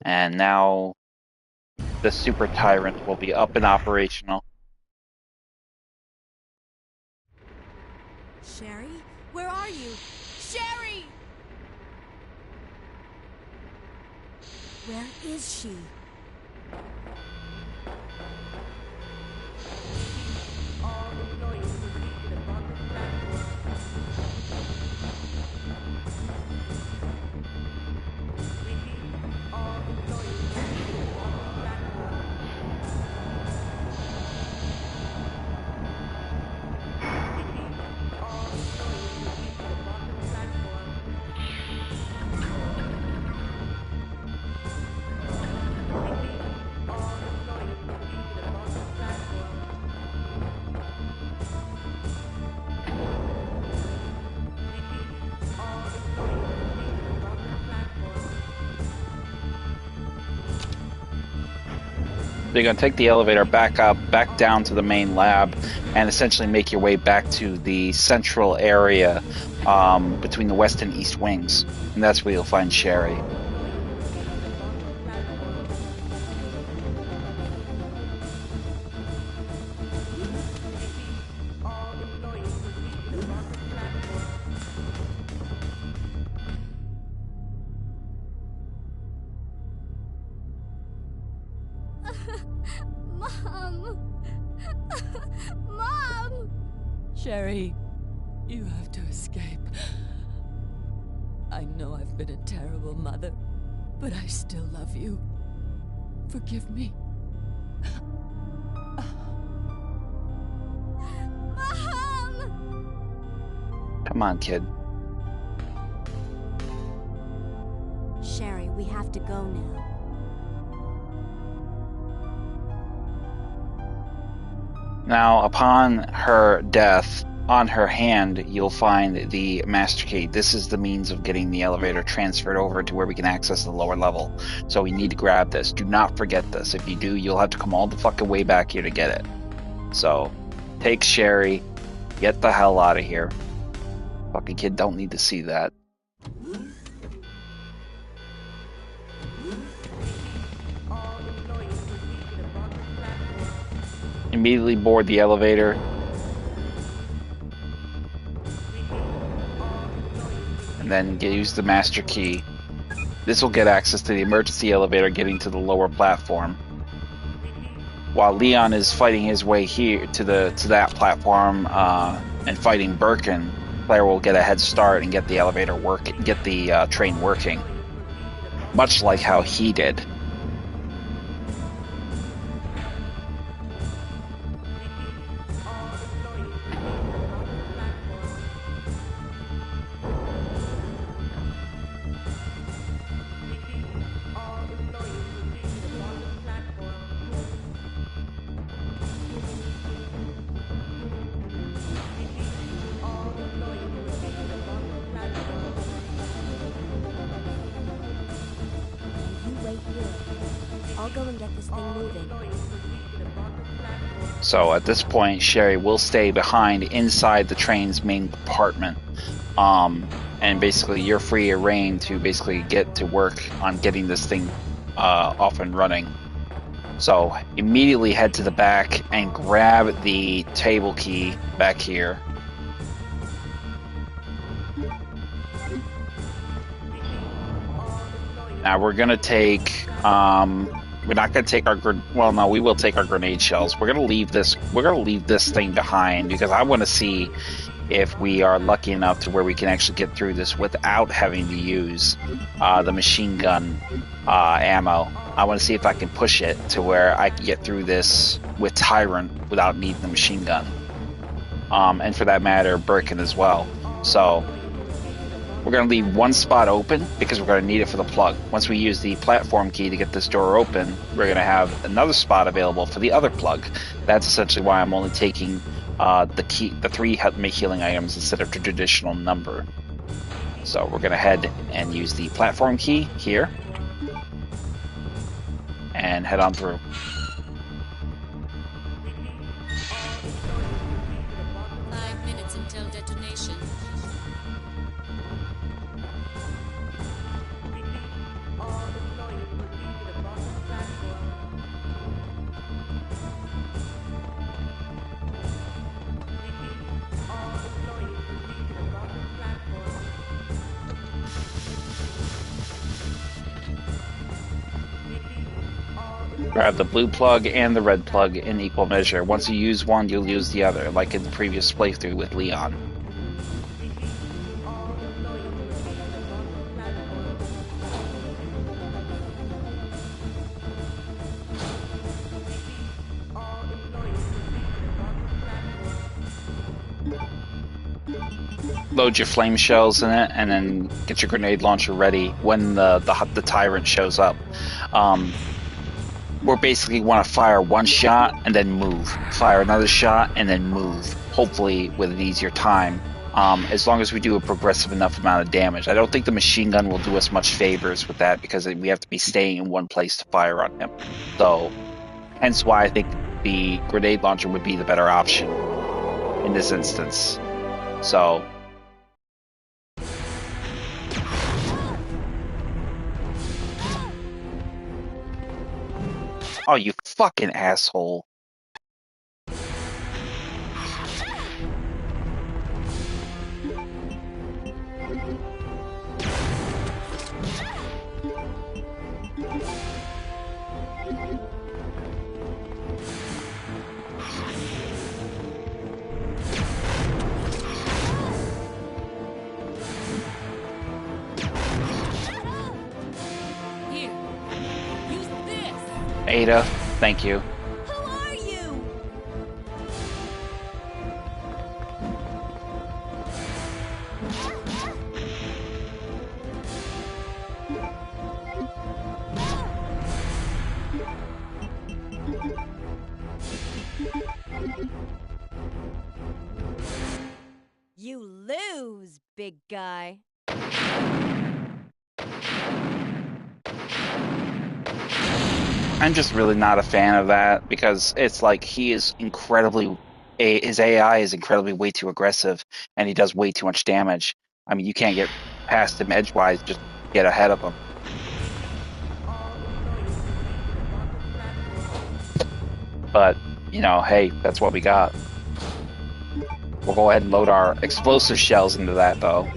And now the Super Tyrant will be up and operational. Sherry? Where are you? Sherry! Where is she? You're going to take the elevator back up, back down to the main lab, and essentially make your way back to the central area between the west and east wings. And that's where you'll find Sherry. Mom! Sherry, you have to escape. I know I've been a terrible mother, but I still love you. Forgive me. Mom! Come on, kid. Sherry, we have to go now. Now, upon her death, on her hand, you'll find the master key. This is the means of getting the elevator transferred over to where we can access the lower level. So we need to grab this. Do not forget this. If you do, you'll have to come all the fucking way back here to get it. So, take Sherry. Get the hell out of here. Fucking kid don't need to see that. Immediately board the elevator. And then use the master key. This will get access to the emergency elevator getting to the lower platform. While Leon is fighting his way here to that platform and fighting Birkin, Claire will get a head start and get the elevator get the train working. Much like how he did. So at this point, Sherry will stay behind inside the train's main compartment. And basically you're free of reign to basically get to work on getting this thing off and running. So immediately head to the back and grab the table key back here. Now we're going to take... we're not going to take our... Well, no, we will take our grenade shells. We're going to leave this... We're going to leave this thing behind because I want to see if we are lucky enough to where we can actually get through this without having to use the machine gun ammo. I want to see if I can push it to where I can get through this with Tyrant without needing the machine gun. And for that matter, Birkin as well. So we're going to leave one spot open because we're going to need it for the plug. Once we use the platform key to get this door open, we're going to have another spot available for the other plug. That's essentially why I'm only taking the 3 healing items instead of the traditional number. So we're going to head and use the platform key here and head on through. Until detonation. Grab the blue plug and the red plug in equal measure. Once you use one, you'll use the other, like in the previous playthrough with Leon. Load your flame shells in it, and then get your grenade launcher ready when the Tyrant shows up. We basically want to fire one shot and then move. Fire another shot and then move. Hopefully with an easier time. As long as we do a progressive enough amount of damage. I don't think the machine gun will do us much favors with that because we have to be staying in one place to fire on him. So, hence why I think the grenade launcher would be the better option in this instance. So, oh, you fucking asshole. Here, use this. Ada, thank you. Who are you? You lose, big guy. I'm just really not a fan of that because it's like he is his AI is incredibly way too aggressive and he does way too much damage. I mean, you can't get past him edgewise, just get ahead of him. But, you know, hey, that's what we got. We'll go ahead and load our explosive shells into that, though.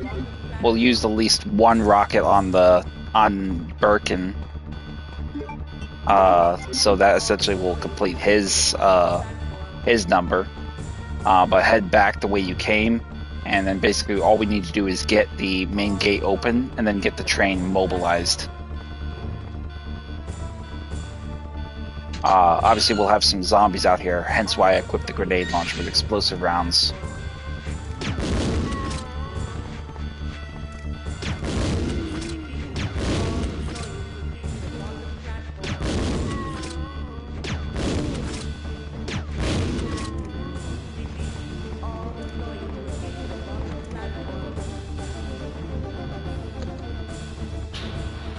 We'll use at least one rocket on Birkin. So that essentially will complete his number. But head back the way you came, and then basically all we need to do is get the main gate open and then get the train mobilized. Obviously we'll have some zombies out here, hence why I equipped the grenade launcher with explosive rounds.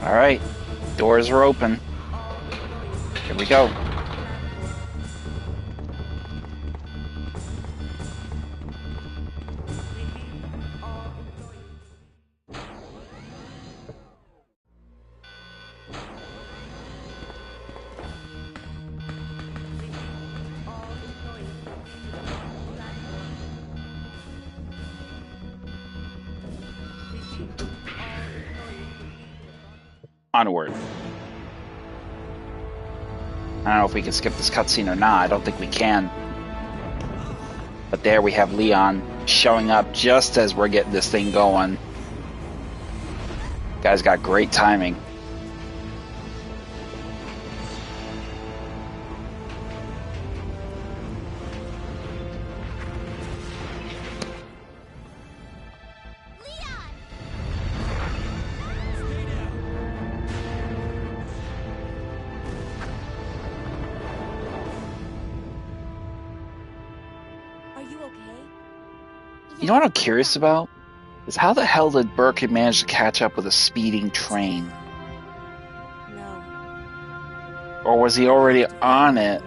Alright, doors are open. Here we go. Onward. I don't know if we can skip this cutscene or not. I don't think we can. But there we have Leon showing up just as we're getting this thing going. Guys got great timing. You know what I'm curious about? Is how the hell did Birkin manage to catch up with a speeding train? No. Or was he already on it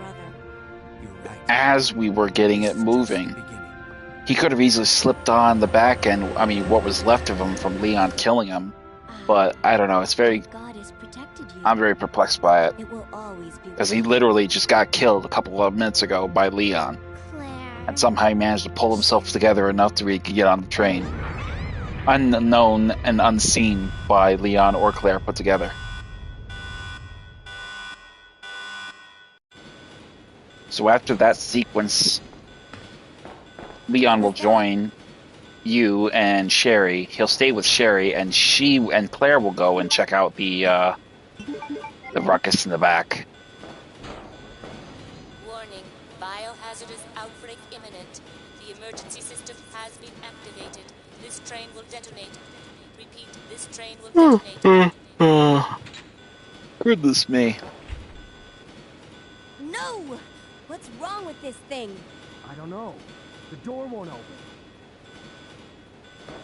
as we were getting it moving? He could have easily slipped on the back end, I mean, what was left of him from Leon killing him. But I don't know, it's very... God has protected you. I'm very perplexed by it. It will always be. Because he literally just got killed a couple of minutes ago by Leon. And somehow he managed to pull himself together enough to where he could get on the train. Unknown and unseen by Leon or Claire put together. So after that sequence, Leon will join you and Sherry. He'll stay with Sherry, and she and Claire will go and check out the ruckus in the back. Warning, biohazardous outbreak imminent. The emergency system has been activated. This train will detonate. Repeat, this train will detonate. Goodness me. No! What's wrong with this thing? I don't know. The door won't open.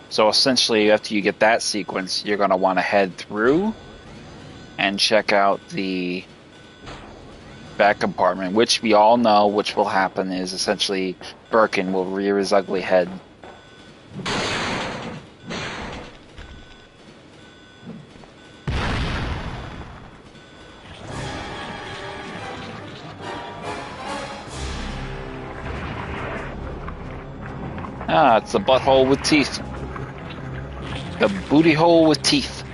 So essentially, after you get that sequence, you're going to want to head through and check out the back compartment, which we all know which will happen is essentially Birkin will rear his ugly head. Ah, it's the butthole with teeth. The booty hole with teeth.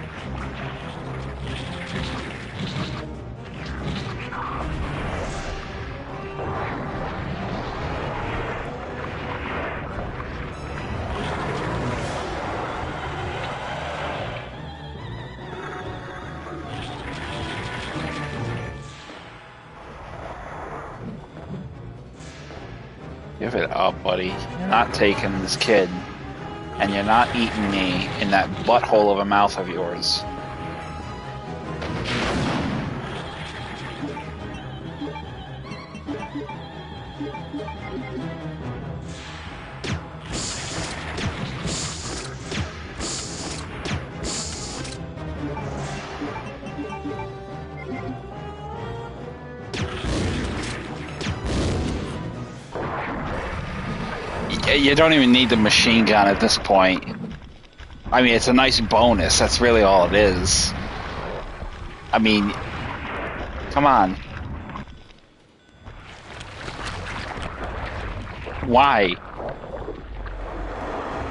Give it up, buddy. You're not taking this kid. And you're not eating me in that butthole of a mouth of yours. You don't even need the machine gun at this point. I mean, it's a nice bonus. That's really all it is. I mean, come on. Why?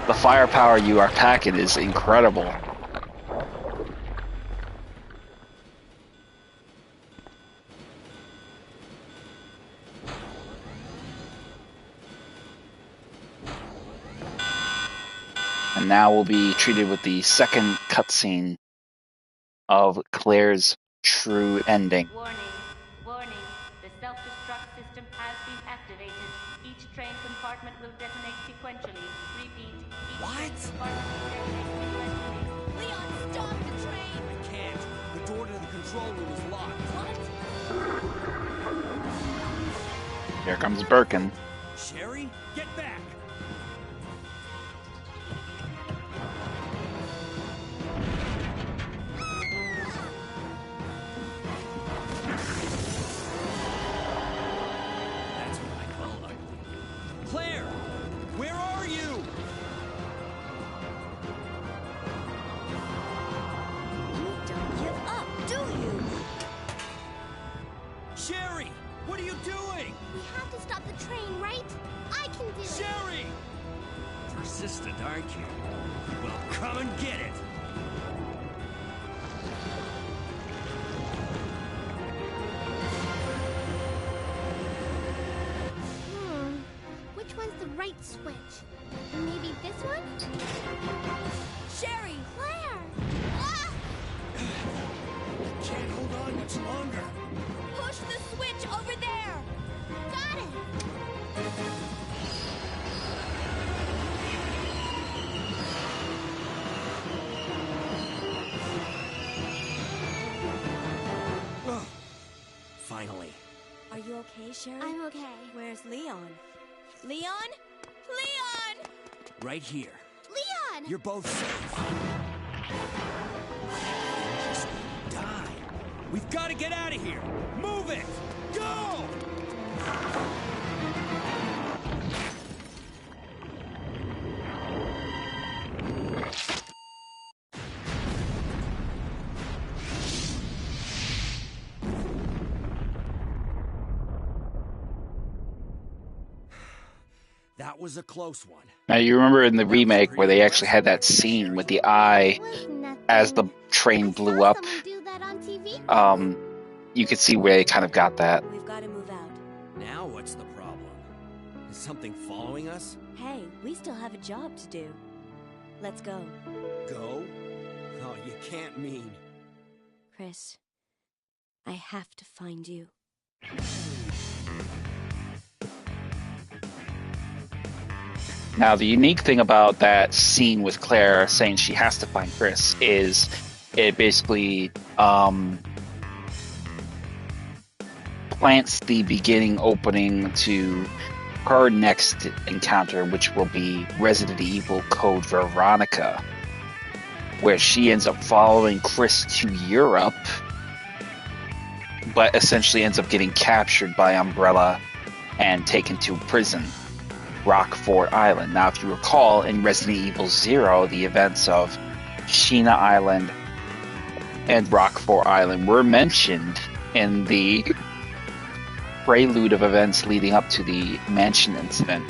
The firepower you are packing is incredible. And now we'll be treated with the second cutscene of Claire's true ending. Warning, warning. The self-destruct system has been activated. Each train compartment will detonate sequentially. Repeat, each train compartment will detonate sequentially. Leon, stop the train! I can't. The door to the control room is locked. What? Here comes Birkin. Sherry, get back! Claire! Where are you? You don't give up, do you? Sherry! What are you doing? We have to stop the train, right? I can do it. Sherry! Persistent, aren't you? Well, come and get it! Which one's the right switch? Finally. Are you okay, Sherry? I'm okay. Where's Leon? Leon? Leon! Right here. Leon! You're both safe. Just die. We've got to get out of here. Move it! Go! That was a close one. Now, you remember in the remake where they actually had that scene with the eye as the train blew up? You could see where they kind of got that. We've got to move out. Now what's the problem? Is something following us? Hey, we still have a job to do. Let's go. Go? Oh, you can't mean... Chris, I have to find you. Now, the unique thing about that scene with Claire saying she has to find Chris is it basically plants the beginning opening to her next encounter, which will be Resident Evil Code Veronica, where she ends up following Chris to Europe, but essentially ends up getting captured by Umbrella and taken to prison. Rockfort Island. Now, if you recall, in Resident Evil 0, the events of Sheena Island and Rockfort Island were mentioned in the prelude of events leading up to the mansion incident,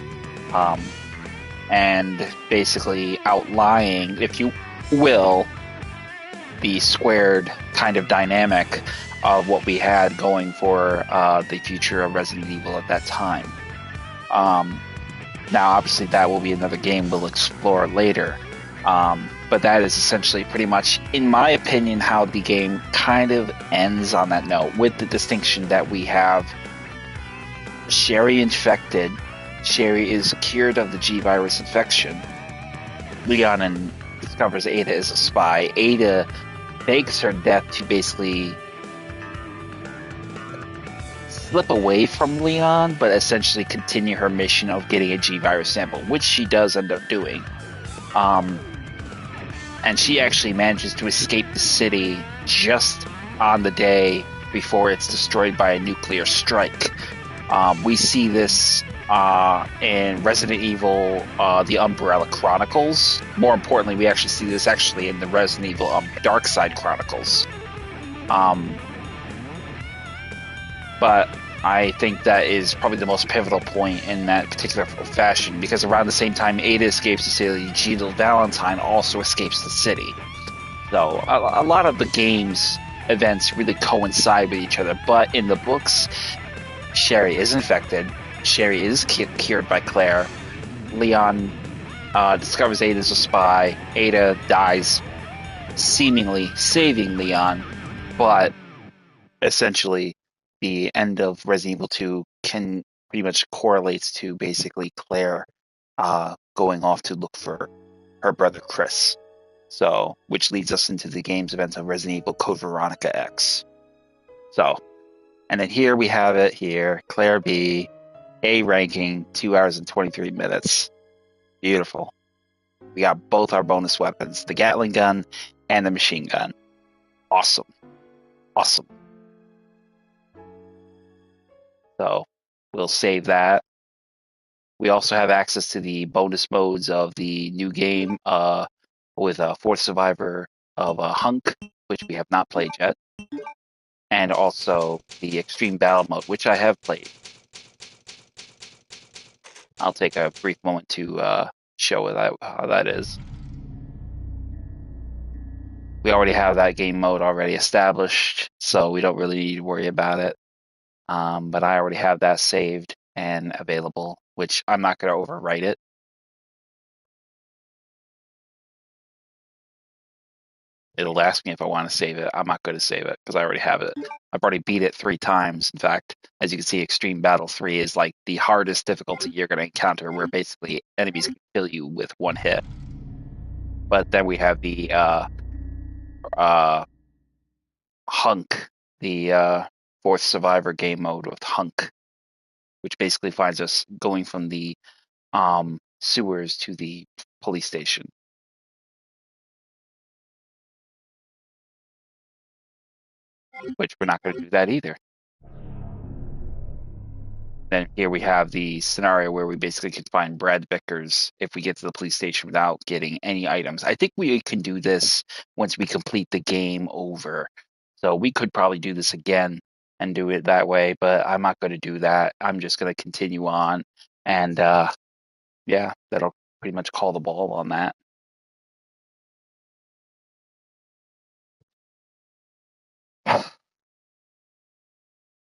and basically outlying, if you will, the squared kind of dynamic of what we had going for the future of Resident Evil at that time. Now, obviously, that will be another game we'll explore later. But that is essentially pretty much, in my opinion, how the game kind of ends on that note, with the distinction that we have Sherry infected. Sherry is cured of the G-Virus infection. Leon discovers Ada is a spy. Ada fakes her death to basically slip away from Leon, but essentially continue her mission of getting a G-Virus sample, which she does end up doing. And she actually manages to escape the city just on the day before it's destroyed by a nuclear strike. We see this in Resident Evil, The Umbrella Chronicles. More importantly, we actually see this actually in the Resident Evil Dark Side Chronicles. But I think that is probably the most pivotal point in that particular fashion, because around the same time Ada escapes the city, Jill Valentine also escapes the city. So a lot of the game's events really coincide with each other, but in the books, Sherry is infected, Sherry is cured by Claire, Leon discovers Ada's a spy, Ada dies seemingly saving Leon, but essentially the end of Resident Evil 2 can pretty much correlates to basically Claire going off to look for her brother Chris. So, which leads us into the game's events of Resident Evil Code Veronica X. So, and then here we have it here, Claire B, A ranking, 2 hours and 23 minutes. Beautiful. We got both our bonus weapons, the Gatling gun and the machine gun. Awesome. Awesome. So we'll save that. We also have access to the bonus modes of the new game with a fourth survivor of Hunk, which we have not played yet, and also the extreme battle mode, which I have played. I'll take a brief moment to show how that is. We already have that game mode already established, so we don't really need to worry about it. But I already have that saved and available, which I'm not going to overwrite it. It'll ask me if I want to save it. I'm not going to save it because I already have it. I've already beat it 3 times. In fact, as you can see, Extreme Battle 3 is like the hardest difficulty you're going to encounter, where basically enemies can kill you with one hit. But then we have the Hunk, the fourth survivor game mode with Hunk, which basically finds us going from the sewers to the police station. Which we're not going to do that either. Then here we have the scenario where we basically can find Brad Vickers if we get to the police station without getting any items. I think we can do this once we complete the game over. So we could probably do this again and do it that way, but I'm not going to do that. I'm just going to continue on. And yeah, that'll pretty much call the ball on that.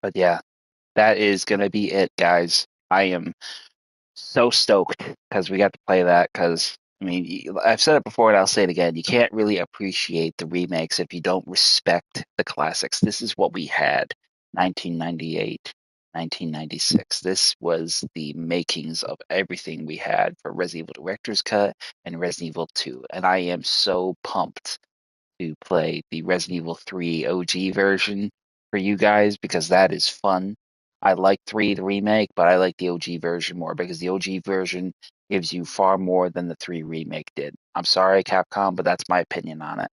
But yeah, that is going to be it, guys. I am so stoked because we got to play that because I mean, I've said it before and I'll say it again. You can't really appreciate the remakes if you don't respect the classics. This is what we had 1998, 1996. This was the makings of everything we had for Resident Evil Director's Cut and Resident Evil 2. And I am so pumped to play the Resident Evil 3 OG version for you guys because that is fun. I like 3, the remake, but I like the OG version more because the OG version gives you far more than the 3 remake did. I'm sorry, Capcom, but that's my opinion on it.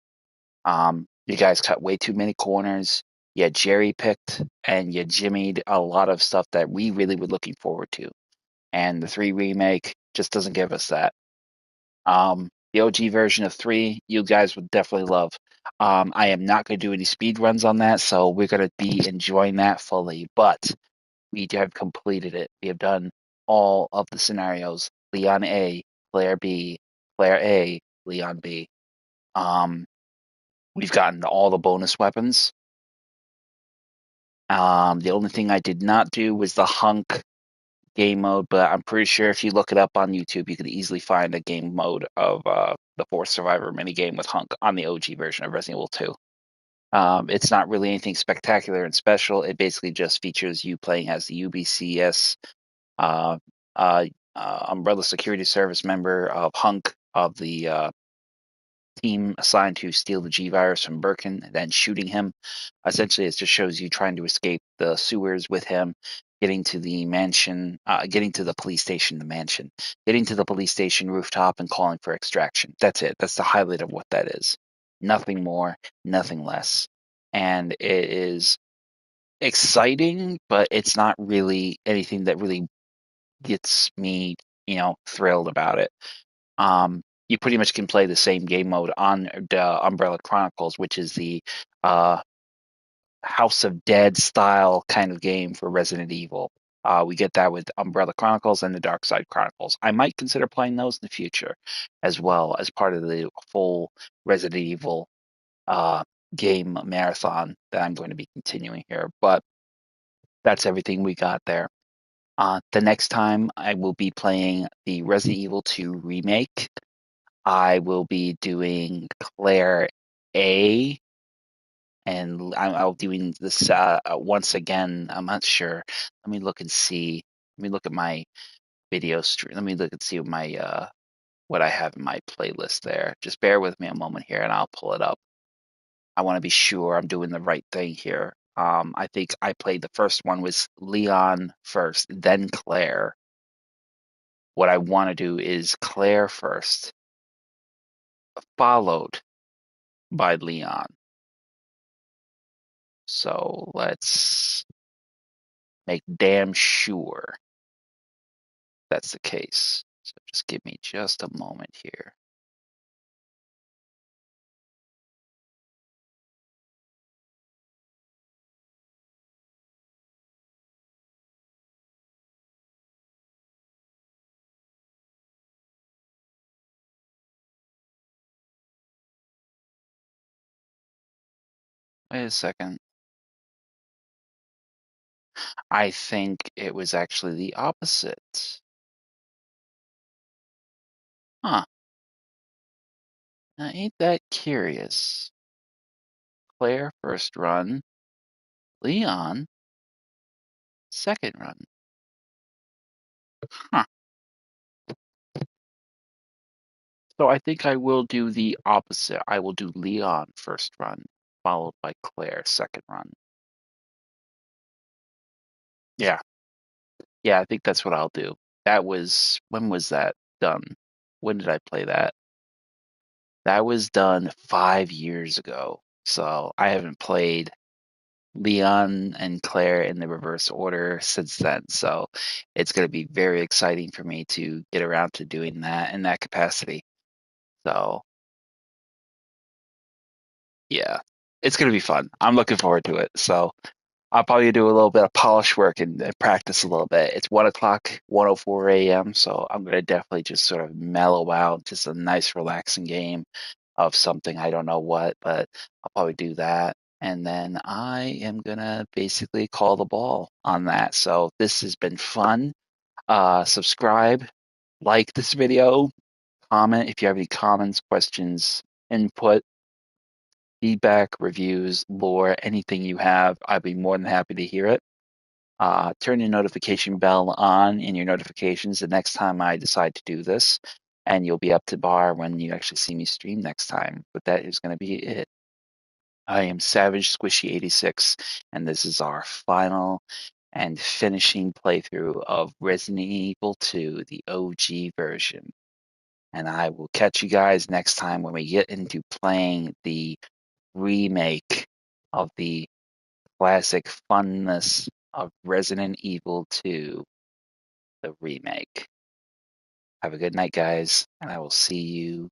You guys cut way too many corners. You jerry picked and you jimmied a lot of stuff that we really were looking forward to. And the 3 remake just doesn't give us that. The OG version of 3, you guys would definitely love. I am not going to do any speed runs on that, so we're going to be enjoying that fully. But we have completed it. We have done all of the scenarios. Leon A, Claire B, Claire A, Leon B. We've gotten all the bonus weapons. The only thing I did not do was the Hunk game mode, but I'm pretty sure if you look it up on YouTube, you could easily find a game mode of the Fourth Survivor minigame with Hunk on the OG version of Resident Evil 2. It's not really anything spectacular and special. It basically just features you playing as the UBCS Umbrella Security Service member of Hunk of the team assigned to steal the G virus from Birkin and then shooting him. Essentially, it just shows you trying to escape the sewers with him, getting to the mansion, getting to the police station, the mansion, getting to the police station rooftop and calling for extraction. That's it. That's the highlight of what that is. Nothing more, nothing less. And it is exciting, but it's not really anything that really gets me, thrilled about it. You pretty much can play the same game mode on the Umbrella Chronicles, which is the House of Dead style kind of game for Resident Evil. We get that with Umbrella Chronicles and the Dark Side Chronicles. I might consider playing those in the future as well as part of the full Resident Evil game marathon that I'm going to be continuing here. But that's everything we got there. The next time I will be playing the Resident Evil 2 remake. I will be doing Claire A, and I'll doing this once again. I'm not sure. Let me look and see. Let me look at my video stream. Let me look and see what I have in my playlist there. Just bear with me a moment here, and I'll pull it up. I want to be sure I'm doing the right thing here. I think I played the first one was Leon first, then Claire. What I want to do is Claire first, followed by Leon. So let's make damn sure that's the case. So just give me just a moment here. Wait a second. I think it was actually the opposite. Huh. Now, ain't that curious? Claire first run, Leon second run. Huh. So I think I will do the opposite. I will do Leon first run, followed by Claire second run. Yeah. Yeah, I think that's what I'll do. That was, when was that done? When did I play that? That was done 5 years ago. So I haven't played Leon and Claire in the reverse order since then. So it's going to be very exciting for me to get around to doing that in that capacity. So yeah, it's going to be fun. I'm looking forward to it. So I'll probably do a little bit of polish work and practice a little bit. It's 1 o'clock, 1:04 a.m. So I'm going to definitely just sort of mellow out, just a nice, relaxing game of something. I don't know what, but I'll probably do that. And then I am going to basically call the ball on that. So this has been fun. Subscribe, like this video, comment if you have any comments, questions, input, feedback, reviews, lore, anything you have. I'd be more than happy to hear it. Turn your notification bell on in your notifications the next time I decide to do this, and you'll be up to bar when you actually see me stream next time. But that is going to be it. I am Savage Squishy 86, and this is our final and finishing playthrough of Resident Evil 2, the OG version. And I will catch you guys next time when we get into playing the remake of the classic funness of Resident Evil 2, the remake. Have a good night, guys, and I will see you